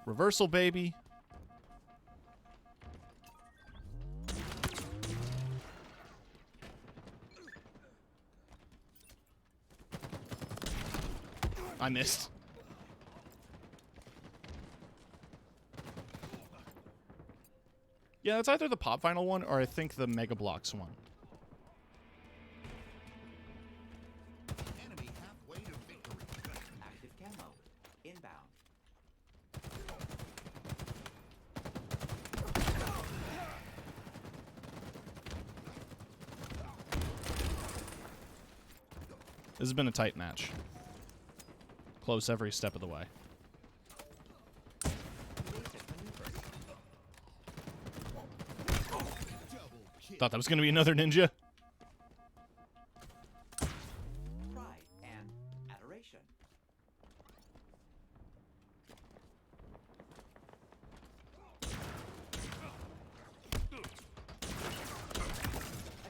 Reversal, baby. I missed. Yeah, it's either the Pop Vinyl one or I think the Mega Bloks one. Enemy halfway to victory. Active camo. Inbound. This has been a tight match. Close every step of the way. Thought that was going to be another ninja. Pride and adoration.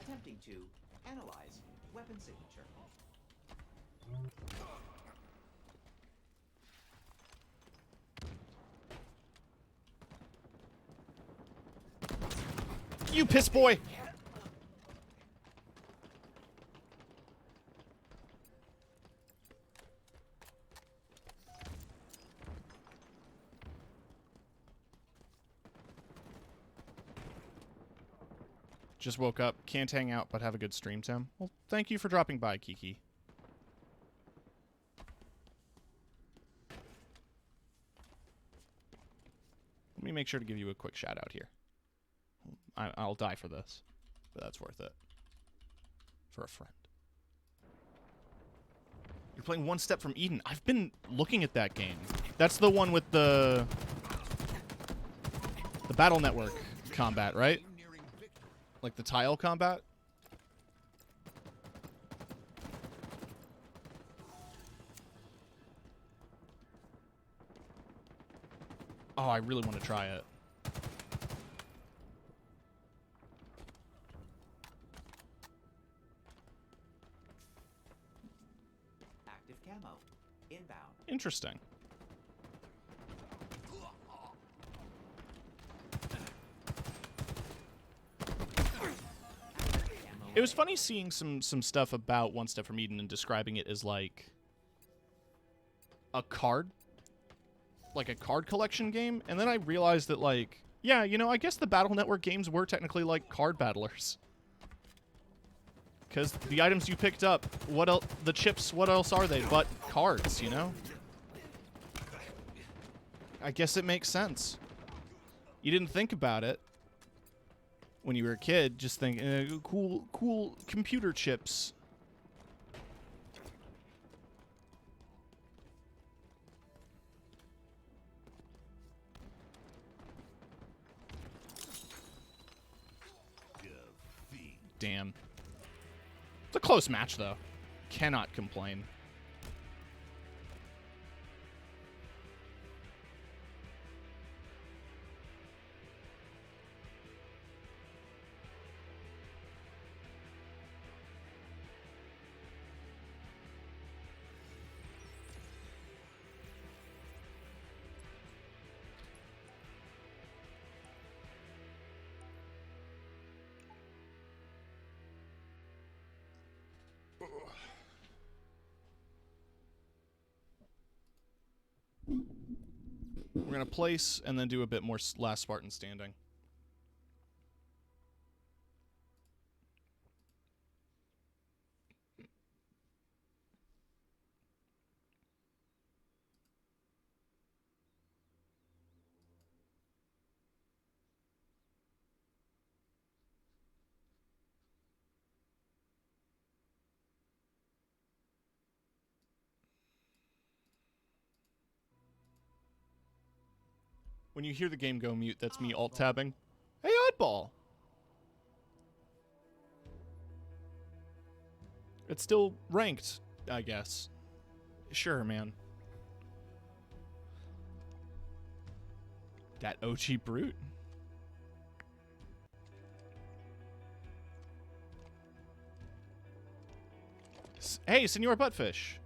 Attempting to analyze weapon signature. You piss boy! Just woke up. Can't hang out, but have a good stream, Tim. Well, thank you for dropping by, Kiki. Let me make sure to give you a quick shout out here. I'll die for this, but that's worth it. For a friend. You're playing One Step from Eden. I've been looking at that game. That's the one with the Battle Network combat, right? Like the tile combat? Oh, I really want to try it. Active camo. Inbound. Interesting. It was funny seeing some stuff about One Step from Eden and describing it as like a card collection game, and then I realized that, like, yeah, you know, I guess the Battle Network games were technically like card battlers. Because the items you picked up, what else? The chips, what else are they but cards, you know? I guess it makes sense. You didn't think about it when you were a kid, just think, cool computer chips. Damn. It's a close match, though. Cannot complain. We're going to place and then do a bit more last Spartan standing. When you hear the game go mute, that's me alt-tabbing. Hey, Oddball! It's still ranked, I guess. Sure, man. That OG brute. Hey, Senor Buttfish.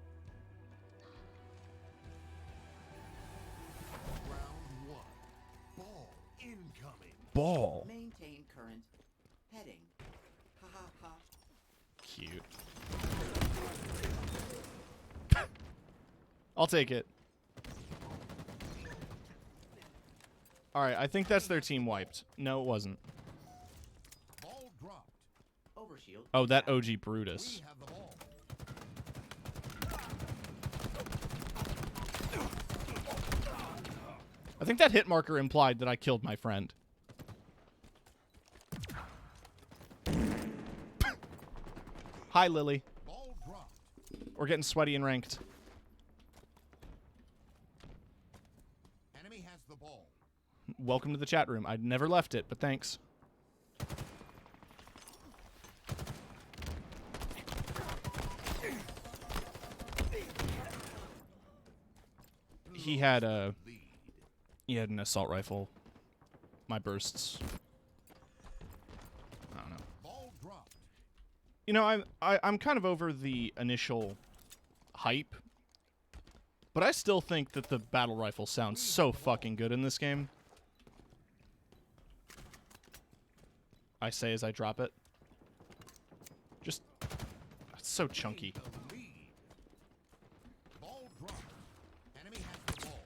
Ball. Maintain current heading. Ha ha ha. Cute. I'll take it. Alright, I think that's their team wiped. No, it wasn't. Ball dropped. Overshield. Oh, that OG Brutus. We have the ball. I think that hit marker implied that I killed my friend. Hi, Lily. Ball dropped. We're getting sweaty and ranked. Enemy has the ball. Welcome to the chat room. I'd never left it, but thanks. He had an assault rifle. My bursts. I don't know. Ball dropped. You know, I'm kind of over the initial hype, but I still think that the battle rifle sounds so fucking good in this game. I say as I drop it. Just, it's so chunky. The lead. Ball dropped. Enemy has the ball.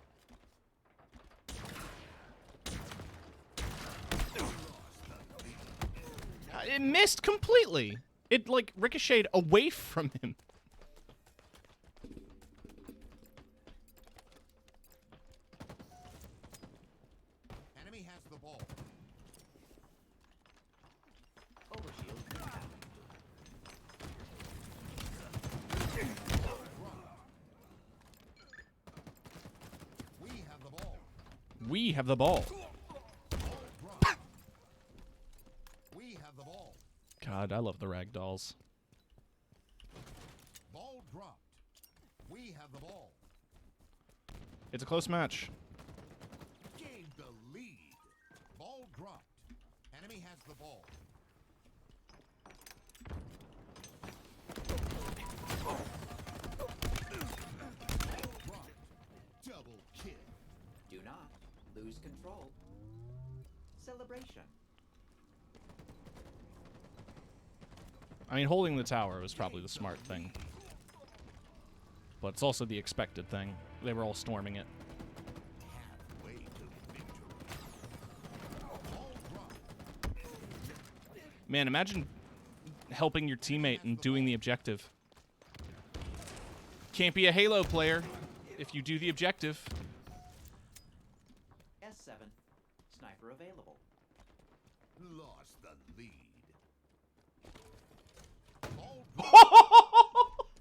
It missed completely. It, like, ricocheted away from him. Enemy has the ball. Overshield. We have the ball. We have the ball. Dropped. We have the ball. God, I love the ragdolls. Ball dropped. We have the ball. It's a close match. Game the ball. Dropped. Double kill. Do not lose control. Celebration. I mean, holding the tower was probably the smart thing. But it's also the expected thing. They were all storming it. Halfway to victory. Ball dropped. Man, imagine helping your teammate and doing the objective. Can't be a Halo player if you do the objective. S7. Sniper available. Lost the lead. Ball dropped.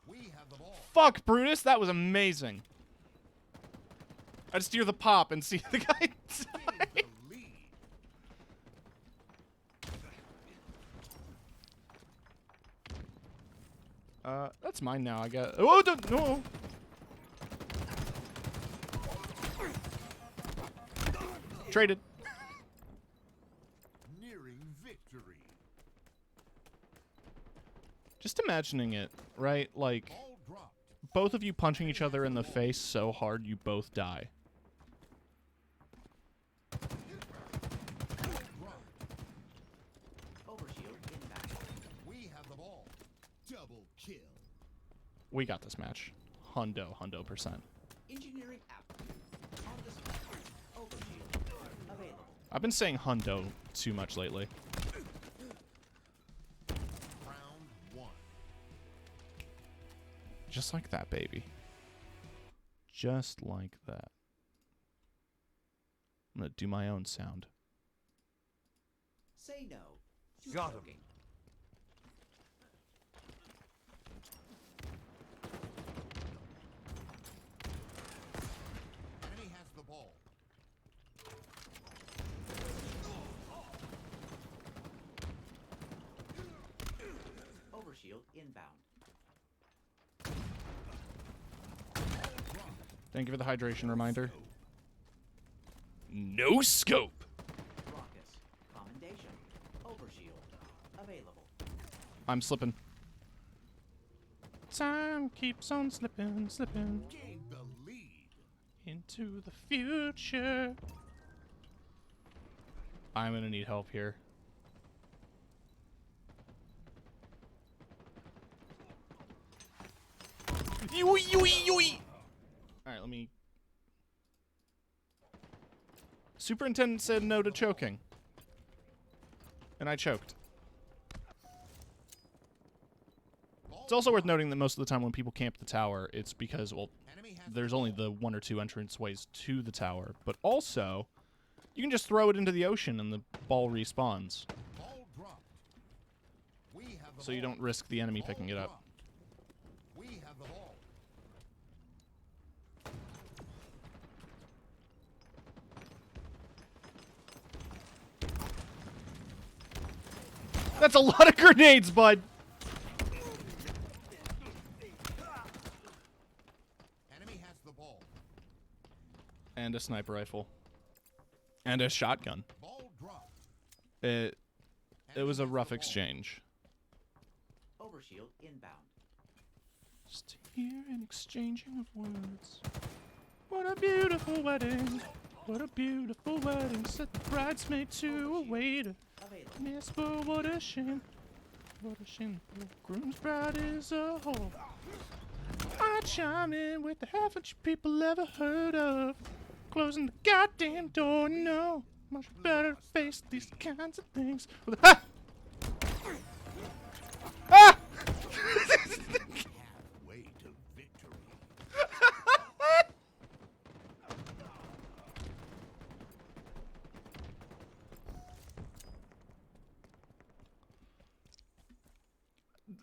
We have the ball. Fuck, Brutus, that was amazing. I just hear the pop and see the guy die. The lead. That's mine now, I guess. Oh, no! Traded. Nearing victory. Just imagining it, right? Like, Ball dropped. both of you punching each other in the face so hard you both die. Dropped. Overshield inbound. We have the ball. Double kill. We got this match. Hundo percent. Engineering app. On display. Overshield. Available. I've been saying hundo too much lately. Round one. Just like that, baby. Just like that. I'm gonna do my own sound. Say no. to Got him. choking. Enemy has the ball. Overshield inbound. Thank you for the hydration reminder. No scope. Raucous. Commendation. Overshield. Available. I'm slipping. Time keeps on slipping Gain the lead. into the future. I'm gonna need help here. Yui, yui, yui. All right, let me. Superintendent said no to choking, and I choked. It's also worth noting that most of the time when people camp the tower, it's because, well, Enemy has there's only the one or two entrance ways to the tower, but also you can just throw it into the ocean and the ball respawns, ball dropped. We have the so you ball. don't risk the enemy picking it up. Dropped. We have the ball. That's a lot of grenades, bud. Enemy has the ball. And a sniper rifle. And a shotgun. Ball dropped. It was a Enemy has rough the ball. exchange. Overshield inbound. Just here and exchanging of words. What a beautiful wedding. What a beautiful wedding. Set the bridesmaid to a waiter. Available. Miss, but what a shame. What a shame. The groom's bride is a whore. I chime in with the haven't you people ever heard of? Closing the goddamn door, no. Much better face these kinds of things. With a, ah! Halfway to victory.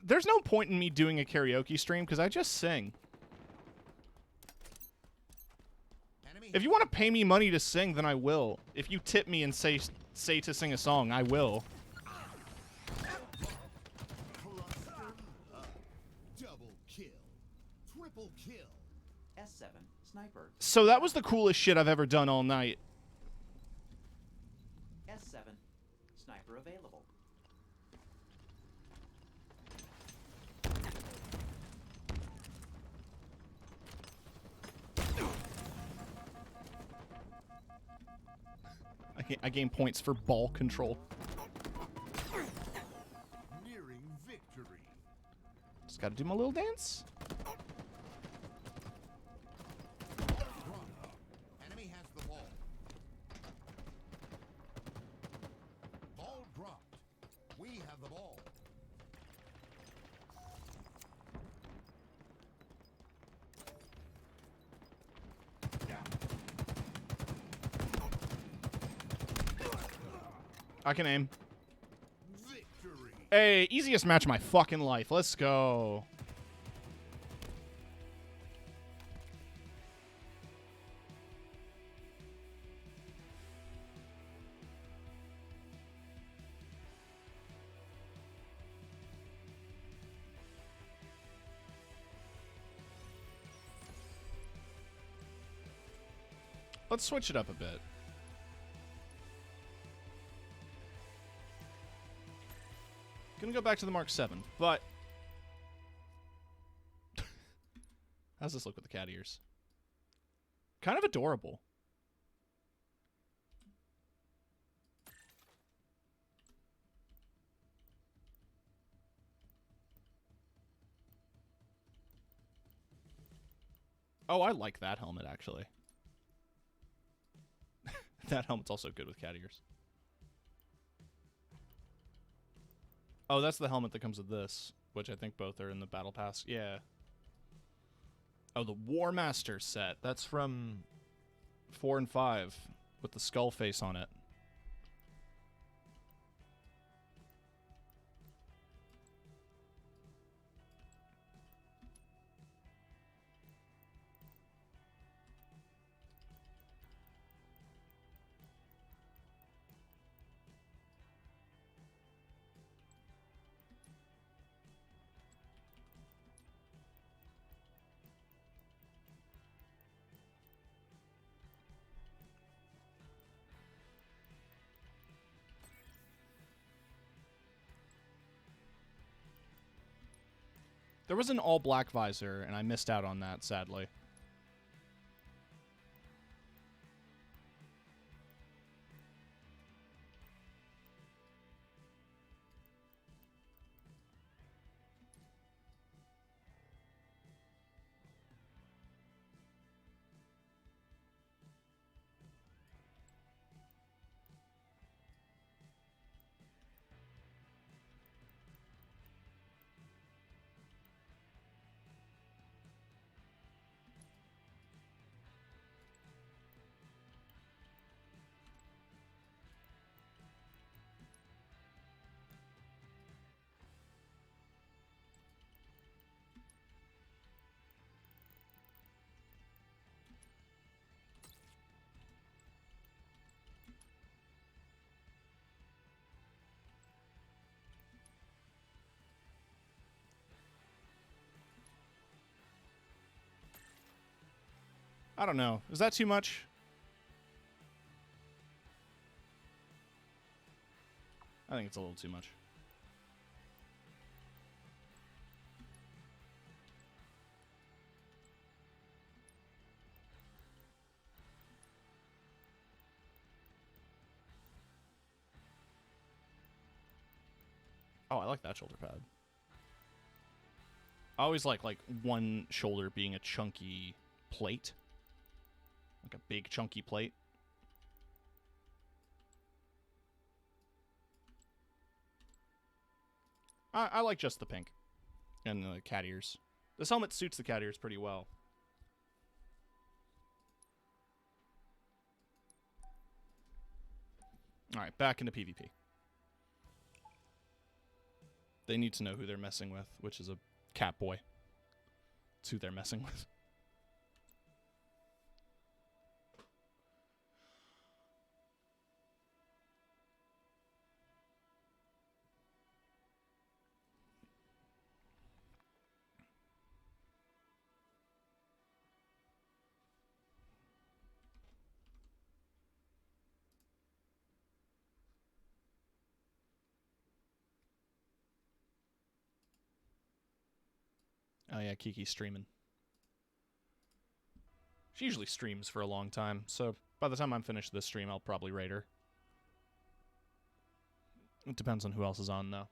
There's no point in me doing a karaoke stream because I just sing. Enemy If you want to pay me money to sing, then I will. If you tip me and say to sing a song, I will. cluster up. Double kill. Triple kill. S7. Sniper. So that was the coolest shit I've ever done all night. S7. sniper available. I gain points for ball control. Nearing victory. Just gotta do my little dance. Enemy has the ball. Ball dropped. We have the ball. I can aim. Victory. Hey, easiest match of my fucking life. Let's go. Let's switch it up a bit. Gonna go back to the Mark 7, but how's this look with the cat ears? Kind of adorable. Oh, I like that helmet actually. That helmet's also good with cat ears. Oh, that's the helmet that comes with this, which I think both are in the Battle Pass. Yeah. Oh, the War Master set. That's from 4 and 5 with the skull face on it. There was an all-black visor, and I missed out on that, sadly. I don't know. Is that too much? I think it's a little too much. Oh, I like that shoulder pad. I always like one shoulder being a chunky plate. Like a big chunky plate. I like just the pink. And the cat ears. This helmet suits the cat ears pretty well. Alright, back into PvP. They need to know who they're messing with, which is a cat boy. It's who they're messing with. Oh yeah, Kiki's streaming. She usually streams for a long time, so by the time I'm finished this stream, I'll probably raid her. It depends on who else is on, though.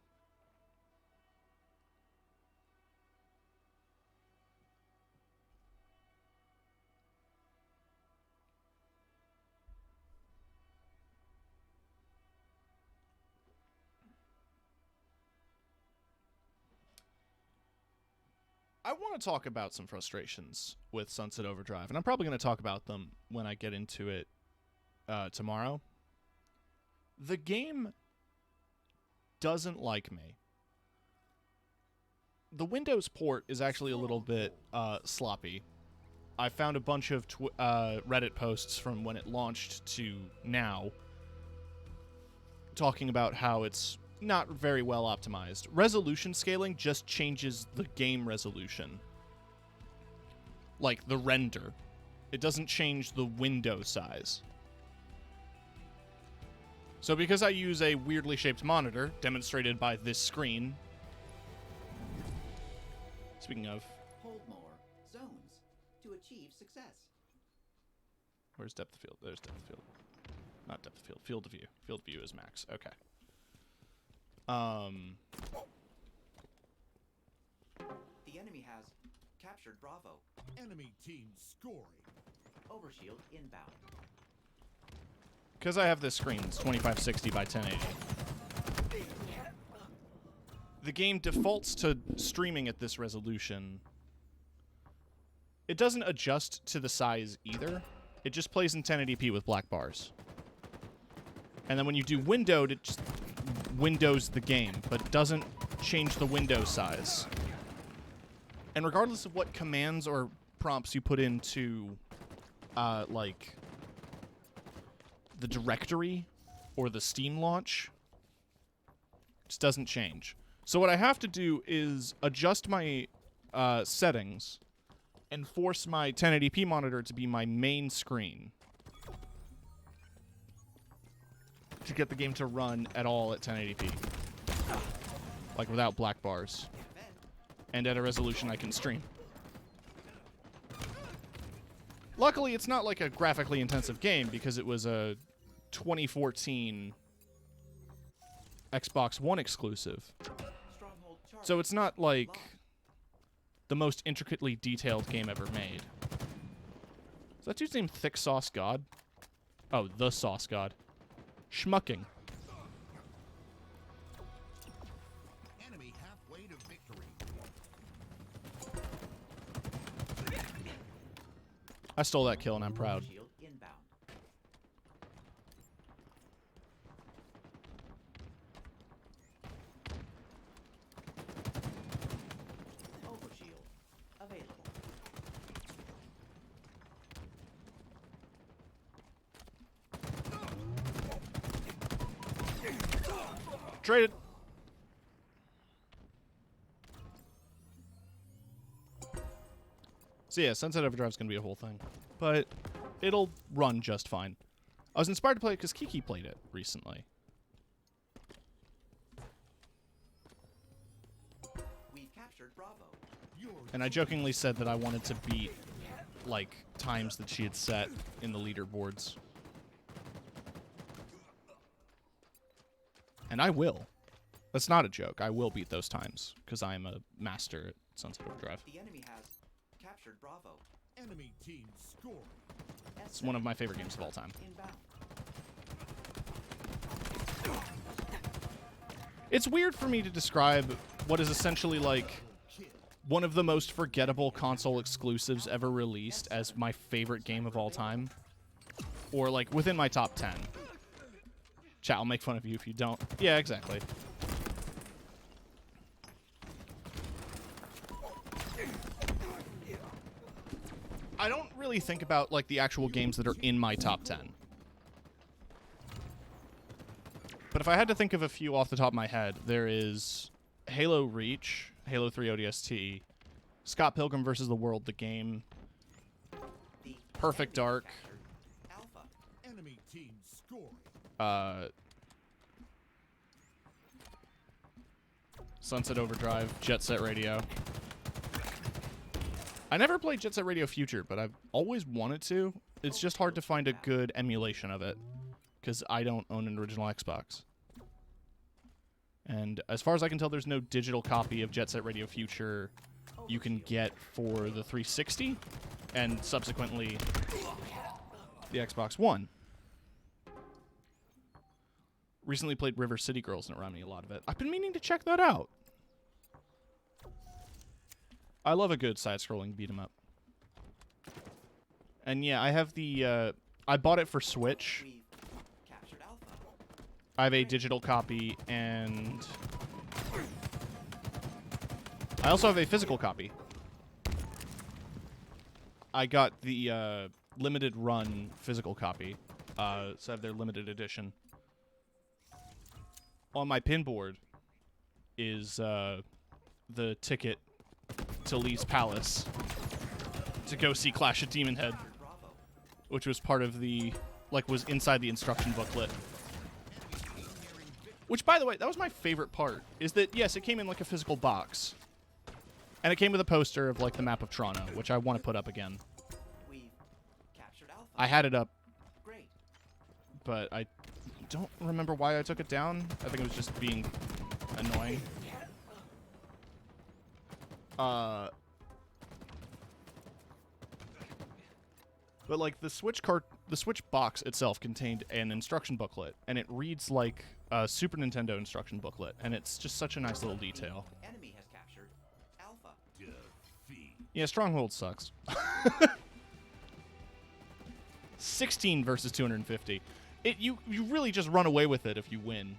I want to talk about some frustrations with Sunset Overdrive, and I'm probably going to talk about them when I get into it tomorrow. The game doesn't like me. The Windows port is actually a little bit sloppy. I found a bunch of Reddit posts from when it launched to now talking about how it's not very well optimized. Resolution scaling just changes the game resolution. Like the render. It doesn't change the window size. So because I use a weirdly shaped monitor, demonstrated by this screen. Speaking of, Hold more zones to achieve success. where's depth of field? There's depth of field. Not depth of field. Field of view. Field of view is max. Okay. The enemy has captured Bravo. Enemy team scoring. Overshield inbound. Because I have this screen, it's 2560 by 1080. The game defaults to streaming at this resolution. It doesn't adjust to the size either. It just plays in 1080p with black bars. And then when you do windowed, it just windows the game, but it doesn't change the window size. And regardless of what commands or prompts you put into, like, the directory or the Steam launch, it just doesn't change. So what I have to do is adjust my settings and force my 1080p monitor to be my main screen to get the game to run at all at 1080p. Like without black bars. And at a resolution I can stream. Luckily, it's not like a graphically intensive game because it was a 2014 Xbox One exclusive. Stronghold charge. So it's not like the most intricately detailed game ever made. Is that dude's name Thick Sauce God? Oh, the Sauce God. Schmucking. Enemy halfway to victory. I stole that kill and I'm proud. Shield inbound. Overshield available. Traded. So yeah, Sunset Overdrive's gonna be a whole thing. But it'll run just fine. I was inspired to play it because Kiki played it recently. We've captured Bravo. And I jokingly said that I wanted to beat, like, times that she had set in the leaderboards. And I will. That's not a joke. I will beat those times, because I am a master at Sunset Overdrive. The enemy has captured Bravo. Enemy team scoring. It's one of my favorite games of all time. Inbound. It's weird for me to describe what is essentially like one of the most forgettable console exclusives ever released as my favorite game of all time. Or like within my top 10. Chat, I'll make fun of you if you don't. Yeah, exactly. I don't really think about like the actual games that are in my top 10. But if I had to think of a few off the top of my head, there is Halo Reach, Halo 3 ODST, Scott Pilgrim vs. the World, the game, The Perfect Dark, Alpha. Enemy team scoring. Sunset Overdrive, Jet Set Radio. I never played Jet Set Radio Future, but I've always wanted to. It's just hard to find a good emulation of it, because I don't own an original Xbox. And as far as I can tell, there's no digital copy of Jet Set Radio Future you can get for the 360, and subsequently the Xbox One. Recently played River City Girls, and it reminded me a lot of it. I've been meaning to check that out. I love a good side-scrolling beat-em-up. And yeah, I have the, I bought it for Switch. We've captured Alpha. I have a digital copy, and I also have a physical copy. I got the limited run physical copy, so I have their limited edition. On my pinboard is the ticket to Lee's Palace to go see Clash of Demon Head, Bravo. which was part of the, like, was inside the instruction booklet. Which, by the way, that was my favorite part, is that, yes, it came in, like, a physical box. And it came with a poster of, like, the map of Toronto, which I want to put up again. We've captured Alpha. I had it up, Great. but I don't remember why I took it down. I think it was just being annoying. But like the Switch box itself contained an instruction booklet, and it reads like a Super Nintendo instruction booklet, and it's just such a nice little detail. Enemy has captured Alpha. Yeah, Stronghold sucks. 16 versus 250. You really just run away with it if you win.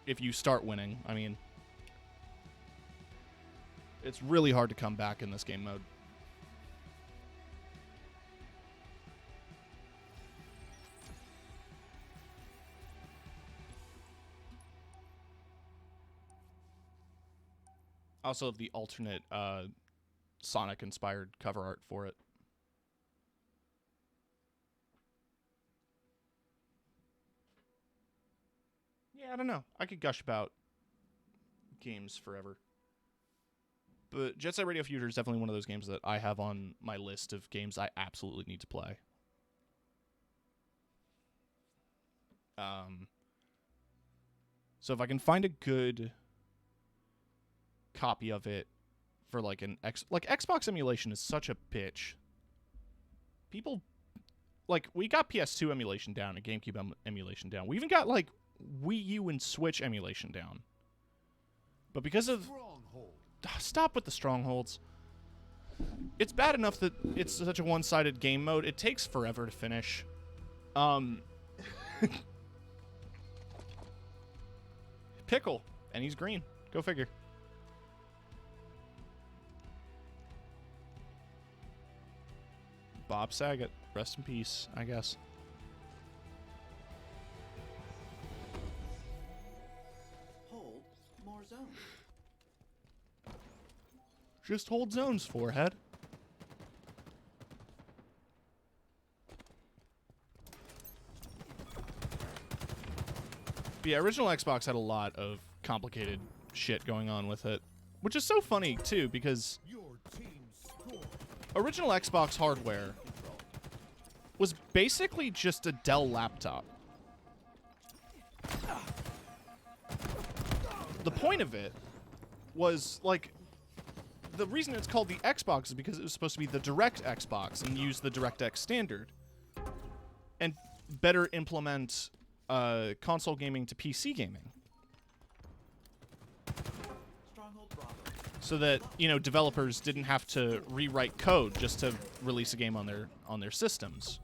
If you start winning, I mean. It's really hard to come back in this game mode. I also have the alternate Sonic-inspired cover art for it. Yeah, I don't know. I could gush about games forever. But Jet Set Radio Future is definitely one of those games that I have on my list of games I absolutely need to play. So if I can find a good copy of it for like an Xbox emulation is such a bitch. People, like, we got PS2 emulation down and GameCube emulation down. We even got like Wii U and Switch emulation down. But because of stop with the strongholds. It's bad enough that it's such a one-sided game mode. It takes forever to finish. Pickle, and he's green. Go figure. Bob Saget, rest in peace, I guess. Hold more zones. Just hold zones, forehead. But yeah, original Xbox had a lot of complicated shit going on with it. Which is so funny, too, because original Xbox hardware was basically just a Dell laptop. The point of it was, like, the reason it's called the Xbox is because it was supposed to be the Direct Xbox and use the DirectX standard and better implement console gaming to PC gaming. Stronghold Bravo. So that, you know, developers didn't have to rewrite code just to release a game on their systems.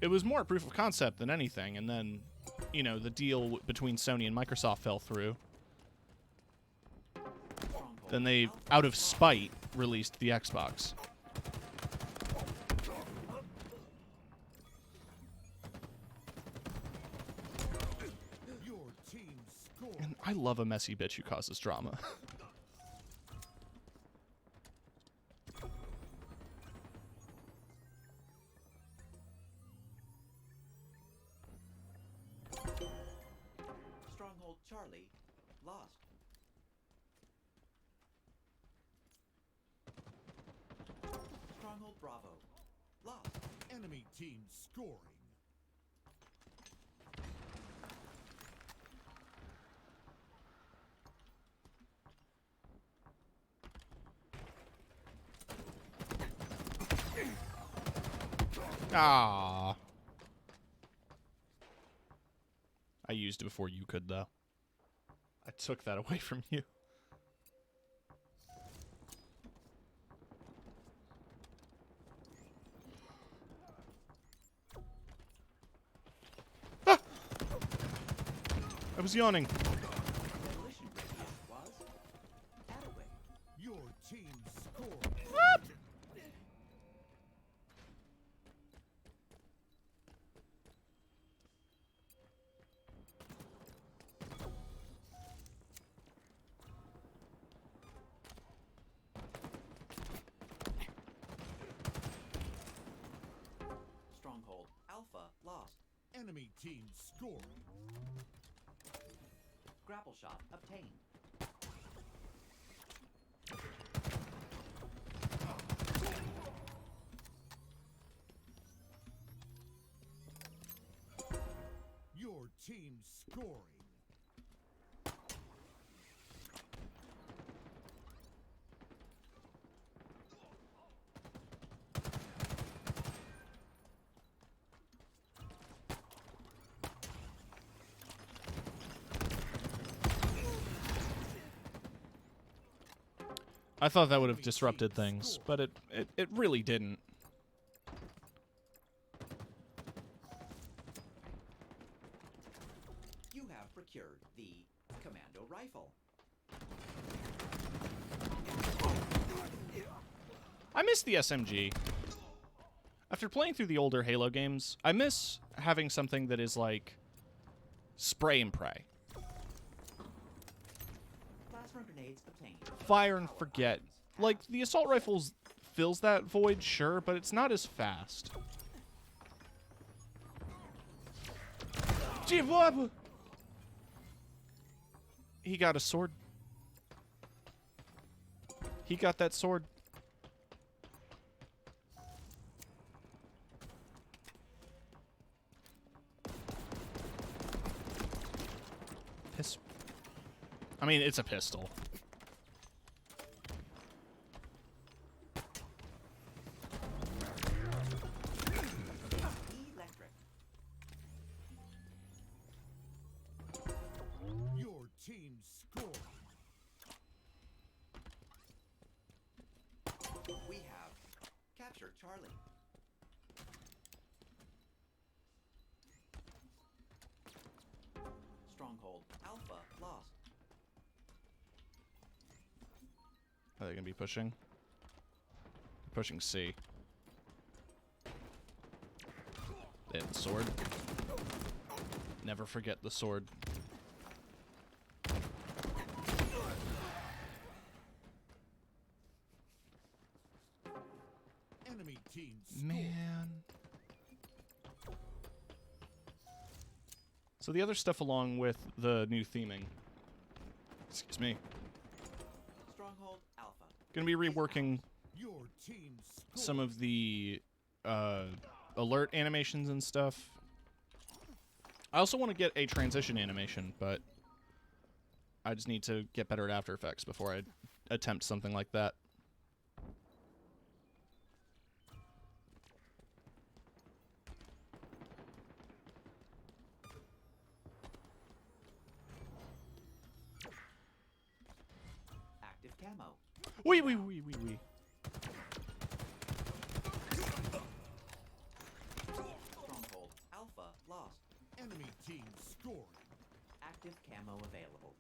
It was more a proof of concept than anything, and then, you know, the deal between Sony and Microsoft fell through. Then they, out of spite, released the Xbox. And I love a messy bitch who causes drama. Stronghold Charlie lost. Bravo. Lost. Enemy team scoring. Ah. I used it before you could, though. I took that away from you. Ah! I was yawning. Demolition radius was Attaway. Your team scored. Stronghold Alpha lost. Enemy team scoring. Grapple shot obtained. Your team scoring. I thought that would have disrupted things, but it really didn't. You have procured the Commando Rifle. I miss the SMG. After playing through the older Halo games, I miss having something that is like spray and pray. Plasma grenades obtained. Fire and forget. Like, the assault rifles fills that void, sure, but it's not as fast. He got a sword. He got that sword. I mean, it's a pistol. Electric. Your team scored. We have captured Charlie. Stronghold Alpha lost. Are they gonna be pushing? Pushing C. They have the sword. Never forget the sword. Enemy team scored. Man. So the other stuff along with the new theming. Excuse me. Stronghold Alpha. Gonna be reworking Your team scored. some of the alert animations and stuff. I also want to get a transition animation, but I just need to get better at After Effects before I attempt something like that. Active camo. Wee. Stronghold Alpha lost. Enemy team scoring. Active camo available.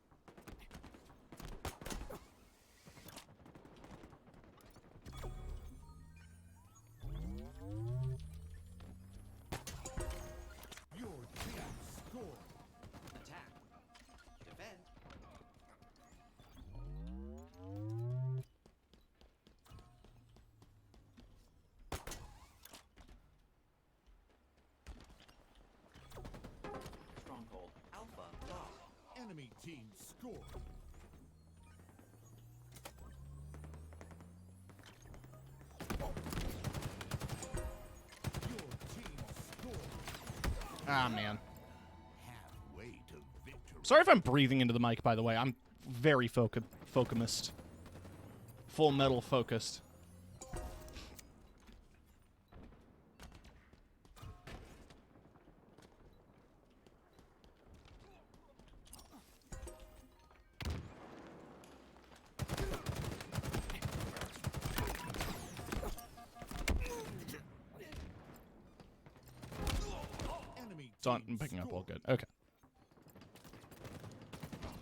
Your team scored. Attack. Defend. Stronghold Alpha lost. Enemy team scored. Ah, man. Halfway to victory. Sorry if I'm breathing into the mic, by the way. I'm very focused. Full metal focused. Enemy It's on. team I'm picking up all scored. good. Okay.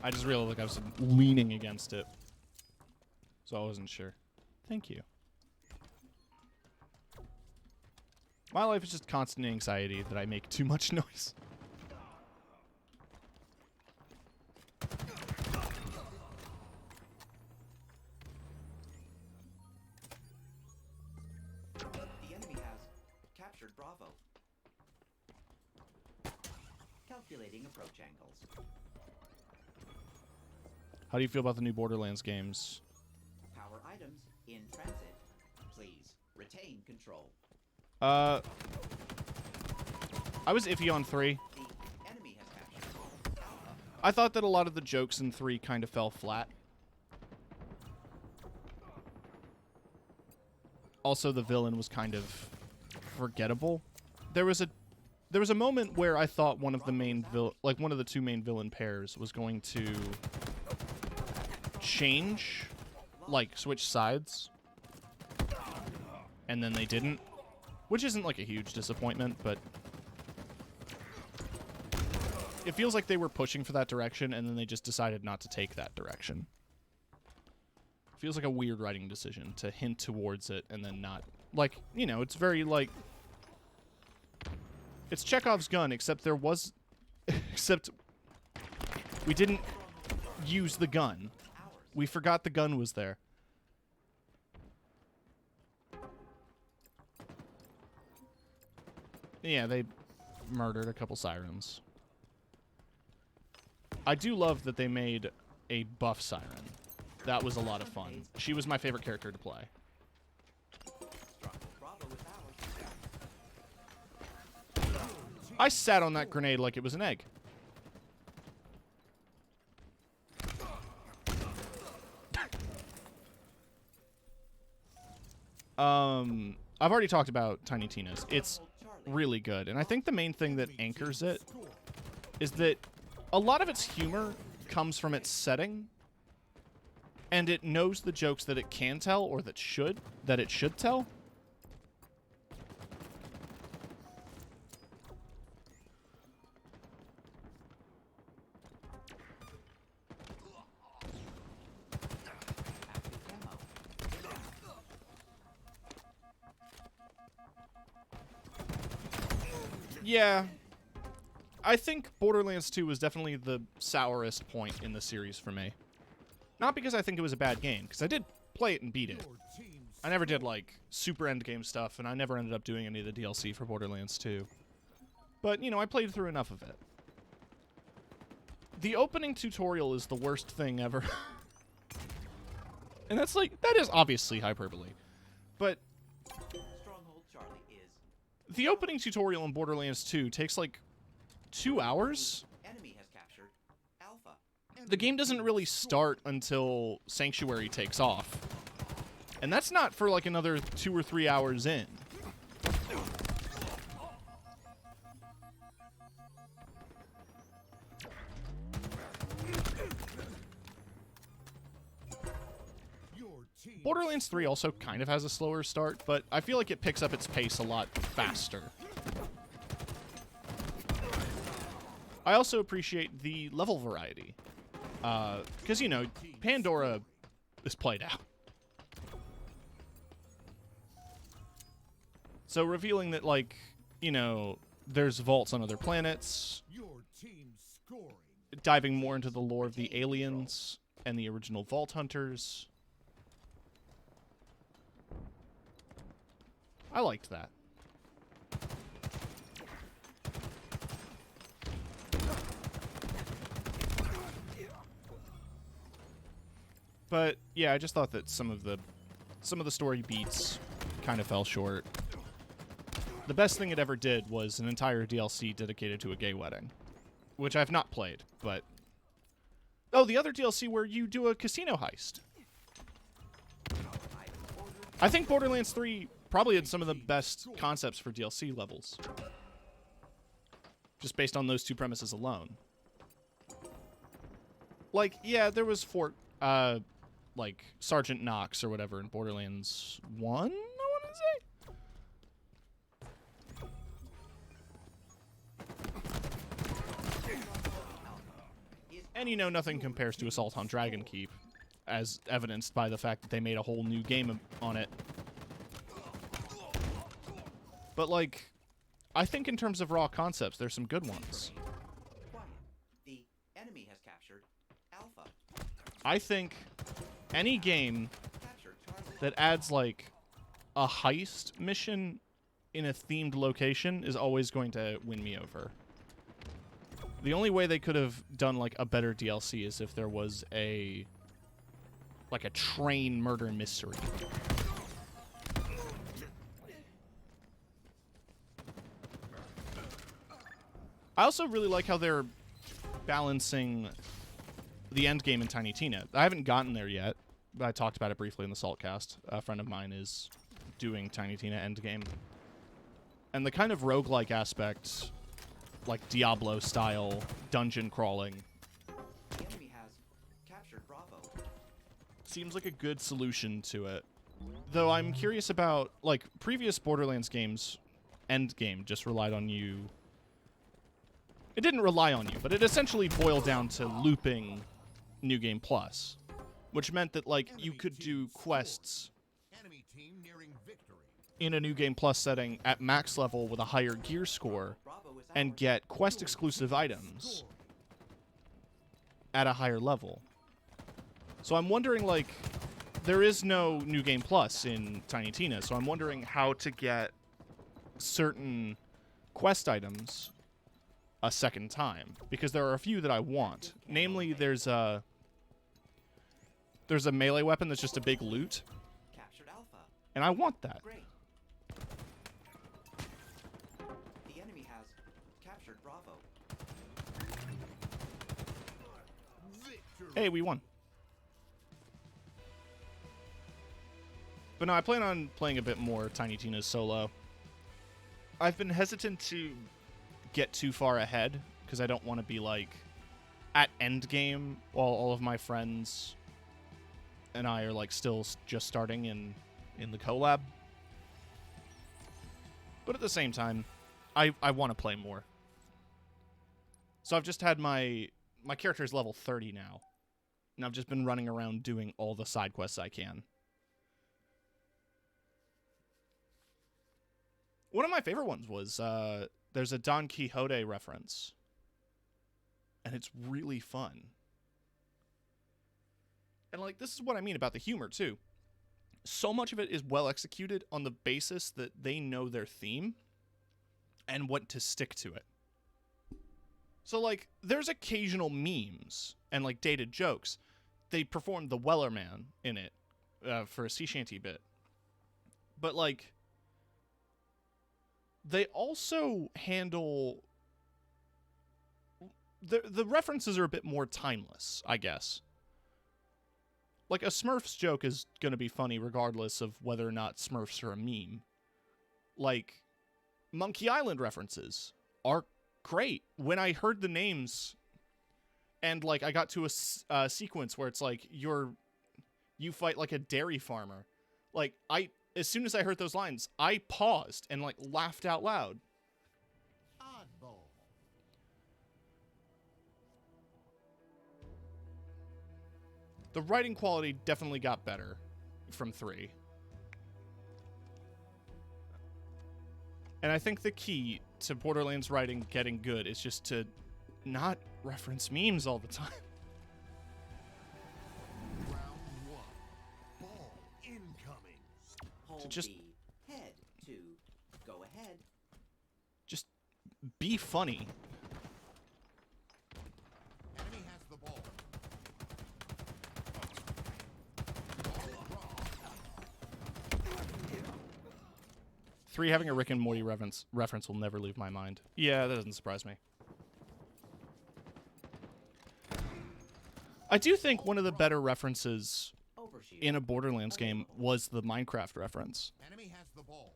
I just realized like I was leaning against it. So I wasn't sure. Thank you. My life is just constant anxiety that I make too much noise. The enemy has captured Bravo. Calculating approach angles. How do you feel about the new Borderlands games? Power items in transit. Please retain control. I was iffy on 3. The enemy has captured Alpha. I thought that a lot of the jokes in 3 kind of fell flat. Also, the villain was kind of forgettable. There was a moment where I thought one of the main one of the two main villain pairs was going to change, like switch sides, and then they didn't, which isn't like a huge disappointment, but it feels like they were pushing for that direction and then they just decided not to take that direction. Feels like a weird writing decision to hint towards it and then not, like, you know, it's very like, it's Chekhov's gun, except there was, except we didn't use the gun. We forgot the gun was there. Yeah, they murdered a couple sirens. I do love that they made a buff siren. That was a lot of fun. She was my favorite character to play. Stronghold Bravo with ours. I sat on that grenade like it was an egg. I've already talked about Tiny Tina's. It's really good, and I think the main thing that anchors it is that a lot of its humor comes from its setting, and it knows the jokes that it can tell or that it should tell. Active camo. Yeah. I think Borderlands 2 was definitely the sourest point in the series for me. Not because I think it was a bad game, because I did play it and beat it. Your team I never did, like, super endgame stuff, and I never ended up doing any of the DLC for Borderlands 2. But, you know, I played through enough of it. The opening tutorial is the worst thing ever. And that's, like, that is obviously hyperbole. But Stronghold Charlie is. the opening tutorial in Borderlands 2 takes, like, 2 hours? Enemy has captured Alpha. The game doesn't really start until Sanctuary takes off. And that's not for like another 2 or 3 hours in. Your team Borderlands 3 also kind of has a slower start, but I feel like it picks up its pace a lot faster. I also appreciate the level variety. Because, you know, Pandora is played out. So revealing that, like, you know, there's vaults on other planets, Your team scoring. diving more into the lore of the aliens and the original Vault Hunters. I liked that. But yeah, I just thought that some of the story beats kind of fell short. the best thing it ever did was an entire DLC dedicated to a gay wedding, which I've not played, but... Oh, the other DLC where you do a casino heist. I think Borderlands 3 probably had some of the best concepts for DLC levels. Just based on those two premises alone. Like, yeah, there was like, Sergeant Knox or whatever in Borderlands 1, I want to say? And you know, nothing compares to Assault on Dragon Keep, as evidenced by the fact that they made a whole new game on it. But, like, I think in terms of raw concepts, there's some good ones. Quiet. The enemy has captured Alpha. I think any game Captured Charlie. that adds, like, a heist mission in a themed location is always going to win me over. The only way they could have done, like, a better DLC is if there was a train murder mystery. I also really like how they're balancing the end game in Tiny Tina. I haven't gotten there yet, but I talked about it briefly in the Saltcast. A friend of mine is doing Tiny Tina end game. And the kind of roguelike aspect, like Diablo-style dungeon crawling, The enemy has captured Bravo. seems like a good solution to it. Though I'm curious about, like, previous Borderlands games, end game just relied on you. It didn't rely on you, but it essentially boiled down to looping New Game Plus, which meant that, like, you could do quests Enemy team nearing victory. in a New Game Plus setting at max level with a higher gear score Bravo is and ours. get quest-exclusive items at a higher level. So I'm wondering, like, there is no New Game Plus in Tiny Tina, so I'm wondering how to get certain quest items a second time, because there are a few that I want. Namely, there's a melee weapon that's just a big loot, Captured Alpha. and I want that. Great. The enemy has captured Bravo. Victory. Hey, we won. But no, I plan on playing a bit more Tiny Tina solo. I've been hesitant to get too far ahead, because I don't want to be, like, at endgame while all of my friends and I are, like, still just starting in the collab. But at the same time, I want to play more. So I've just had my character's level 30 now. And I've just been running around doing all the side quests I can. One of my favorite ones was, there's a Don Quixote reference. And it's really fun. And, like, this is what I mean about the humor, too. So much of it is well executed on the basis that they know their theme and want to stick to it. So, like, there's occasional memes and, like, dated jokes. They performed the Weller Man in it for a sea shanty bit. But, like, they also handle... The references are a bit more timeless, I guess. Like, a Smurfs joke is going to be funny regardless of whether or not Smurfs are a meme. Like, Monkey Island references are great. When I heard the names and, like, I got to a sequence where it's like, you fight like a dairy farmer. Like, as soon as I heard those lines, I paused and, like, laughed out loud. Oddball. The writing quality definitely got better from 3. And I think the key to Borderlands writing getting good is just to not reference memes all the time. Round 1. Ball incoming. Hold just- the head to go ahead. Just be funny. Enemy has the ball. 3 having a Rick and Morty reference will never leave my mind. Yeah, that doesn't surprise me. I do think one of the better references Overshield. in a Borderlands game was the Minecraft reference. Enemy has the ball.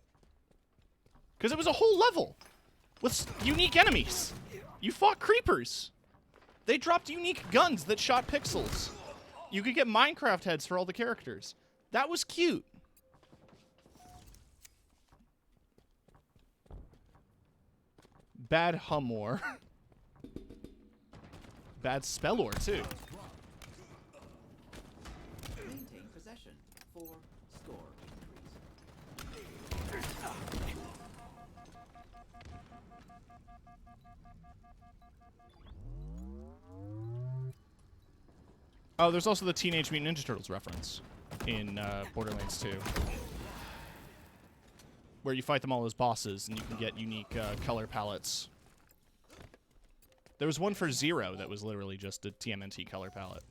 Because it was a whole level with unique enemies. You fought creepers. They dropped unique guns that shot pixels. You could get Minecraft heads for all the characters. That was cute. Bad Humor. Bad Spellor, too. Maintain possession. 4 score increase. Oh, there's also the Teenage Mutant Ninja Turtles reference in Borderlands 2. Where you fight them all as bosses and you can get unique color palettes. There was one for Zero that was literally just a TMNT color palette.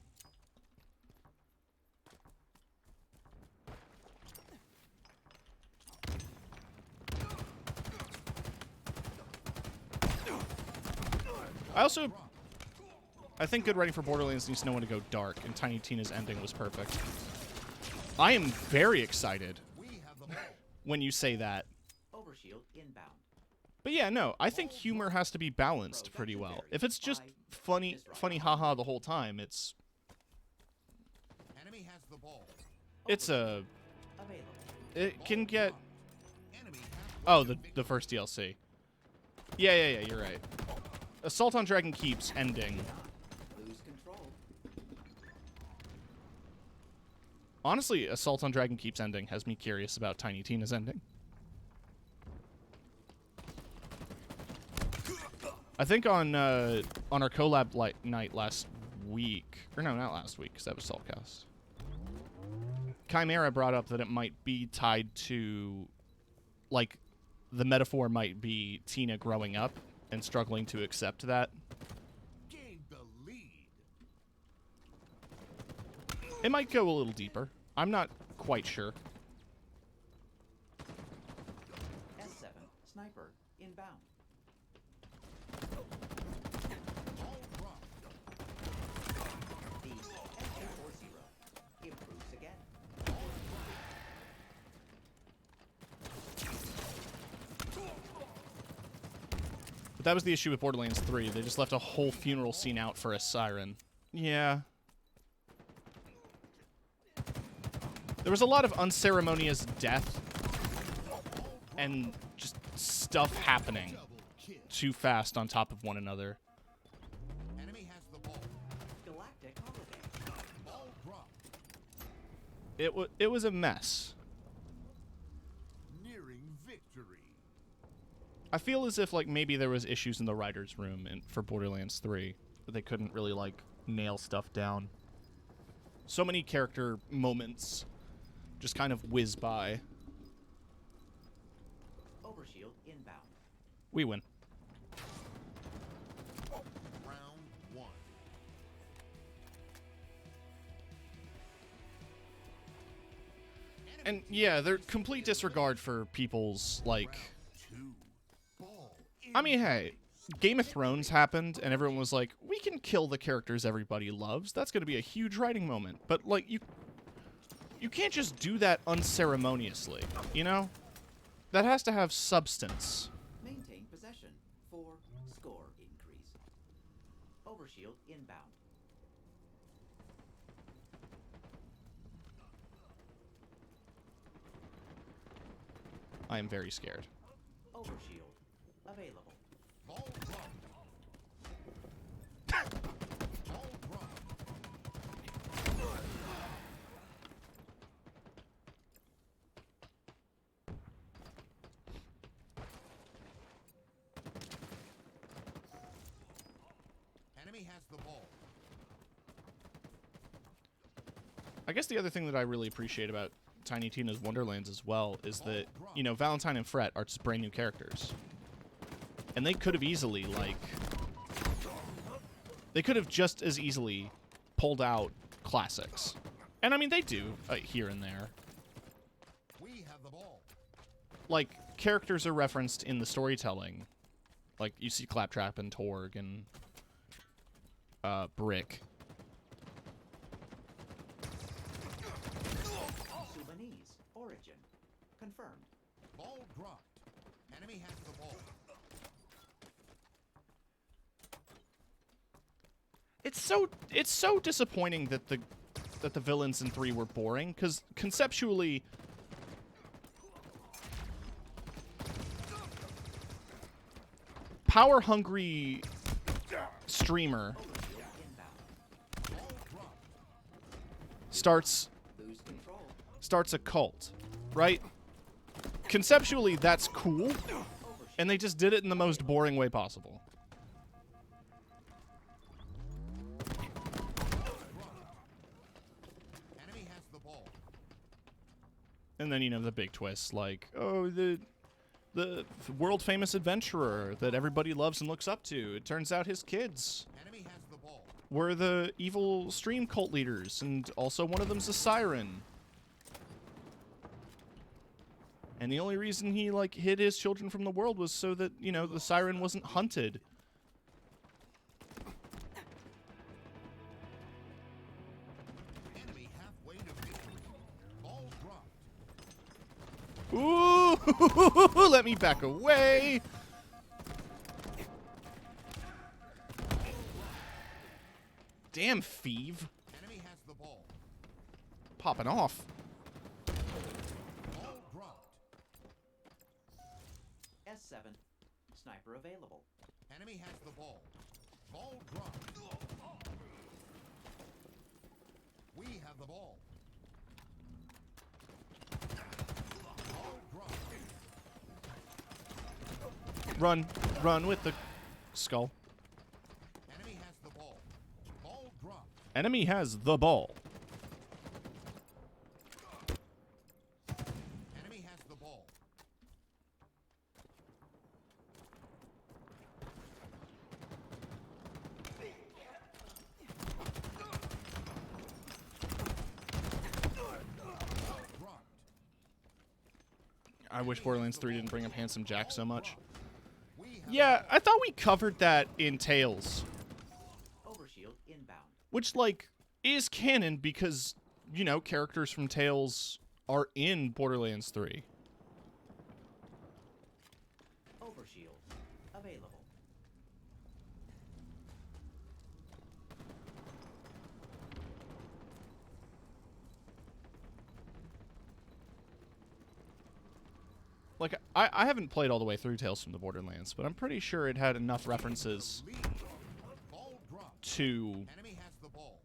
I think good writing for Borderlands needs to know when to go dark, and Tiny Tina's ending was perfect. I am very excited We have the ball. when you say that. Overshield inbound. But yeah, no, I think humor has to be balanced pretty well. If it's just funny haha the whole time, it's Enemy has the ball. a Available. it can get Enemy oh the first DLC. Yeah, you're right. Assault on Dragon Keep's ending. Lose control. Honestly, Assault on Dragon Keep's ending has me curious about Tiny Tina's ending. I think on our collab night last week, or no, not last week, because that was Saltcast. Chimera brought up that it might be tied to, like, the metaphor might be Tina growing up and struggling to accept that. gained the lead. It might go a little deeper. I'm not quite sure. S7 sniper inbound. Ball dropped. The S240 improves again. But that was the issue with Borderlands 3. They just left a whole funeral scene out for a siren. Yeah. There was a lot of unceremonious death and just stuff happening Double kill. too fast on top of one another. Enemy has the ball. Galactic holiday. Ball dropped. It was a mess. Nearing victory. I feel as if like maybe there was issues in the writers' room for Borderlands 3. They couldn't really like nail stuff down. So many character moments just kind of whiz by. Overshield inbound. We win. Round 1. And yeah, they're complete disregard for people's like 2. Ball. I mean, hey, Game of Thrones happened and everyone was like, we can kill the characters everybody loves. That's going to be a huge writing moment. But like you can't just do that unceremoniously, you know? That has to have substance. Maintain possession. 4 score increase. Overshield inbound. I am very scared. Overshield available. Ball dropped. Ball dropped. Enemy has the ball. I guess the other thing that I really appreciate about Tiny Tina's Wonderlands as well is that, you know, Valentine and Fret are just brand new characters. And they could have easily, like... They could have just as easily pulled out classics. And I mean, they do, here and there. We have the ball. Like, characters are referenced in the storytelling. Like, you see Claptrap and Torg and Brick. Sudanese. Origin. Confirmed. Ball dropped. Enemy has the ball. It's so disappointing that the villains in 3 were boring, because conceptually power hungry streamer starts Lose control. a cult, right? Conceptually that's cool, and they just did it in the most boring way possible. Enemy has the ball. And then, you know, the big twist, like, oh, the world famous adventurer that everybody loves and looks up to. It turns out his kids Enemy has the ball. were the evil stream cult leaders, and also one of them's a siren. And the only reason he, like, hid his children from the world was so that, you know, the siren wasn't hunted. Enemy halfway to victory. Ball dropped. Ooh, let me back away. Damn, Feeve. Enemy has the ball. Popping off. Ball dropped. S7. Sniper available. Enemy has the ball. Ball dropped. We have the ball. Ball dropped. Run with the skull. Enemy has the ball. Ball dropped. Enemy has the ball. Enemy has the ball. Dropped. I wish Borderlands 3 didn't bring up Handsome Jack so much. We have Yeah, I thought we covered that in Tales, Overshield inbound. which, like, is canon because, you know, characters from Tales are in Borderlands 3. Overshield available. Like, I haven't played all the way through Tales from the Borderlands, but I'm pretty sure it had enough references lead. Ball dropped. to, Enemy has the ball.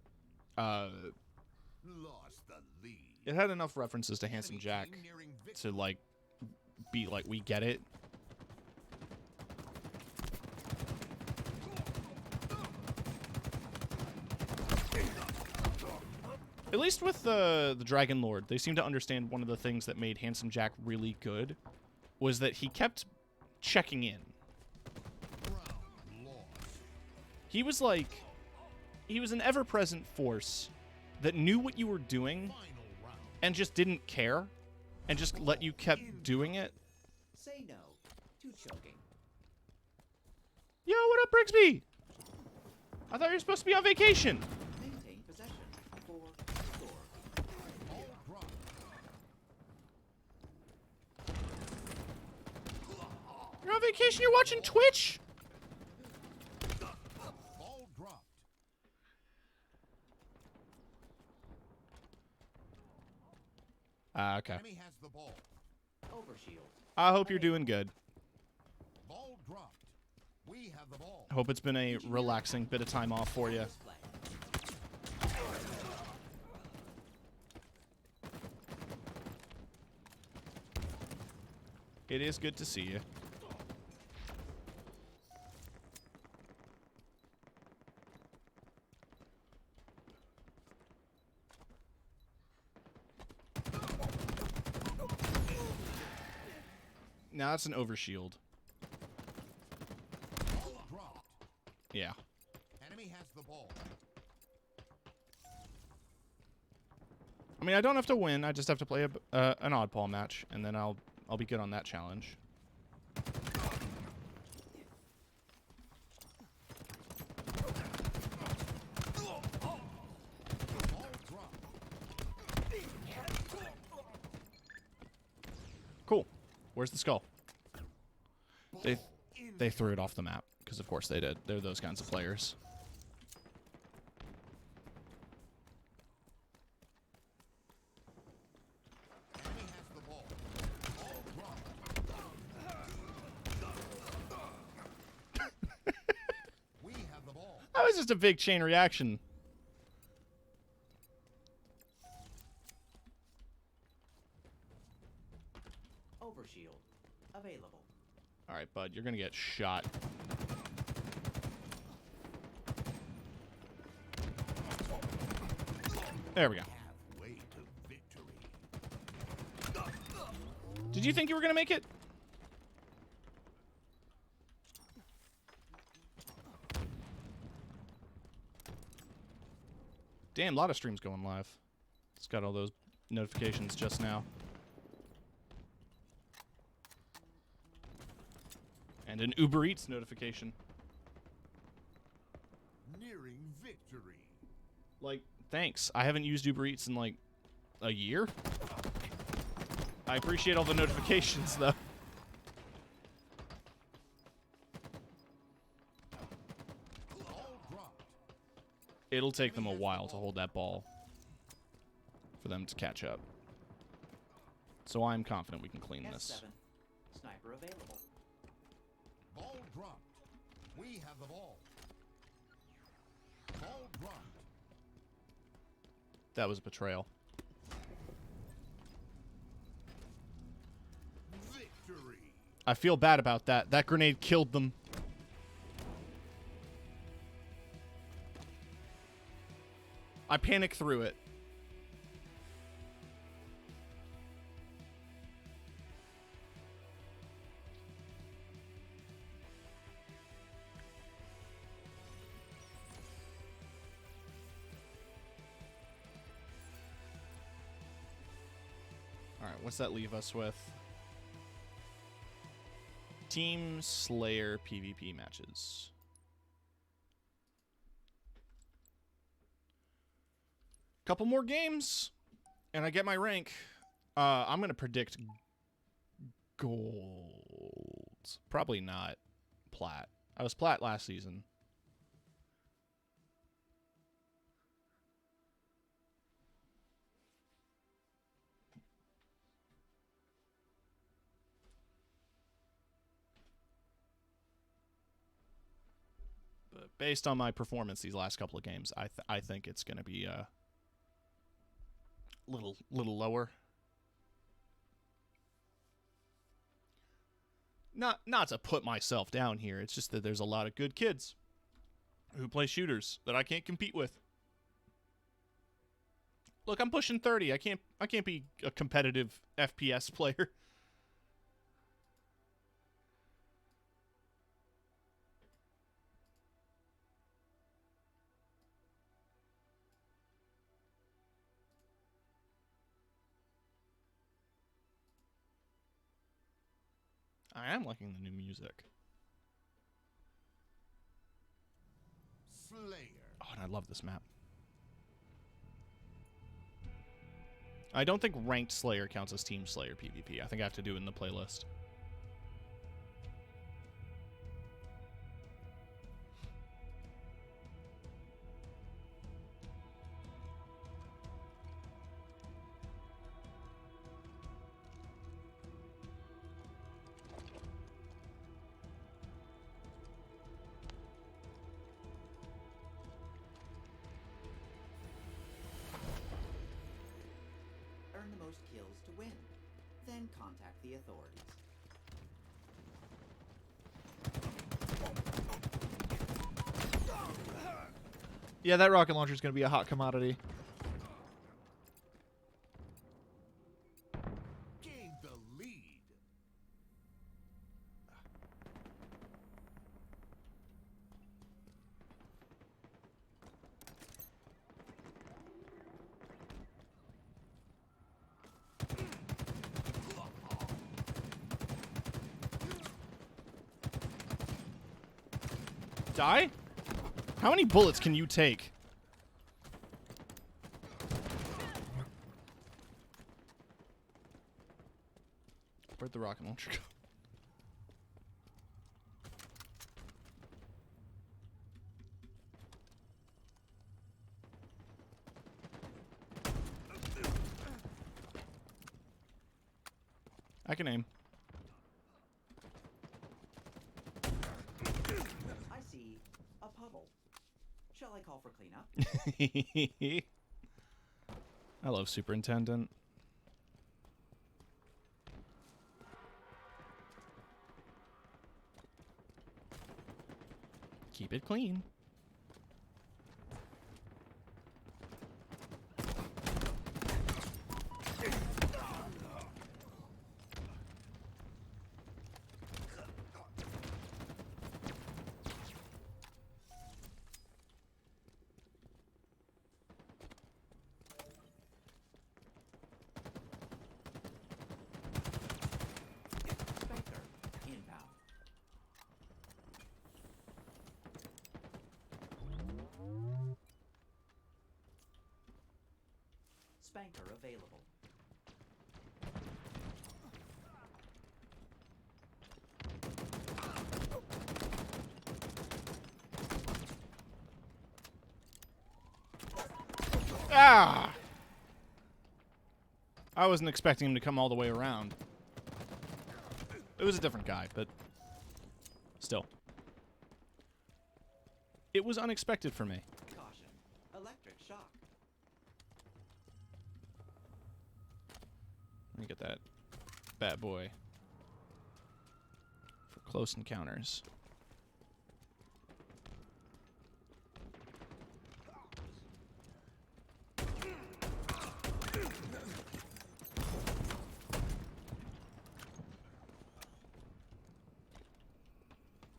Lost the lead. it had enough references to Handsome Enemy Jack team nearing victory. to, like, be like, we get it. At least with the Dragon Lord, they seem to understand one of the things that made Handsome Jack really good was that he kept checking in. Round lost. He was like, he was an ever-present force that knew what you were doing Final round. and just didn't care and just let you keep doing it. Say no to choking. Yo, what up, Brigsby? I thought you were supposed to be on vacation. Maintain possession. For score. Ball dropped. You're on vacation, you're watching Twitch? Ball dropped. Okay. Enemy has the ball. Overshield. I hope you're doing good. Ball dropped. We have the ball. I hope it's been a relaxing bit of time off for you. Display. It is good to see you. Now that's an overshield. Ball dropped. Yeah. Enemy has the ball. I mean, I don't have to win. I just have to play an oddball match, and then I'll be good on that challenge. Where's the skull? They threw it off the map because of course they did. They're those kinds of players. Enemy has the ball. Ball dropped. We have the ball. That was just a big chain reaction. Overshield. Available. All right, bud, you're gonna get shot. There we go. Halfway to victory. Did you think you were gonna make it? Damn, a lot of streams going live. It's got all those notifications just now. And an Uber Eats notification. Nearing victory. Like, thanks. I haven't used Uber Eats in like a year. I appreciate all the notifications though. Ball dropped. It'll take them a while to hold that ball for them to catch up. So I'm confident we can clean this. S7. Sniper available. Ball dropped. We have the ball. Ball dropped. That was a betrayal. Victory. I feel bad about that. That grenade killed them. I panicked through it. Alright, what's that leave us with? Team Slayer PvP matches. Couple more games, and I get my rank. I'm gonna predict gold. Probably not plat. I was plat last season. But based on my performance these last couple of games, I think it's gonna be little lower. Not to put myself down here. It's just that there's a lot of good kids who play shooters that I can't compete with. Look, I'm pushing 30. I can't be a competitive FPS player. I am liking the new music. Slayer. Oh, and I love this map. I don't think Ranked Slayer counts as Team Slayer PvP. I think I have to do it in the playlist. Earn the most kills to win. Then contact the authorities. Yeah, that rocket launcher is going to be a hot commodity. Gain the lead. Die? How many bullets can you take? Where'd the rocket launcher go? I can aim. I see a puddle. Shall I call for cleanup? I love Superintendent. Keep it clean. Spanker, inbound. Spanker available. Ah! I wasn't expecting him to come all the way around. It was a different guy, but still. It was unexpected for me. Caution. Electric shock. Let me get that bad boy for close encounters.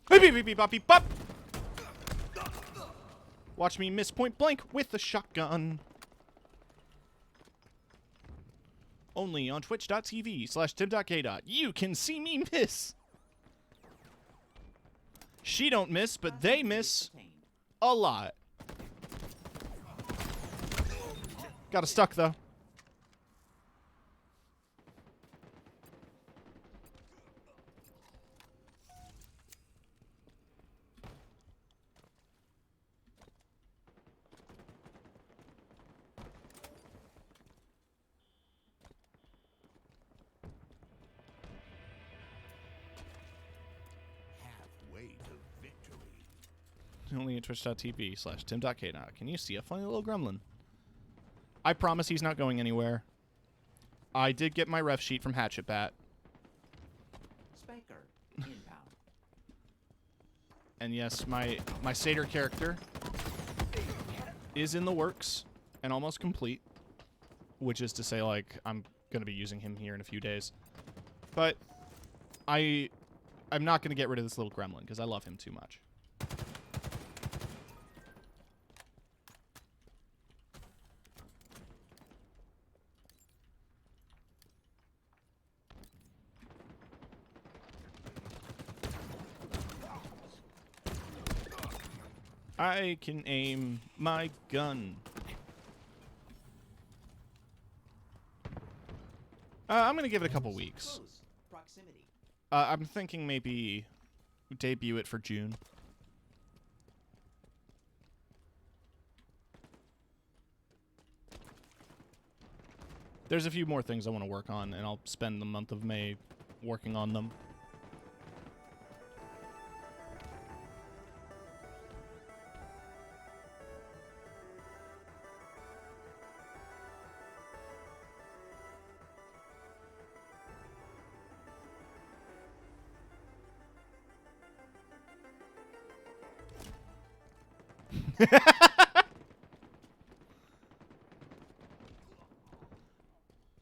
Beep, beep, beep, beep, bop, beep, bop. Watch me miss point blank with the shotgun. Only on twitch.tv/tim.k. You can see me miss. She don't miss, but they miss Obtained. a lot. Got us stuck, though. Halfway to victory. Only at twitch.tv/tim.k. Can you see a funny little gremlin? I promise he's not going anywhere. I did get my ref sheet from Hatchet Bat. Spanker, inbound. And yes, my satyr character is in the works and almost complete. Which is to say, like, I'm going to be using him here in a few days. But I'm not going to get rid of this little gremlin because I love him too much. I can aim my gun. I'm going to give it a couple weeks. Close proximity. I'm thinking maybe debut it for June. There's a few more things I want to work on, and I'll spend the month of May working on them.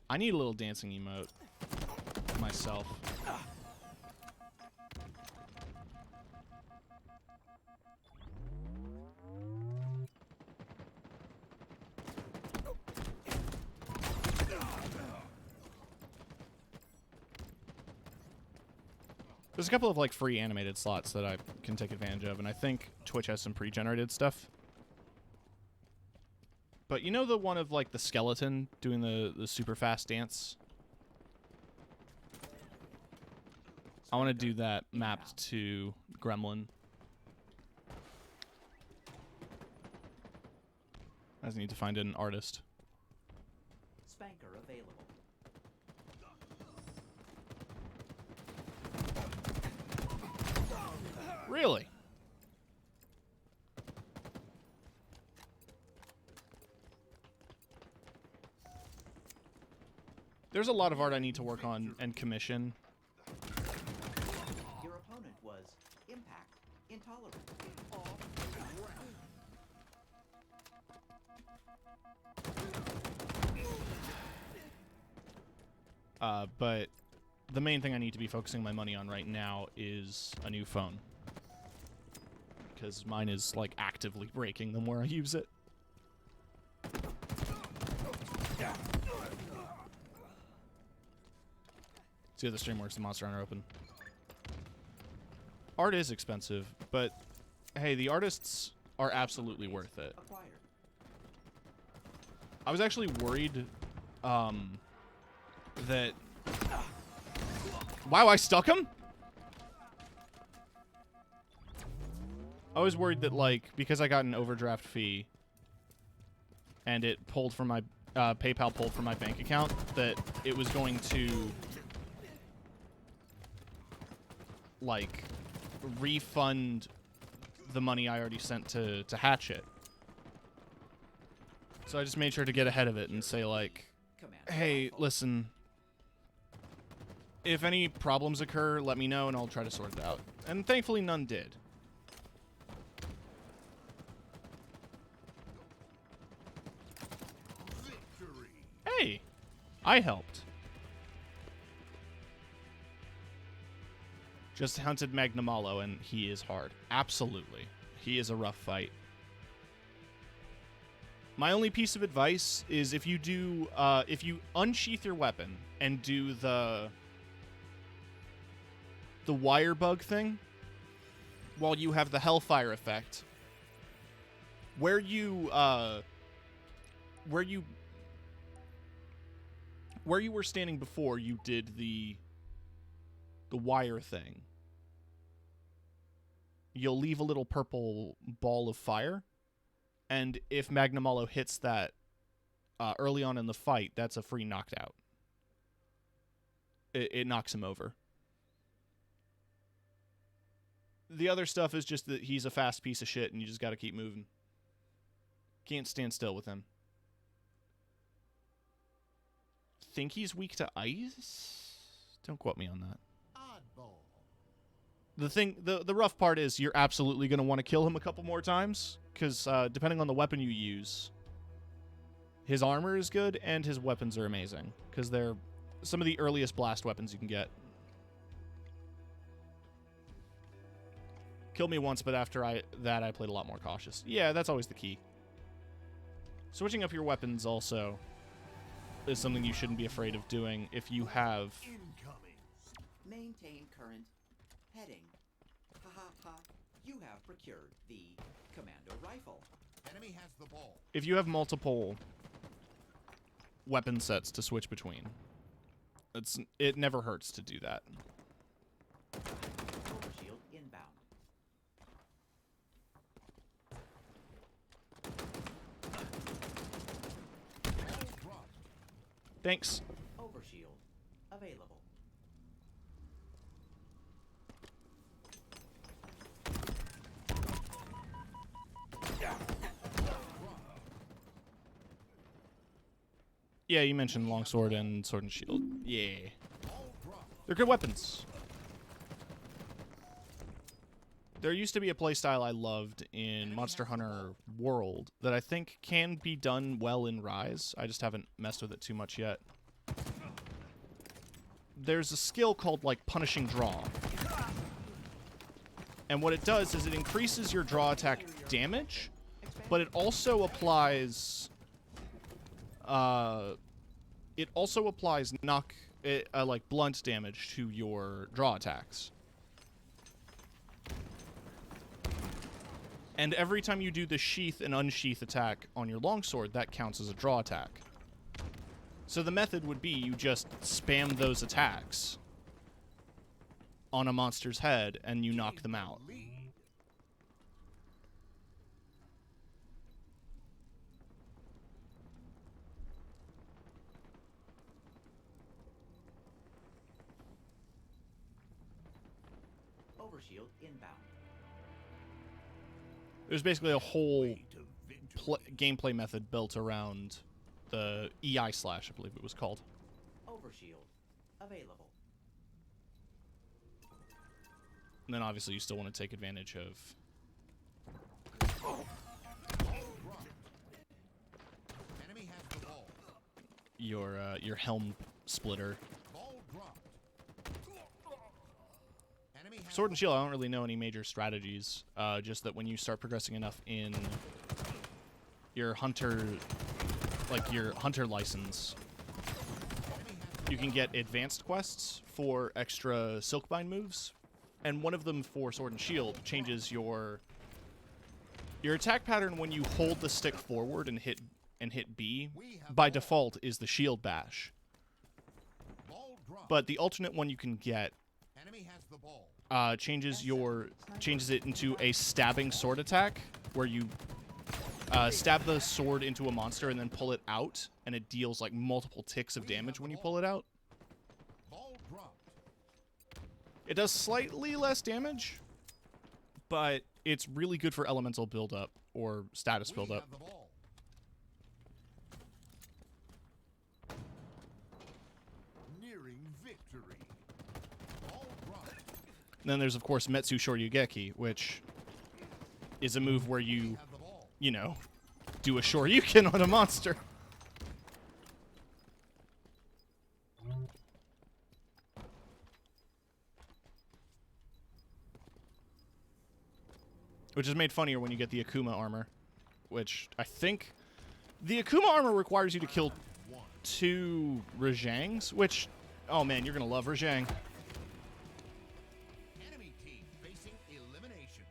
I need a little dancing emote myself. There's a couple of like free animated slots that I can take advantage of, and I think Twitch has some pre-generated stuff. But you know the one of like the skeleton doing the super fast dance? I want to do that mapped to Gremlin. I just need to find an artist. Spanker available. Really? There's a lot of art I need to work on and commission. Your opponent was impact intolerant. But the main thing I need to be focusing my money on right now is a new phone. Because mine is, like, actively breaking the more I use it. See how the stream works, the Monster Hunter Open. Art is expensive, but hey, the artists are absolutely worth it. Acquired. I was actually worried that... Wow, I stuck him? I was worried that, like, because I got an overdraft fee and it pulled from my... PayPal pulled from my bank account, that it was going to... like, refund the money I already sent to Hatchet. So I just made sure to get ahead of it and say, like, hey, listen, if any problems occur, let me know and I'll try to sort it out. And thankfully none did. Hey, I helped. Just hunted Magnamalo and he is hard. Absolutely. He is a rough fight. My only piece of advice is if you do, if you unsheath your weapon and do the wire bug thing, while you have the Hellfire effect, where you were standing before you did the wire thing, you'll leave a little purple ball of fire. And if Magnamalo hits that early on in the fight, that's a free knocked out. It knocks him over. The other stuff is just that he's a fast piece of shit and you just got to keep moving. Can't stand still with him. Think he's weak to ice? Don't quote me on that. Oddball. The thing, the rough part is you're absolutely going to want to kill him a couple more times, because depending on the weapon you use, his armor is good and his weapons are amazing, because they're some of the earliest blast weapons you can get. Killed me once, but after that I played a lot more cautious. Yeah, that's always the key. Switching up your weapons also is something you shouldn't be afraid of doing if you have... Incoming. Maintain current heading. Ha ha ha. You have procured the commando rifle. Enemy has the ball. If you have multiple weapon sets to switch between, it never hurts to do that. Overshield inbound. Thanks. Overshield available. Yeah, you mentioned longsword and sword and shield. Yeah. Ball drop. They're good weapons. There used to be a playstyle I loved in Monster Hunter World that I think can be done well in Rise. I just haven't messed with it too much yet. There's a skill called, like, Punishing Draw. And what it does is it increases your draw attack damage, but it also applies... like, blunt damage to your draw attacks. And every time you do the sheath and unsheath attack on your longsword, that counts as a draw attack. So the method would be you just spam those attacks. on a monster's head and you knock them out. Overshield inbound. There's basically a whole gameplay method built around the EI slash, I believe it was called. Overshield available. And then obviously you still want to take advantage of Enemy has the ball. your helm splitter. Ball dropped. Enemy has Sword and Shield, I don't really know any major strategies. Just that when you start progressing enough in your hunter, like your hunter license, you can get advanced quests for extra Silkbind moves, and one of them for Sword and Shield changes your attack pattern when you hold the stick forward and hit B. By default is the shield bash, ball dropped. but the alternate one you can get Enemy has the ball. changes it into a stabbing sword attack where you stab the sword into a monster and then pull it out, and it deals like multiple ticks of damage when you pull it out. Ball dropped. It does slightly less damage, but it's really good for elemental buildup or status We buildup. have the ball. Nearing victory. Ball dropped. And then there's of course Metsu Shoryugeki, which is a move where you, Have the ball. you know, do a Shoryuken on a monster. Which is made funnier when you get the Akuma armor, which I think the Akuma armor requires you to kill 2 Rajangs, which, oh man, you're gonna love Rajang. Enemy team facing elimination.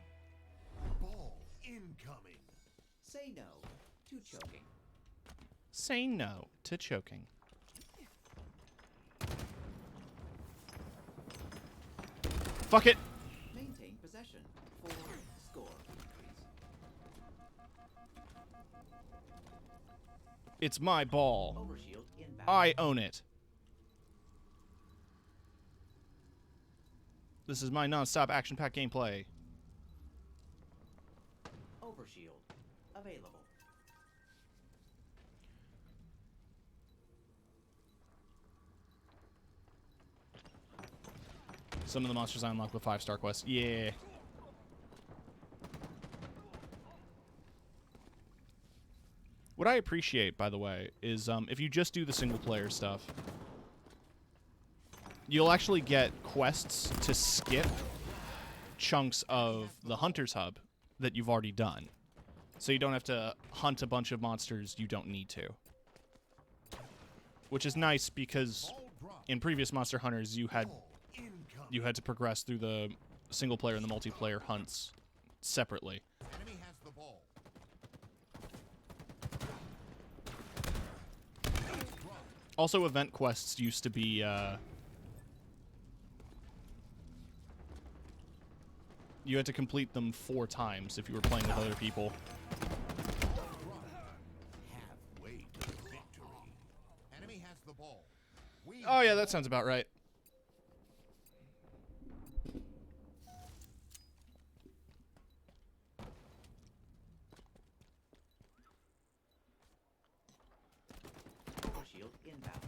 Ball incoming. Say no to choking. Say no to choking. Fuck it. Maintain possession for score increase. It's my ball. Overshield inbound. I own it. This is my non-stop action-packed gameplay. Overshield available. Some of the monsters I unlock with 5-star quests. Yeah. What I appreciate, by the way, is if you just do the single-player stuff, you'll actually get quests to skip chunks of the Hunter's Hub that you've already done. So you don't have to hunt a bunch of monsters you don't need to. Which is nice because Ball dropped. in previous Monster Hunters you had Incoming. to progress through the single player and the multiplayer hunts separately. Enemy has the ball. Also, event quests used to be you had to complete them 4 times if you were playing with other people. Halfway to victory. Enemy has the ball. We Oh yeah, that sounds about right. Overshield inbound.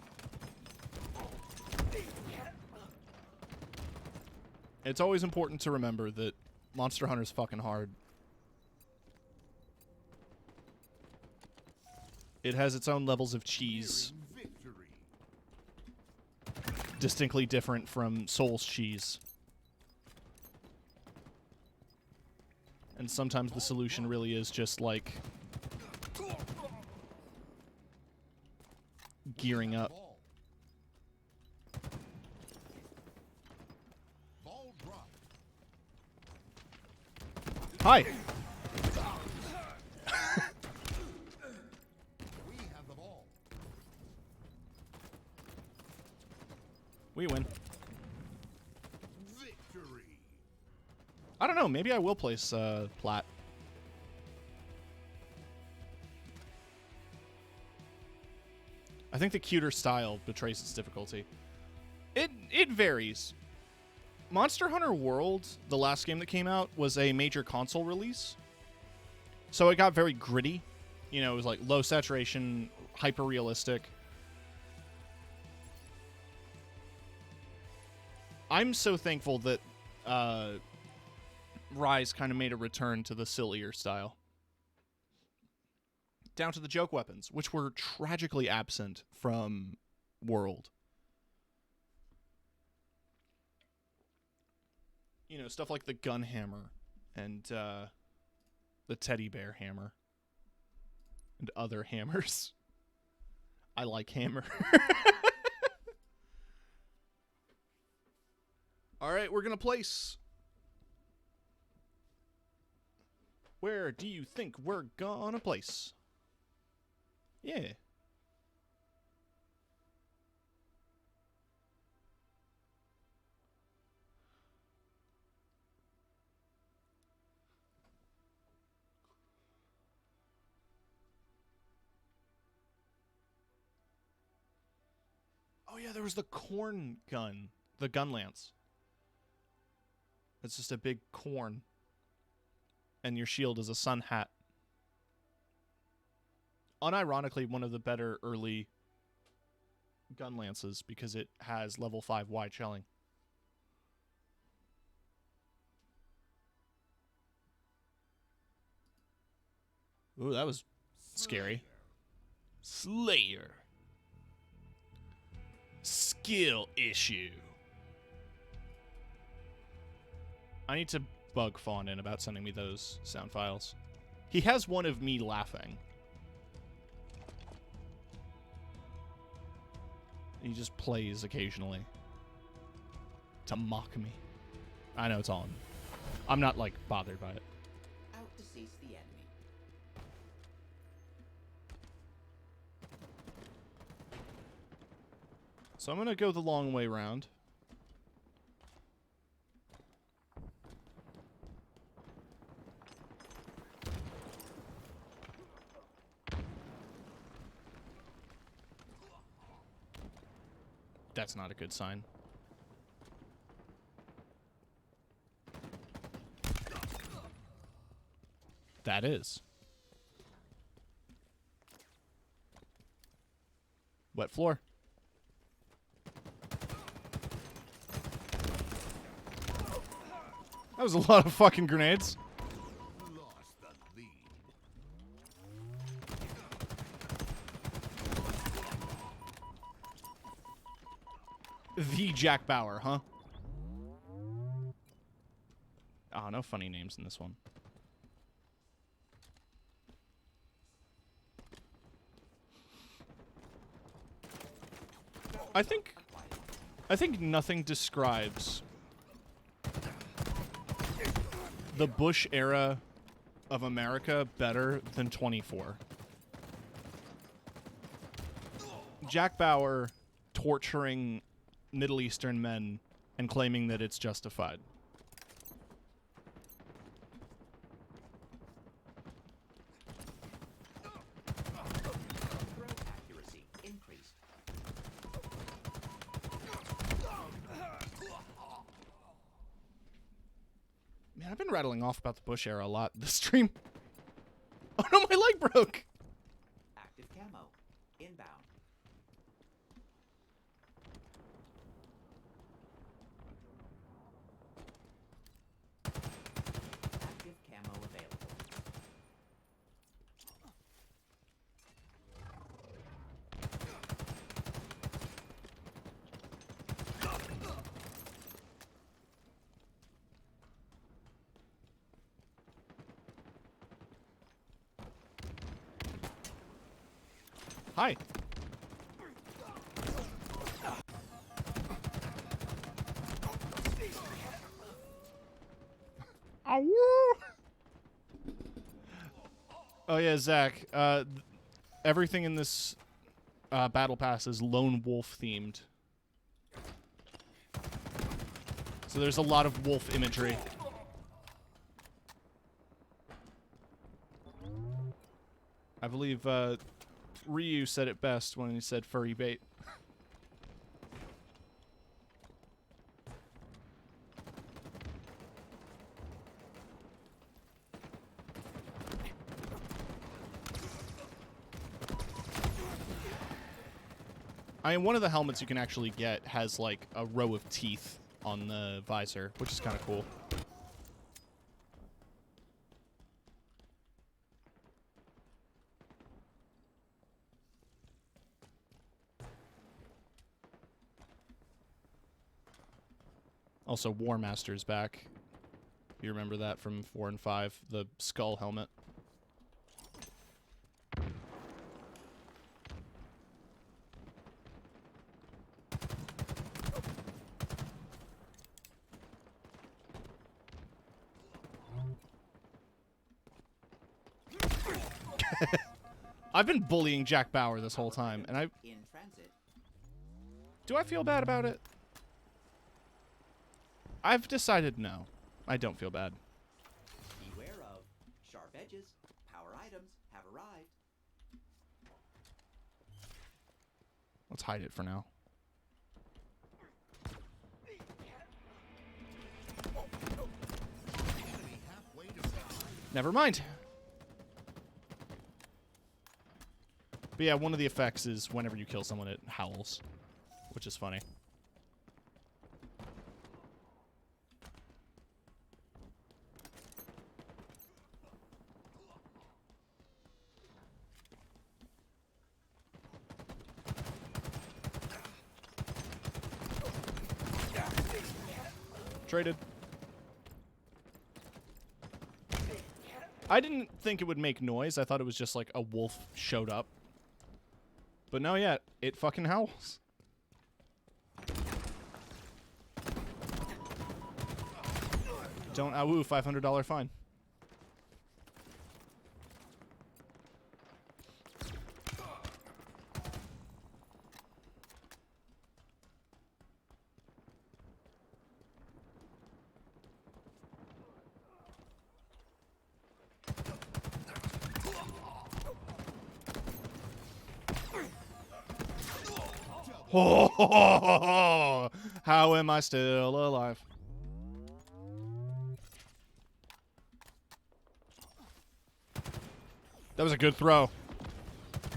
It's always important to remember that Monster Hunter's fucking hard. It has its own levels of cheese, nearing victory. distinctly different from Soul's cheese. And sometimes the solution really is just like gearing up. Ball. Ball dropped. Hi! We have the ball. We win. Victory. I don't know. Maybe I will place Plat. I think the cuter style betrays its difficulty. It varies. Monster Hunter World, the last game that came out, was a major console release. So it got very gritty. You know, it was like low saturation, hyper realistic. I'm so thankful that Rise kind of made a return to the sillier style. Down to the joke weapons, which were tragically absent from World. You know, stuff like the gun hammer and the teddy bear hammer and other hammers. I like hammer. All right, we're going to place. Where do you think we're going to place? Yeah. Oh yeah, there was the corn gun, the gun lance. It's just a big corn. And your shield is a sun hat. Unironically, one of the better early gun lances because it has level 5 wide shelling. Ooh, that was scary. Slayer. Skill issue. I need to bug Fawn in about sending me those sound files. He has one of me laughing. He just plays occasionally to mock me. I know it's on. I'm not, like, bothered by it. Out to seize the enemy. So I'm going to go the long way round. That's not a good sign. That is. Wet floor. That was a lot of fucking grenades. Lost the lead. The Jack Bauer, huh? Oh, no funny names in this one. I think nothing describes the Bush era of America better than 24. Jack Bauer torturing Middle Eastern men and claiming that it's justified. Throw accuracy increased. Man, I've been rattling off about the Bush era a lot this stream. Oh no, my leg broke! Active camo. Inbound. Active camo available. Hi. Oh yeah, Zach. Everything in this battle pass is lone wolf themed. So there's a lot of wolf imagery. I believe Ryu said it best when he said furry bait. I mean, one of the helmets you can actually get has, like, a row of teeth on the visor, which is kind of cool. Also, War Master's back. You remember that from 4 and 5, the skull helmet. I've been bullying Jack Bauer this whole time, and In transit. do I feel bad about it? I've decided no. I don't feel bad. Beware of sharp edges. Power items have arrived. Let's hide it for now. Enemy halfway to sky. Never mind. But yeah, one of the effects is whenever you kill someone, it howls, which is funny. Traded. I didn't think it would make noise. I thought it was just like a wolf showed up. But no, yeah, it fucking howls. Don't awoo, $500 fine. Oh, how am I still alive? That was a good throw.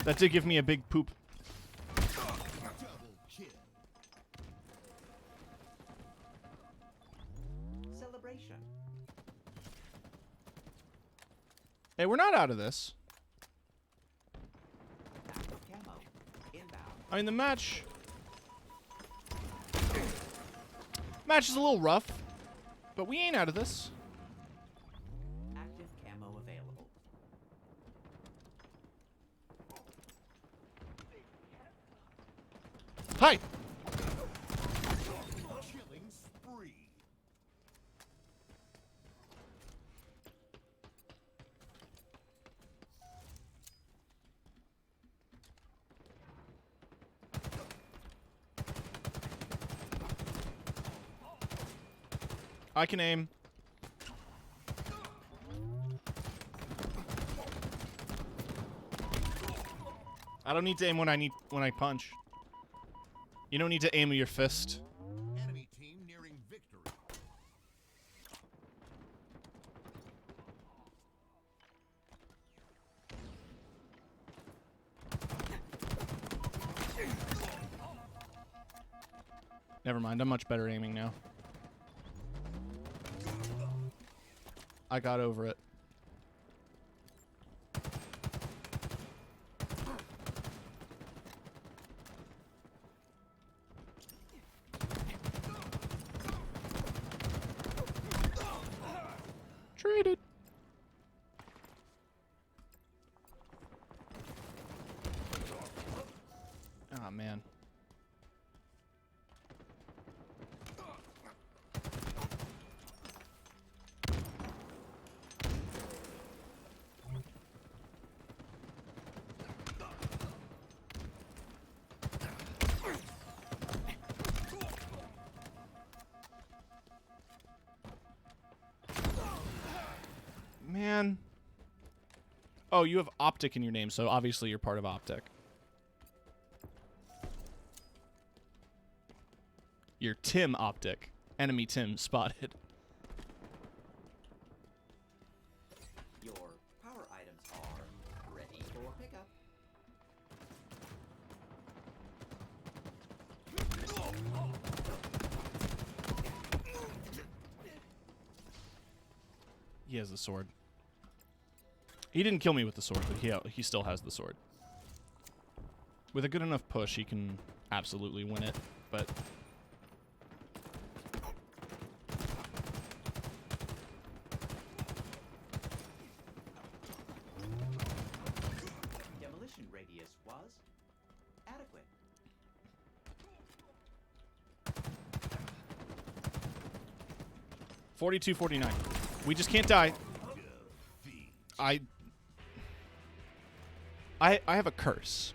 That did give me a big poop. Double kill. Celebration. Hey, we're not out of this. Active camo. Inbound. I mean, the match is a little rough, but we ain't out of this. Active camo available. Hi. Killing spree. I can aim. I don't need to aim when I punch. You don't need to aim with your fist. Enemy team nearing victory. Never mind, I'm much better aiming now. I got over it. Traded. Oh man. Man, Oh, you have Optic in your name, so obviously you're part of Optic. You're Tim Optic. Enemy Tim spotted. Your power items are ready for pickup. He has the sword. He didn't kill me with the sword, but he still has the sword. With a good enough push, he can absolutely win it, but... Demolition radius was adequate. $42.49. We just can't die. I have a curse.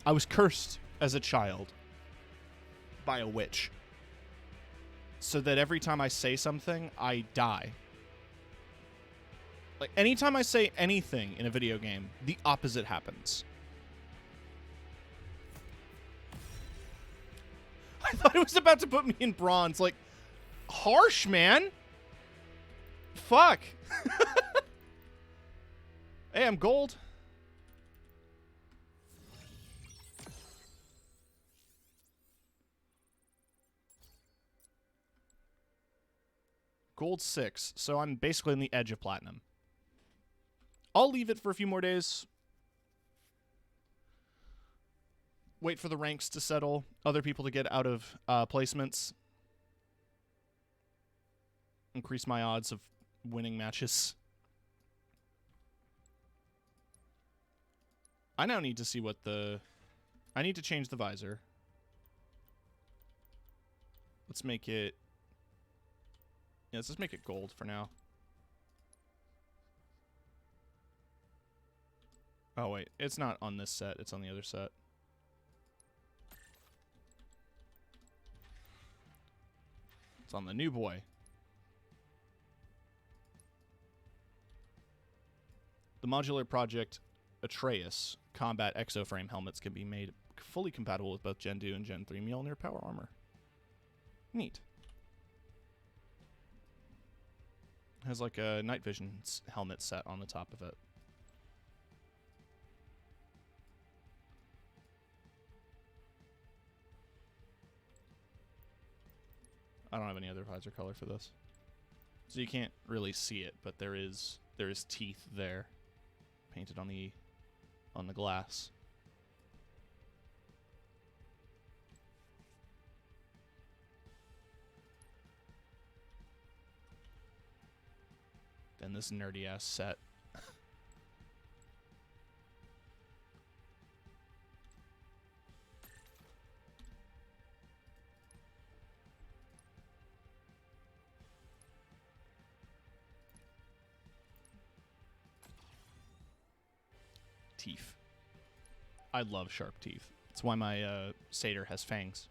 I was cursed as a child by a witch. So that every time I say something, I die. Like, anytime I say anything in a video game, the opposite happens. I thought it was about to put me in bronze. Like, harsh, man. Fuck. Hey, I'm gold. Gold 6, so I'm basically on the edge of platinum. I'll leave it for a few more days. Wait for the ranks to settle. Other people to get out of placements. Increase my odds of winning matches. I now need to see what the... I need to change the visor. Let's make it... Yeah, let's just make it gold for now. Oh, wait. It's not on this set. It's on the other set. It's on the new boy. The modular project Atreus combat exoframe helmets can be made fully compatible with both Gen 2 and Gen 3 Mjolnir power armor. Neat. Has like a night vision helmet set on the top of it. I don't have any other visor color for this. So you can't really see it, but there is teeth there painted on the glass. Then this nerdy ass set. Teeth. I love sharp teeth. That's why my satyr has fangs.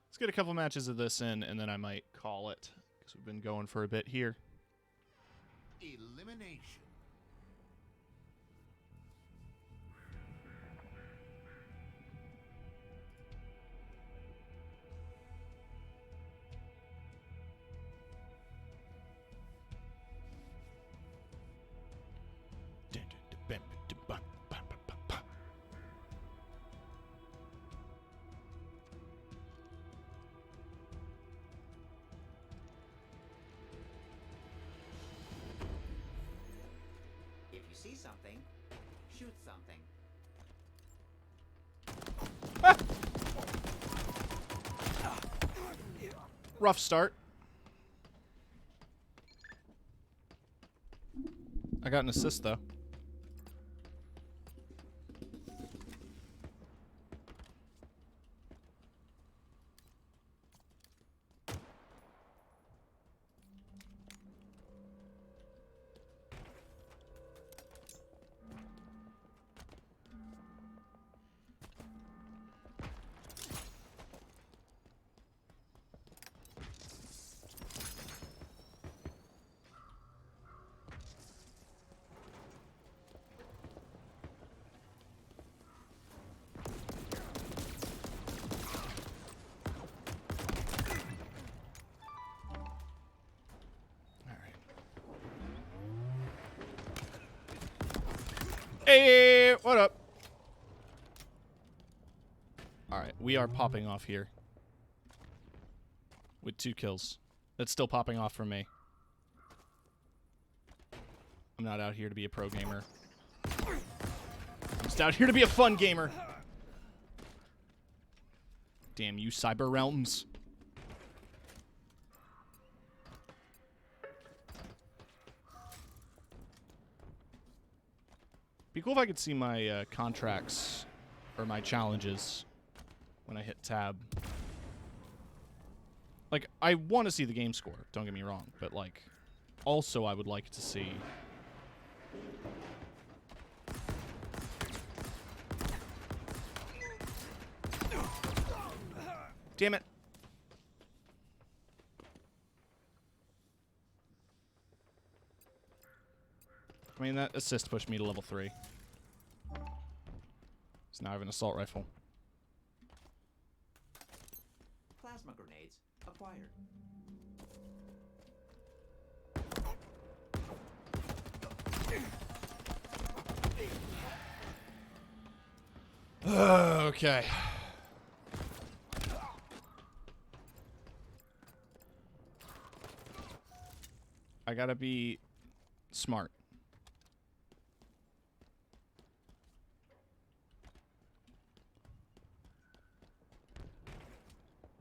Let's get a couple matches of this in, and then I might call it, because we've been going for a bit here. Elimination. something, shoot something. Rough start. I got an assist, though. Hey, what up? Alright, we are popping off here. With 2 kills. That's still popping off for me. I'm not out here to be a pro gamer. I'm just out here to be a fun gamer. Damn you, Cyber Realms. Be cool if I could see my contracts or my challenges when I hit tab. Like, I want to see the game score, don't get me wrong, but like, also I would like to see... Damn it. I mean, that assist pushed me to level 3. So now I have an assault rifle. Plasma grenades acquired. Okay. I gotta be smart.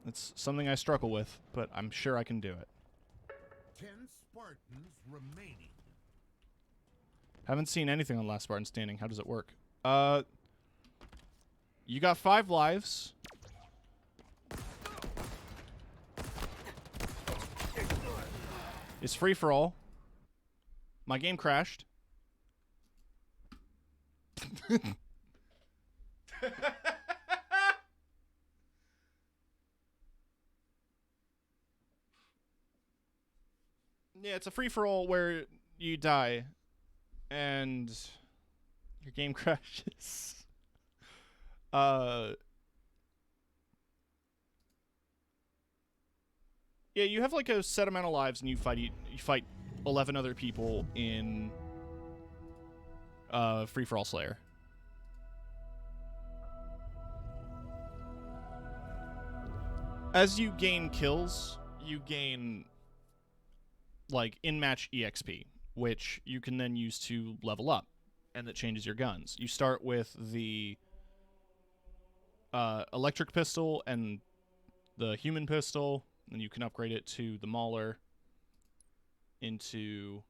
It's something I struggle with, but I'm sure I can do it. 10 Spartans remaining. Haven't seen anything on Last Spartan Standing. How does it work? You got 5 lives. It's free for all. My game crashed. Yeah, it's a free-for-all where you die and your game crashes. Yeah, you have like a set amount of lives and you fight 11 other people in free-for-all Slayer. As you gain kills, you gain like in-match EXP, which you can then use to level up, and that changes your guns. You start with the electric pistol and the human pistol, and you can upgrade it to the Mauler into...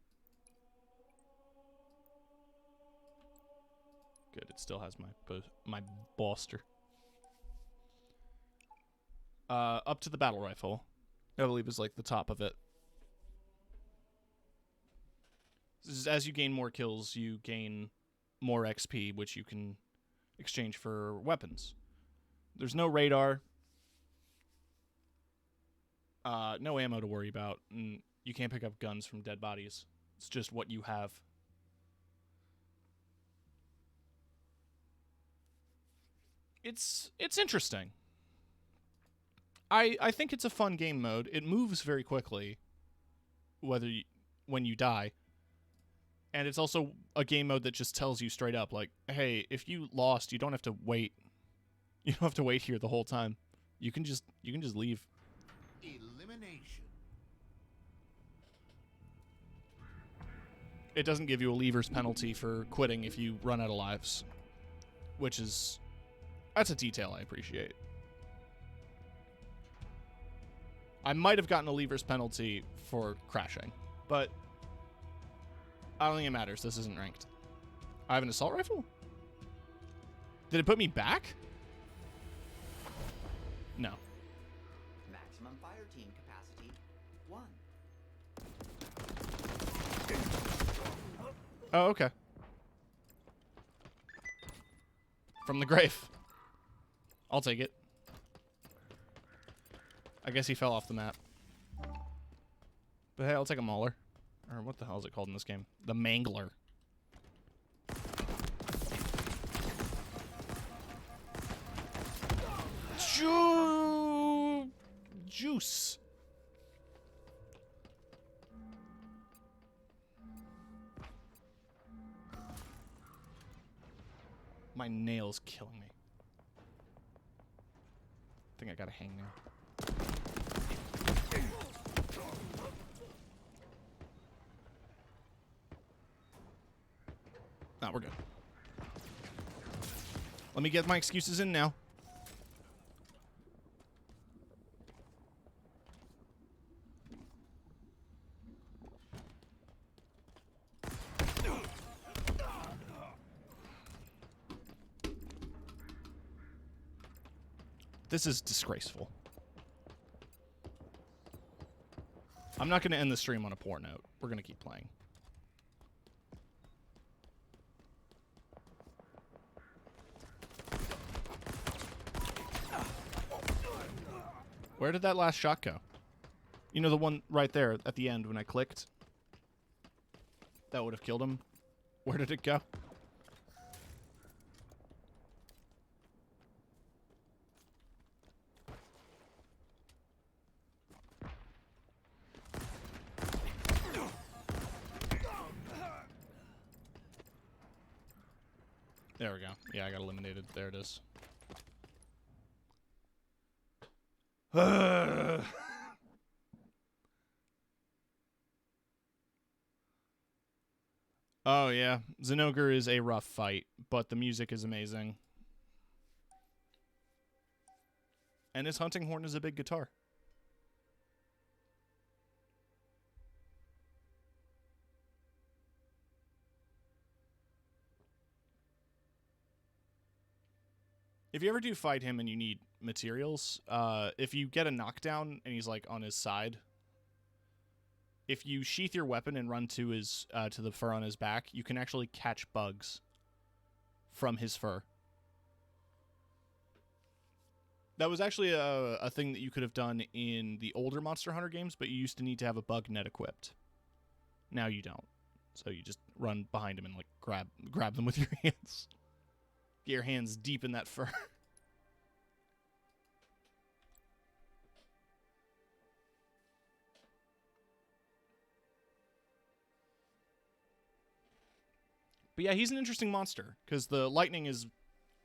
Good, it still has my Boster. Up to the battle rifle, I believe is like the top of it. As you gain more kills, you gain more XP, which you can exchange for weapons. There's no radar. No ammo to worry about. And you can't pick up guns from dead bodies. It's just what you have. It's interesting. I think it's a fun game mode. It moves very quickly when you die. And it's also a game mode that just tells you straight up, like, hey, if you lost, you don't have to wait. You don't have to wait here the whole time. You can just leave. Elimination. it doesn't give you a lever's penalty for quitting if you run out of lives, which is, that's a detail I appreciate. I might have gotten a lever's penalty for crashing, but I don't think it matters. This isn't ranked. I have an assault rifle? Did it put me back? No. Maximum fire team capacity 1. Oh, okay. From the grave. I'll take it. I guess he fell off the map. But hey, I'll take a mauler. Or what the hell is it called in this game? The mangler. Juice. My nail's killing me. I think I gotta hang now. Nah, we're good. Let me get my excuses in now. This is disgraceful. I'm not going to end the stream on a poor note. We're going to keep playing. Where did that last shot go? You know, the one right there at the end when I clicked? That would have killed him. Where did it go? There we go. Yeah, I got eliminated. There it is. Oh, yeah. Zinogre is a rough fight, but the music is amazing. And his hunting horn is a big guitar. If you ever do fight him and you need materials, if you get a knockdown and he's like on his side, if you sheath your weapon and run to his to the fur on his back, you can actually catch bugs from his fur. That was actually a thing that you could have done in the older Monster Hunter games, but you used to need to have a bug net equipped. Now you don't. So you just run behind him and like grab them with your hands. Get your hands deep in that fur. But yeah, he's an interesting monster because the lightning is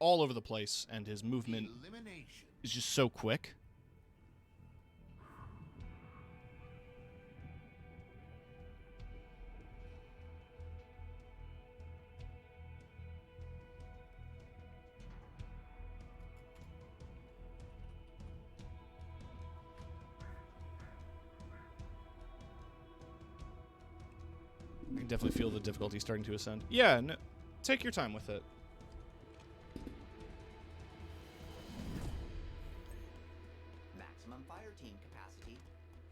all over the place and his movement Elimination. is just so quick. I can definitely feel the difficulty starting to ascend. Yeah, no, take your time with it. Maximum fire team capacity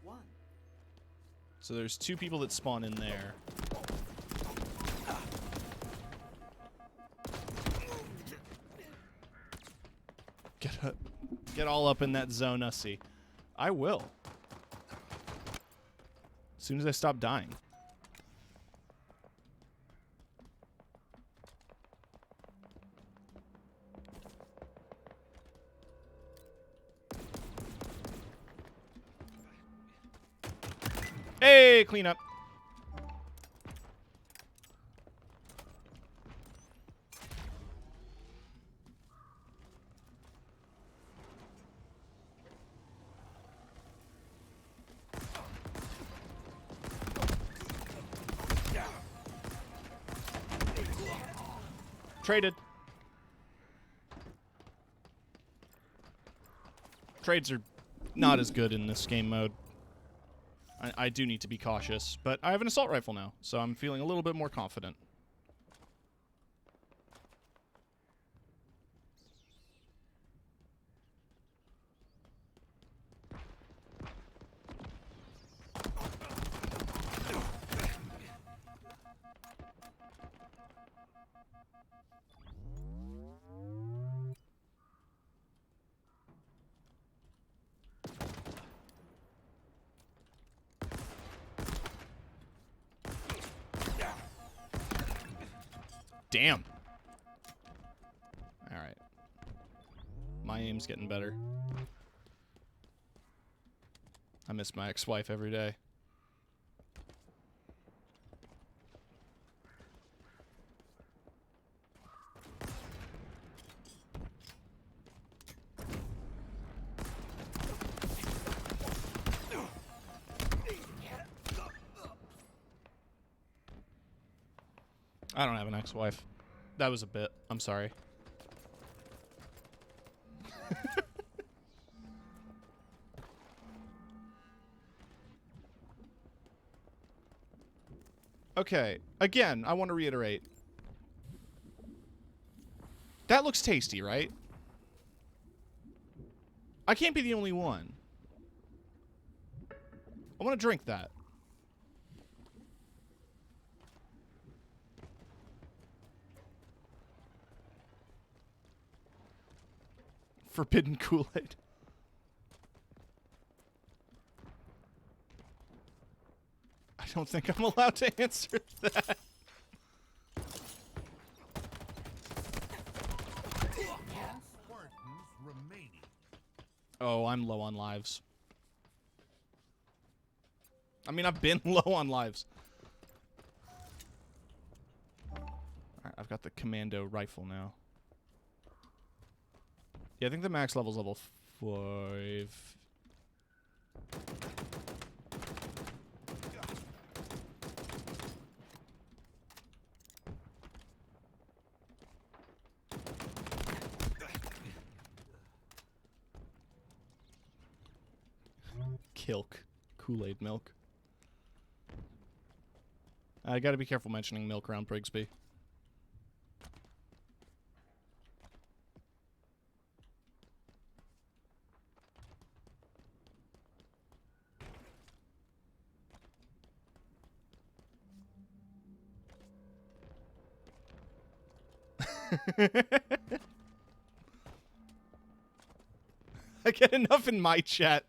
1. So there's 2 people that spawn in there. Get all up in that zone, Ussy. I will. As soon as I stop dying. Hey, clean up. Traded. Trades are not as good in this game mode. I do need to be cautious, but I have an assault rifle now, so I'm feeling a little bit more confident. Damn. All right. My aim's getting better. I miss my ex-wife every day. I don't have an ex-wife. That was a bit. I'm sorry. Okay. Again, I want to reiterate. That looks tasty, right? I can't be the only one. I want to drink that. Forbidden Kool-Aid. I don't think I'm allowed to answer that. Spartans remaining. Oh, I'm low on lives. I mean, I've been low on lives. Alright, I've got the commando rifle now. Yeah, I think the max level's level 5. Kilk. Kool-Aid milk. I gotta be careful mentioning milk around Brigsby. I get enough in my chat.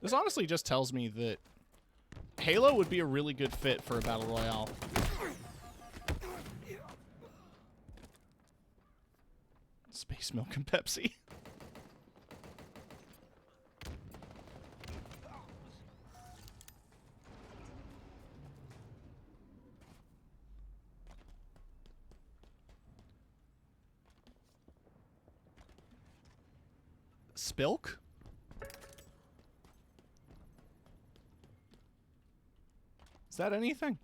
This honestly just tells me that Halo would be a really good fit for a battle royale. Space milk and Pepsi. Spilk? Is that anything?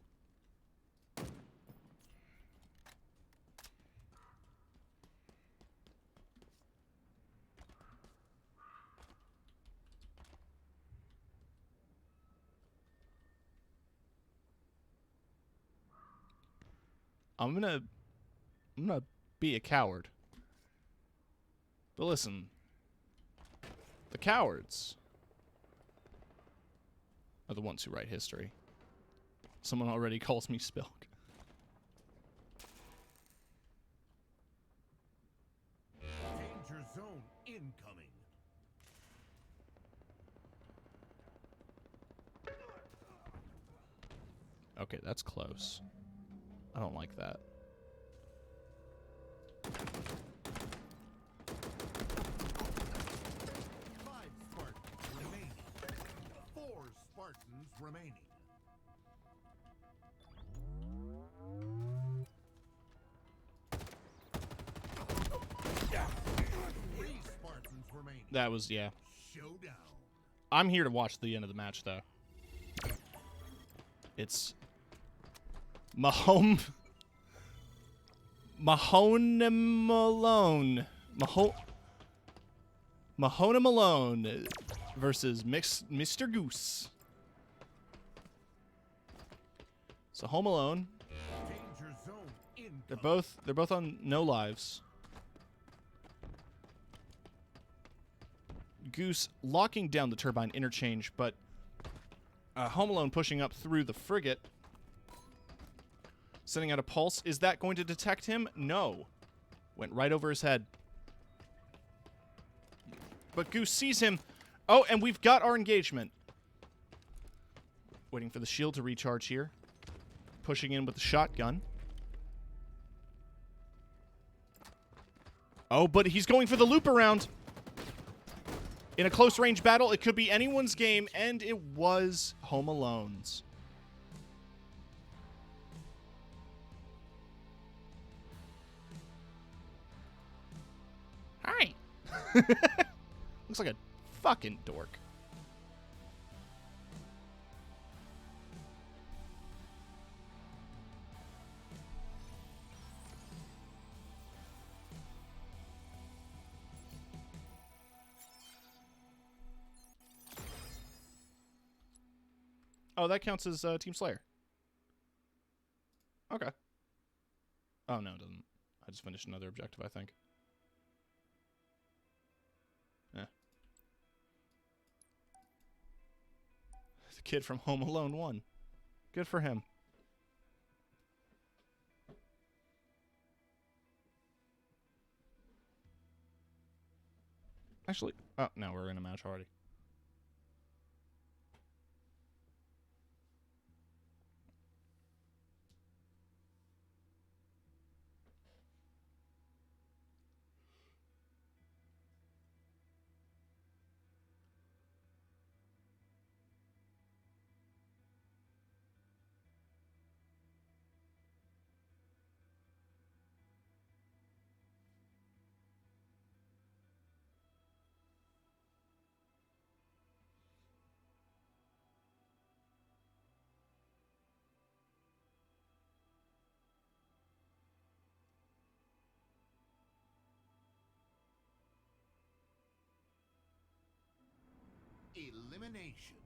I'm gonna be a coward. But listen, the cowards are the ones who write history. Someone already calls me Spilk. Danger zone incoming. Okay, that's close. I don't like that. Five Spartans remaining. 4 Spartans remaining. remaining. That was, yeah. Showdown. I'm here to watch the end of the match, though. It's Mahone Malone. Mahone Malone versus Mr. Goose. So Home Alone. Danger zone incoming. They're both on no lives. Goose locking down the turbine interchange, but Home Alone pushing up through the frigate, sending out a pulse. Is that going to detect him? No. Went right over his head. But Goose sees him. Oh, and we've got our engagement. Waiting for the shield to recharge here. Pushing in with the shotgun. Oh, but he's going for the loop around. In a close range battle, it could be anyone's game, and it was Home Alone's. Hi. Looks like a fucking dork. Oh, that counts as Team Slayer. Okay. Oh, no, it doesn't. I just finished another objective, I think. Yeah. The kid from Home Alone won. Good for him. Actually, oh, no, we're in a match already. Elimination.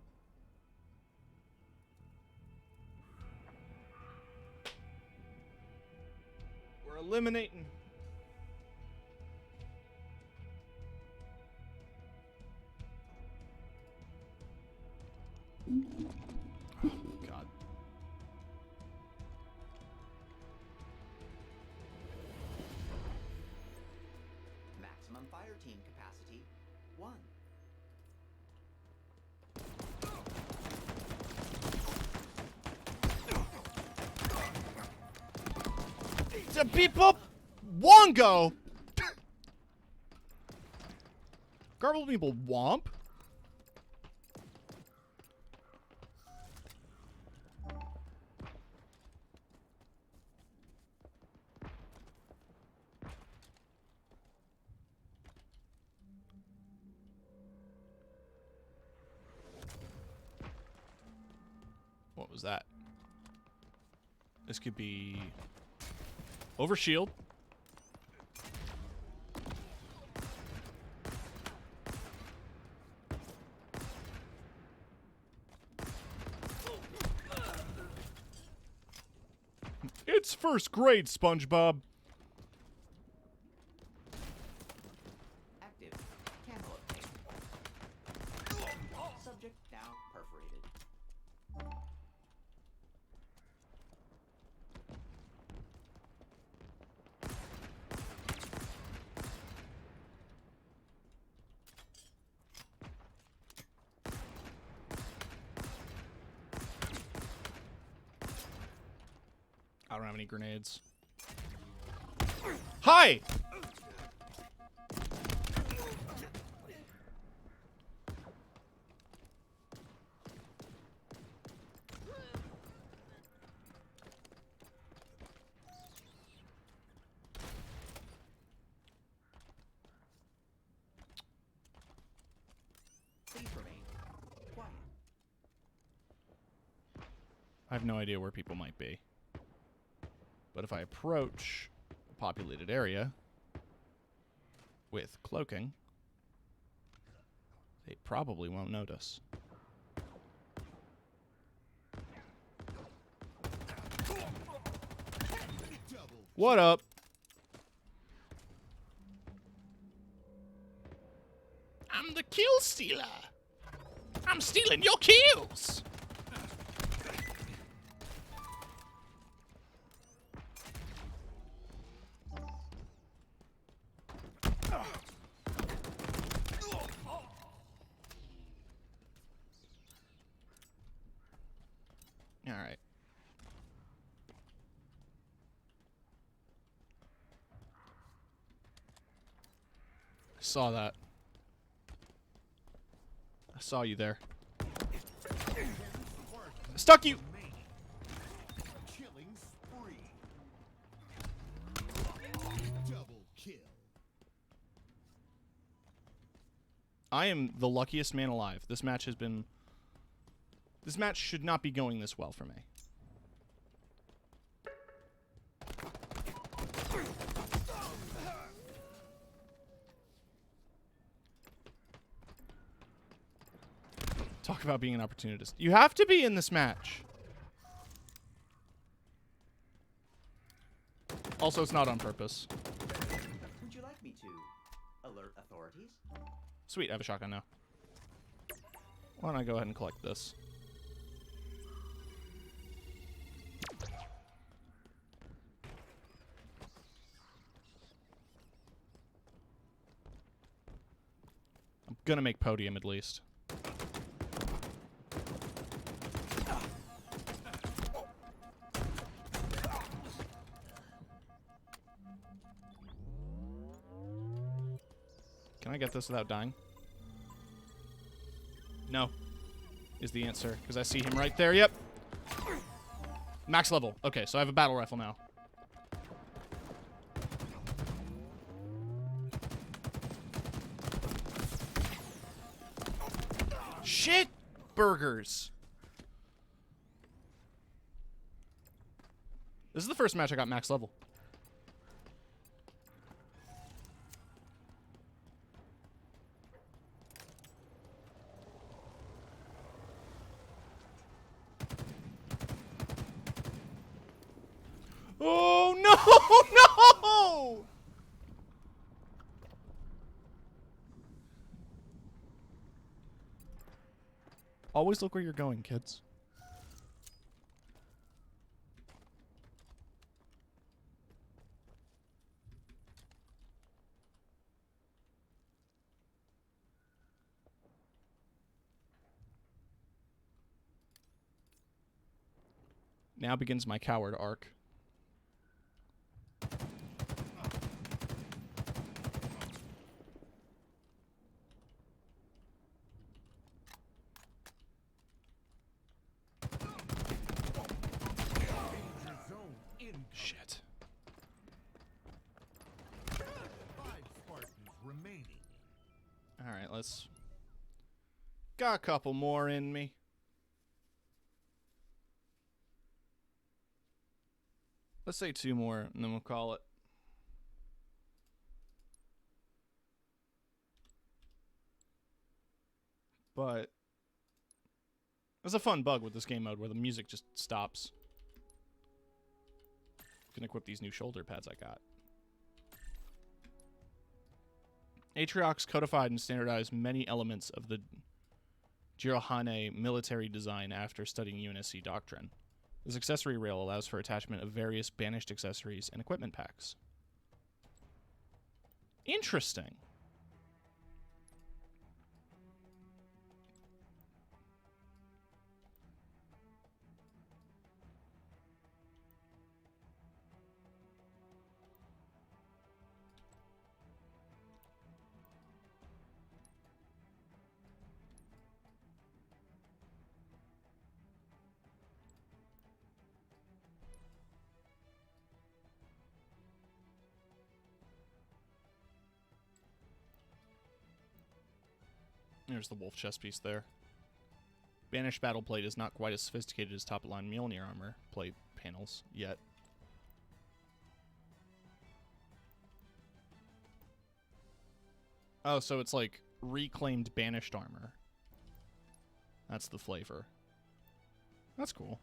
We're eliminating. Oh, God. Maximum fire team capacity 1. To beep up Wongo. Garble people womp. What was that? This could be over shield. It's first grade, SpongeBob. Active. Camo obtained. Subject now perforated. I don't have any grenades. Hi! I have no idea where people might be. But if I approach a populated area with cloaking, they probably won't notice. What up? I'm the kill stealer. I'm stealing your kills. All right. I saw that. I saw you there. Stuck you. Killing spree. Double kill. I am the luckiest man alive. This match has been... This match should not be going this well for me. Talk about being an opportunist. You have to be in this match. Also, it's not on purpose. Would you like me to alert authorities? Sweet, I have a shotgun now. Why don't I go ahead and collect this? I'm gonna make podium at least. Can I get this without dying? No, is the answer, because I see him right there. Yep. Max level. Okay, so I have a battle rifle now. Shit burgers. This is the first match I got max level. Oh, no! No! Always look where you're going, kids. Now begins my coward arc. Shit. 5 Spartans remaining. Alright, let's... Got a couple more in me. Let's say 2 more, and then we'll call it. But... There's a fun bug with this game mode where the music just stops. Can equip these new shoulder pads I got. Atriox codified and standardized many elements of the Jirohane military design after studying UNSC doctrine. This accessory rail allows for attachment of various banished accessories and equipment packs. Interesting. There's the wolf chest piece there. Banished battle plate is not quite as sophisticated as top-line Mjolnir armor plate panels yet. Oh, so it's like reclaimed banished armor. That's the flavor. That's cool.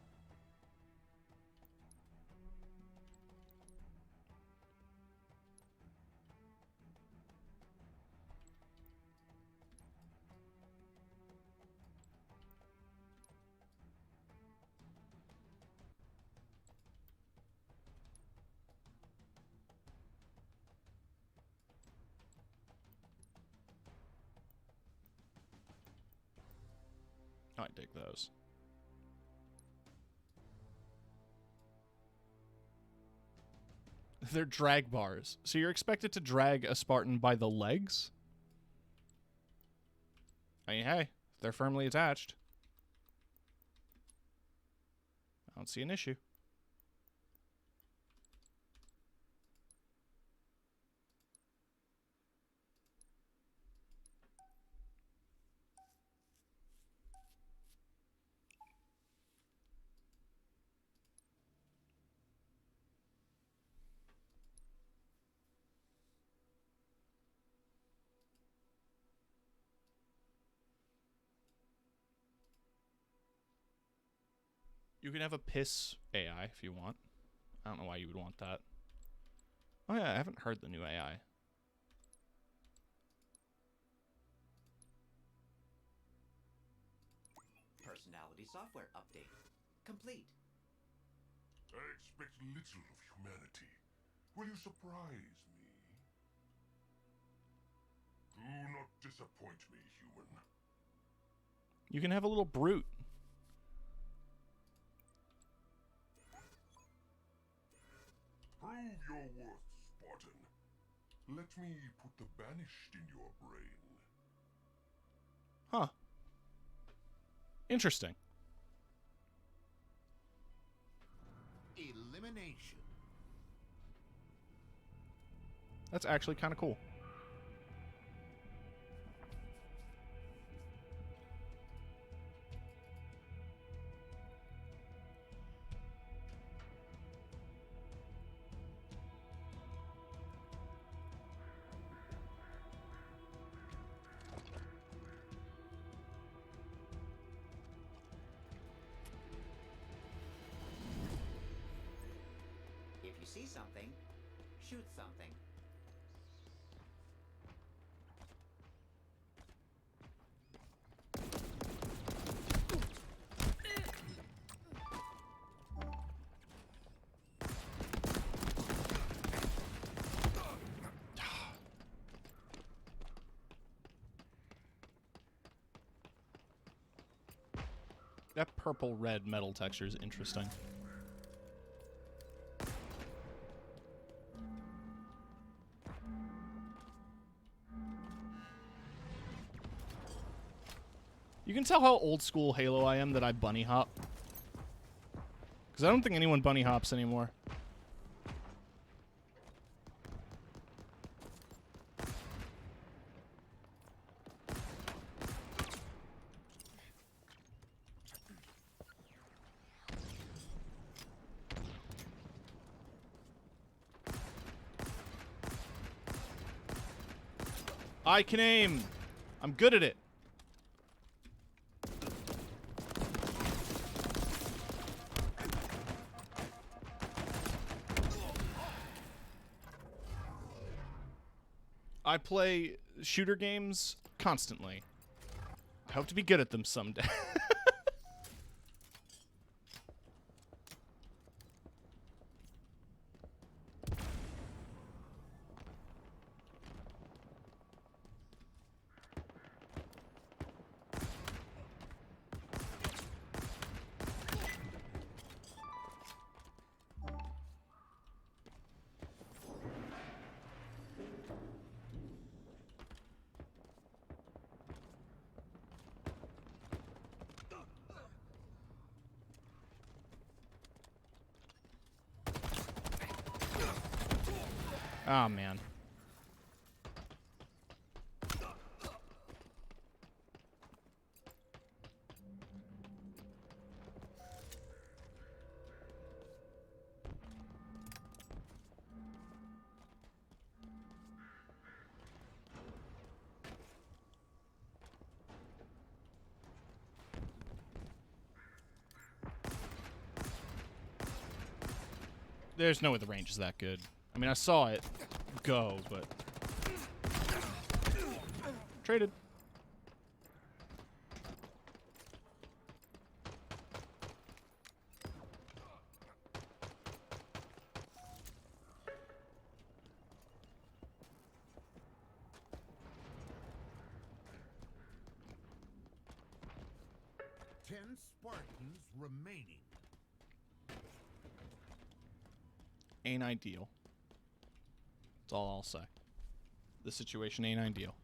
I dig those. They're drag bars. So you're expected to drag a Spartan by the legs? I mean, hey, they're firmly attached. I don't see an issue. You can have a piss AI if you want. I don't know why you would want that. Oh yeah, I haven't heard the new AI. Personality software update. Complete. I expect little of humanity. Will you surprise me? Do not disappoint me, human. You can have a little brute. Prove your worth, Spartan. Let me put the banished in your brain. Huh. Interesting. Elimination. That's actually kind of cool. If you see something, shoot something. That purple-red metal texture is interesting. You can tell how old school Halo I am that I bunny hop. Because I don't think anyone bunny hops anymore. I can aim. I'm good at it. I play shooter games constantly. I hope to be good at them someday. Oh, man. There's no way the range is that good. I mean, I saw it go, but... Traded. Spartans remaining. Ain't ideal. That's all I'll say. The situation ain't ideal.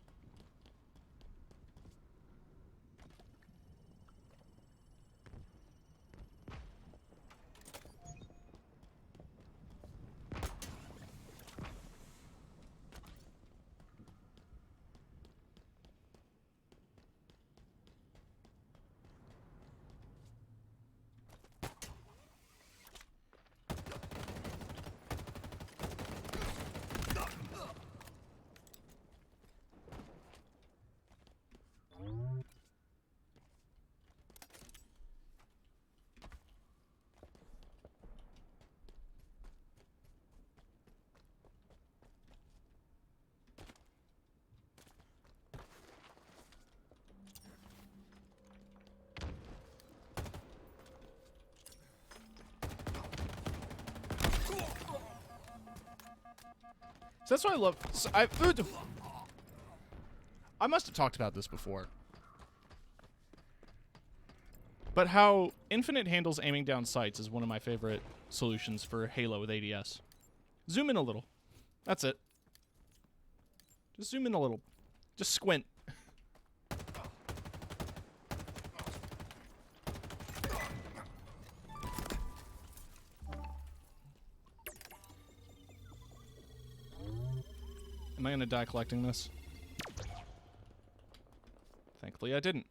So that's what I love. So I must have talked about this before. But how Infinite handles aiming down sights is one of my favorite solutions for Halo with ADS. Zoom in a little. That's it. Just zoom in a little. Just squint. Am I gonna die collecting this? Thankfully I didn't.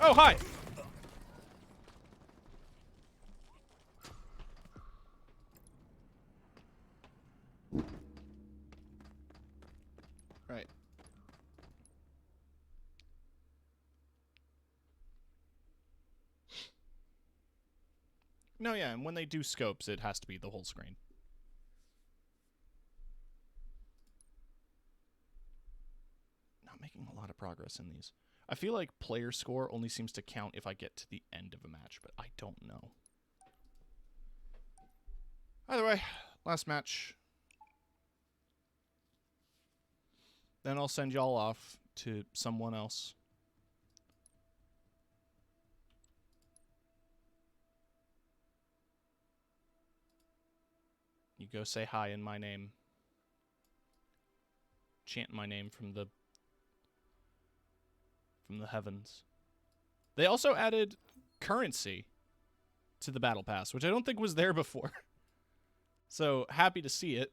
Oh, hi! Right. No, yeah, and when they do scopes, it has to be the whole screen. Not making a lot of progress in these. I feel like player score only seems to count if I get to the end of a match, but I don't know. Either way, last match. Then I'll send y'all off to someone else. You go say hi in my name. Chant my name from the heavens. They also added currency to the battle pass, which I don't think was there before. So happy to see it.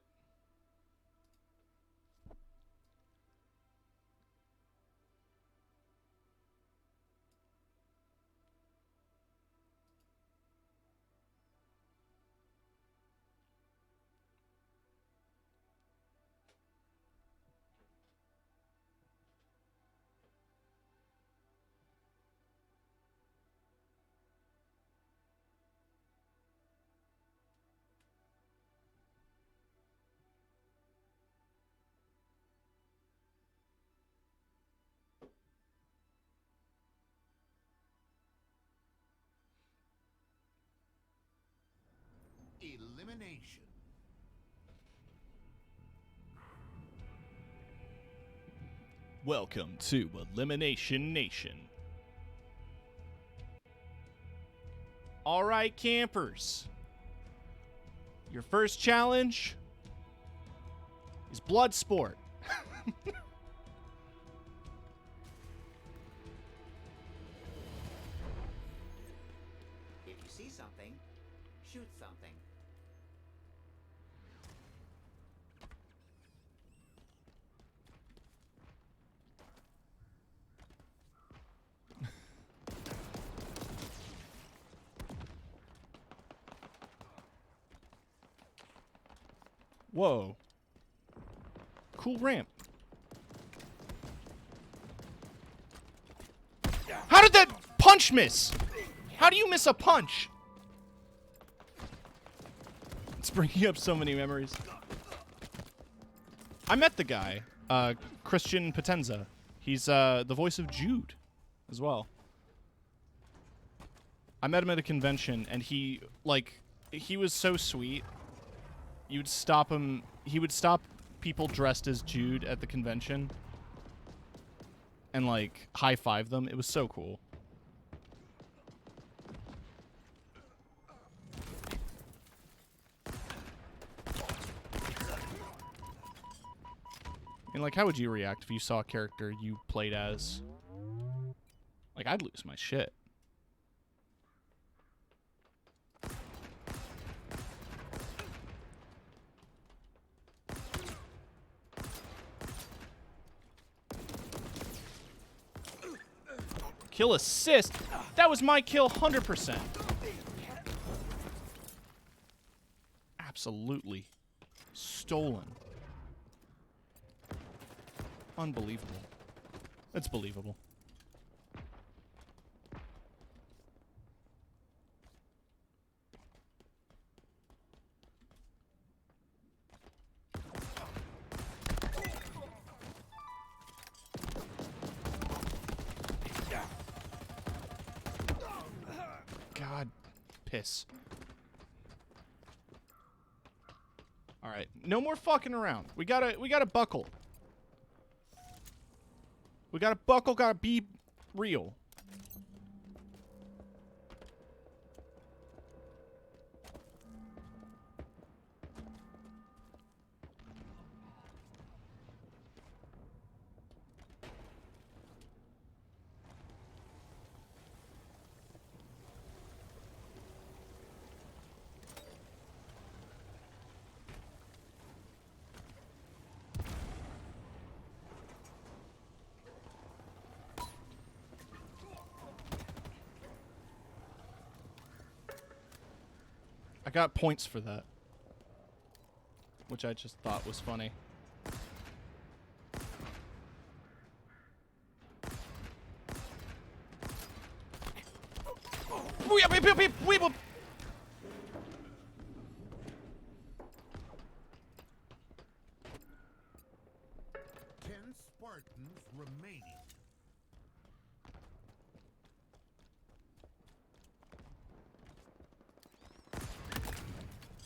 Elimination. Welcome to Elimination Nation. All right, campers. Your first challenge is Bloodsport. If you see something, shoot something. Whoa. Cool ramp. How did that punch miss? How do you miss a punch? It's bringing up so many memories. I met the guy, Christian Potenza. He's the voice of Jude as well. I met him at a convention, and he was so sweet. You'd stop him. He would stop people dressed as Jude at the convention and, like, high-five them. It was so cool. And, like, how would you react if you saw a character you played as? Like, I'd lose my shit. Kill assist? That was my kill 100%. Absolutely. Stolen. Unbelievable. It's believable. God, piss. All right, no more fucking around. We gotta buckle. We gotta buckle. Gotta be real. I got points for that, which I just thought was funny. Weeble. 10 Spartans remaining.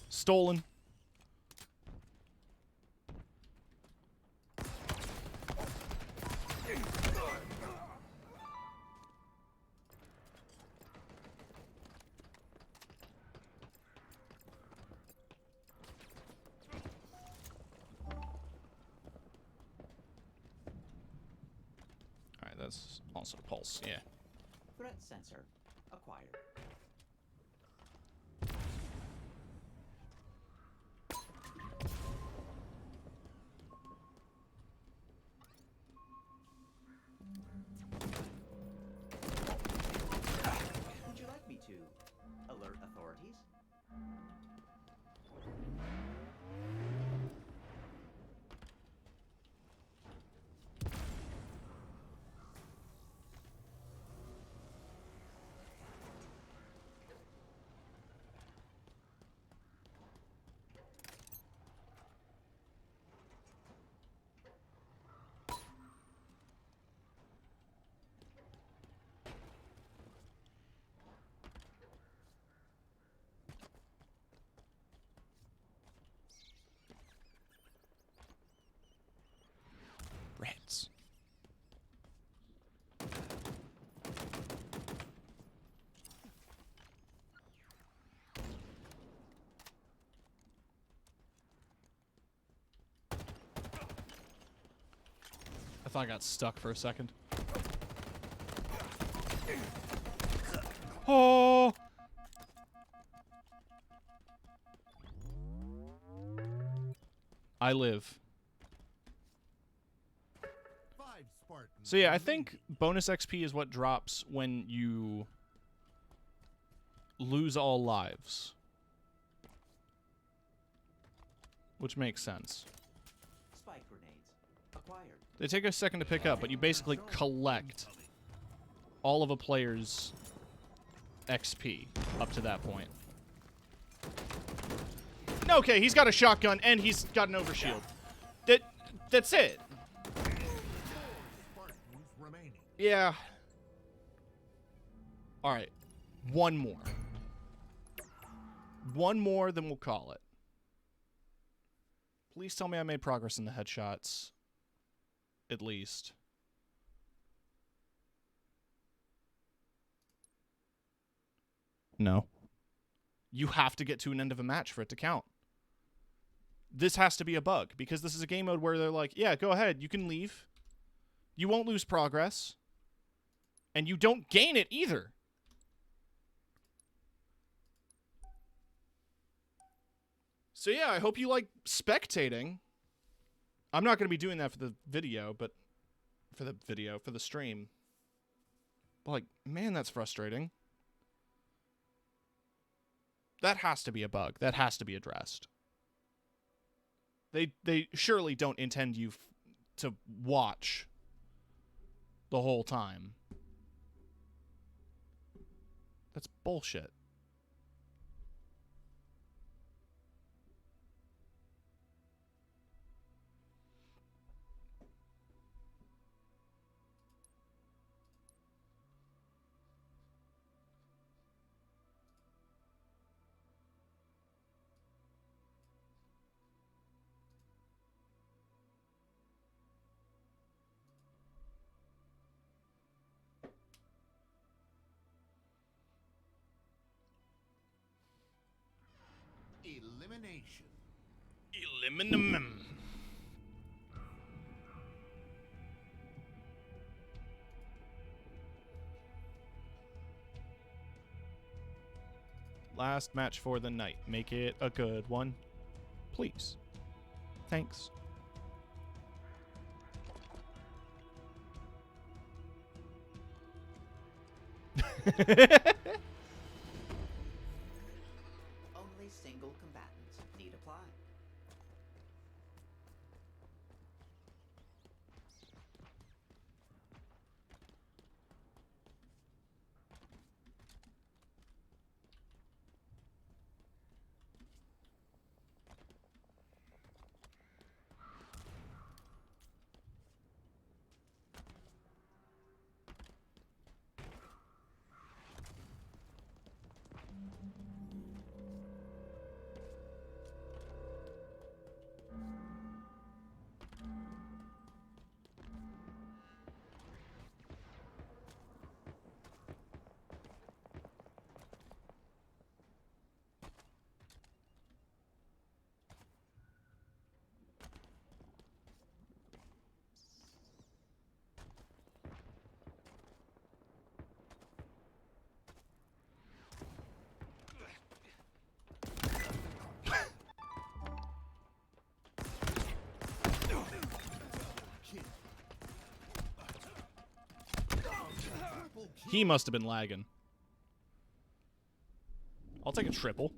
Stolen. Alright, that's also pulse, yeah. Threat sensor acquired. Would you like me to alert authorities? Rats. I thought I got stuck for a second. Oh! I live. 5 Spartans. So yeah, I think bonus XP is what drops when you lose all lives. Which makes sense. Spike grenades acquired. They take a second to pick up, but you basically collect all of a player's XP up to that point. Okay, he's got a shotgun and he's got an overshield. That's it. Spartans remaining. Yeah. All right. One more. One more, then we'll call it. Please tell me I made progress in the headshots. At least. No. You have to get to an end of a match for it to count. This has to be a bug, because this is a game mode where they're like, yeah, go ahead, you can leave. You won't lose progress. And you don't gain it either. So yeah, I hope you like spectating. I'm not going to be doing that for the video, but for the stream. But like, man, that's frustrating. That has to be a bug. That has to be addressed. They surely don't intend you to watch the whole time. That's bullshit. Elimination. Eliminum. Last match for the night. Make it a good one. Please. Thanks. Only single combatants need apply. He must have been lagging. I'll take a triple.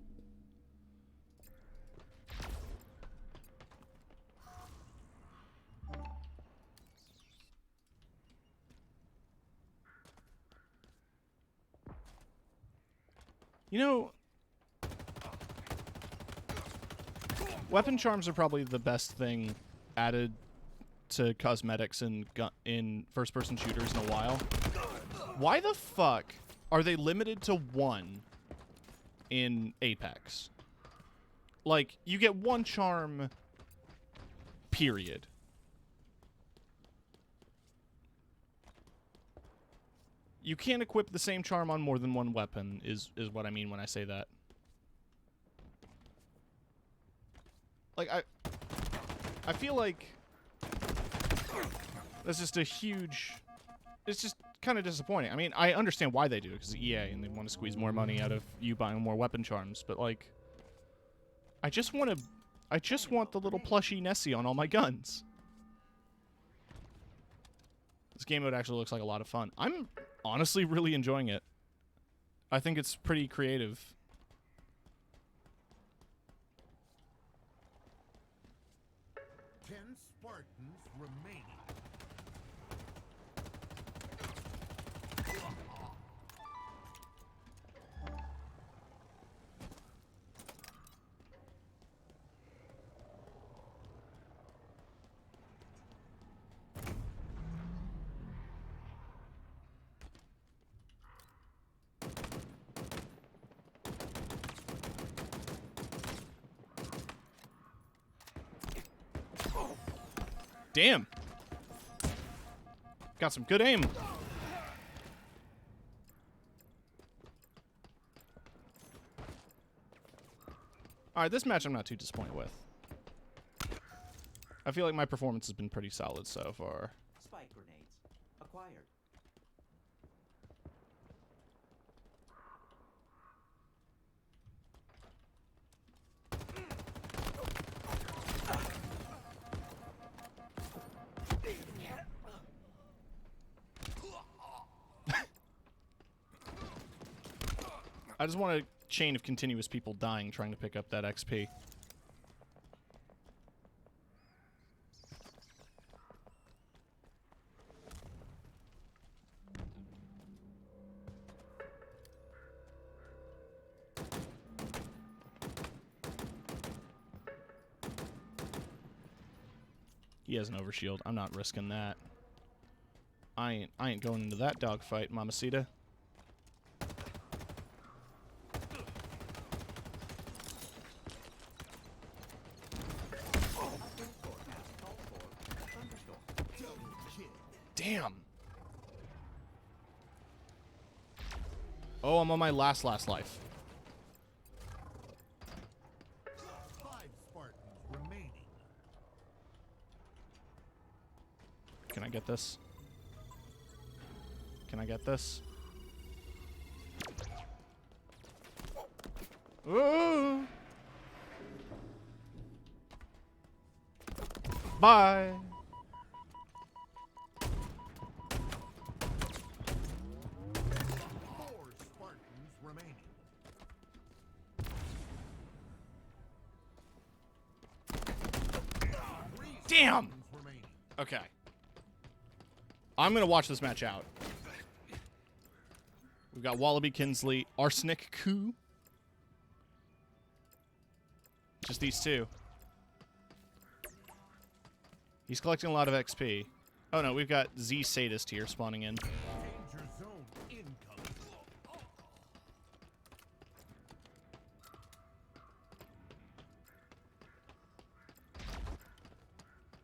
You know, weapon charms are probably the best thing added to cosmetics in first-person shooters in a while. Why the fuck are they limited to one in Apex? Like, you get one charm, period. You can't equip the same charm on more than one weapon, is what I mean when I say that. Like, I feel like that's just a huge... It's just kind of disappointing. I mean, I understand why they do it, because EA, and they want to squeeze more money out of you buying more weapon charms, but, like... I just want the little plushy Nessie on all my guns. This game mode actually looks like a lot of fun. I'm honestly really enjoying it. I think it's pretty creative. Spartans remaining. Damn. Got some good aim. Alright, this match I'm not too disappointed with. I feel like my performance has been pretty solid so far. Spike grenades. Acquired. I just want a chain of continuous people dying trying to pick up that XP. He has an overshield. I'm not risking that. I ain't going into that dogfight, Mamacita. Damn. Oh, I'm on my last life. 5 Spartans remaining. Can I get this? Can I get this? Ooh. Bye. 4 Spartans remaining. Damn. Spartans remaining. Okay. I'm going to watch this match out. We've got Wallaby Kinsley, Arsenic Coup. Just these two. He's collecting a lot of XP. Oh no, we've got Z Sadist here spawning in. Danger zone incoming.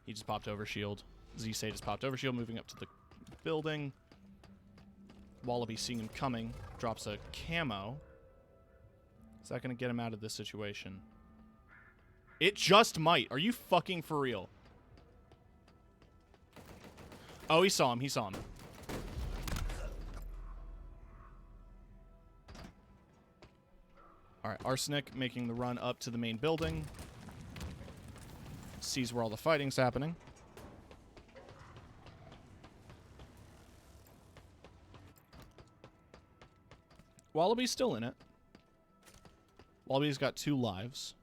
He just popped over shield. Z Sadist popped over shield, moving up to the building. Wallaby seeing him coming, drops a camo. Is that going to get him out of this situation? It just might. Are you fucking for real? Oh, he saw him. He saw him. All right, Arsenic making the run up to the main building. Sees where all the fighting's happening. Wallaby's still in it. Wallaby's got 2 lives.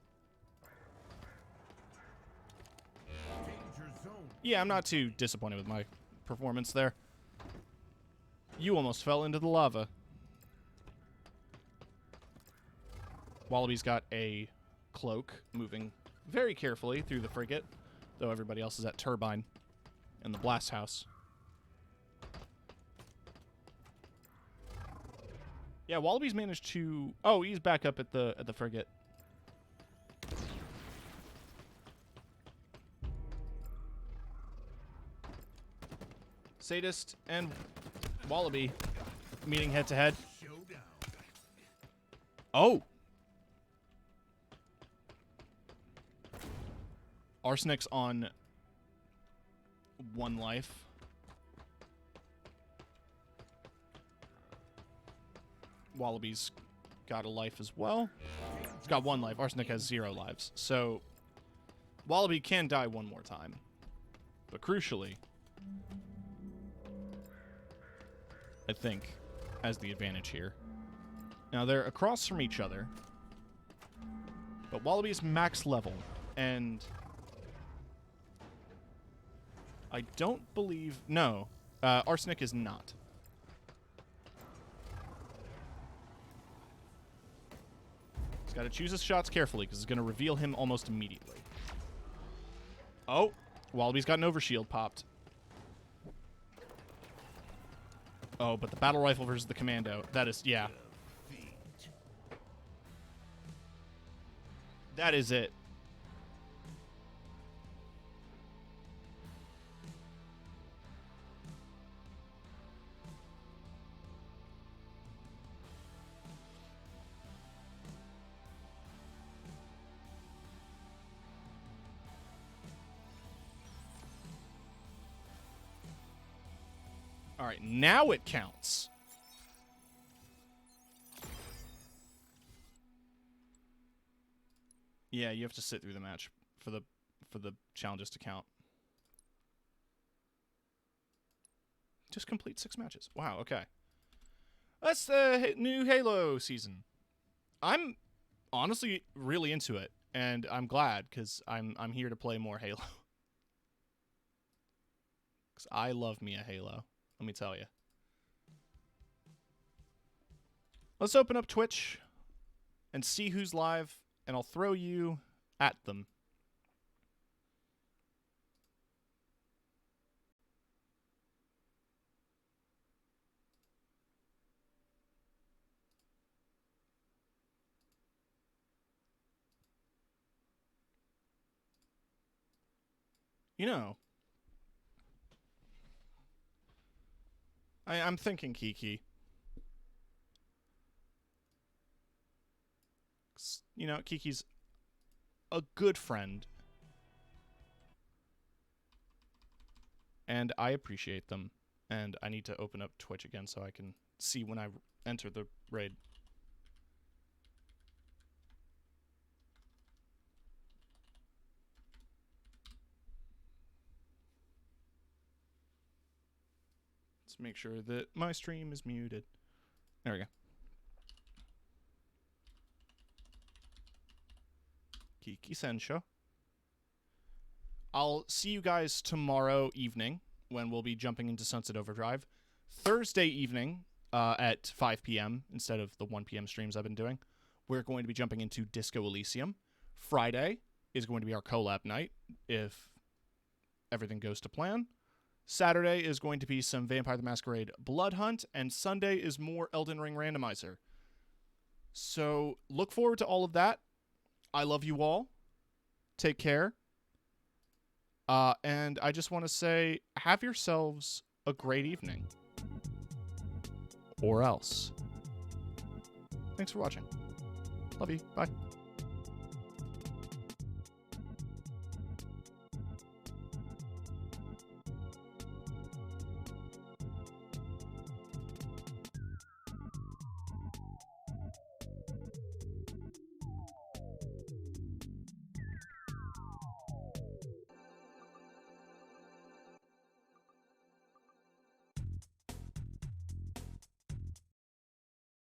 Danger zone. Yeah, I'm not too disappointed with my performance there. You almost fell into the lava. Wallaby's got a cloak moving very carefully through the frigate, though everybody else is at Turbine in the blast house. Yeah, Wallaby's managed to... Oh, he's back up at the frigate. Sadist and Wallaby meeting head to head. Showdown. Oh! Arsenic's on 1 life. Wallaby's got a life as well. He's got 1 life. Arsenic has 0 lives. So, Wallaby can die 1 more time. But crucially, I think, has the advantage here. Now, they're across from each other. But Wallaby's max level. And I don't believe... No. Arsenic is not. He's got to choose his shots carefully because it's going to reveal him almost immediately. Oh, Wallaby's got an overshield popped. Oh, but the battle rifle versus the commando. That is, yeah. That is it. right, now it counts. Yeah, you have to sit through the match for the challenges to count. Just complete 6 matches. Wow, okay. That's the new Halo season. I'm honestly really into it, and I'm glad because I'm here to play more Halo. Because I love me a Halo, let me tell you. Let's open up Twitch and see who's live, and I'll throw you at them. You know, I'm thinking Kiki. You know, Kiki's a good friend. And I appreciate them. And I need to open up Twitch again so I can see when I enter the raid. Let's make sure that my stream is muted. There we go. Kiki Sensho. I'll see you guys tomorrow evening when we'll be jumping into Sunset Overdrive. Thursday evening at 5 p.m. instead of the 1 p.m. streams I've been doing, we're going to be jumping into Disco Elysium. Friday is going to be our collab night if everything goes to plan. Saturday is going to be some Vampire the Masquerade Blood Hunt, and Sunday is more Elden Ring Randomizer. So look forward to all of that. I love you all. Take care. And I just want to say, have yourselves a great evening. Or else. Thanks for watching. Love you. Bye.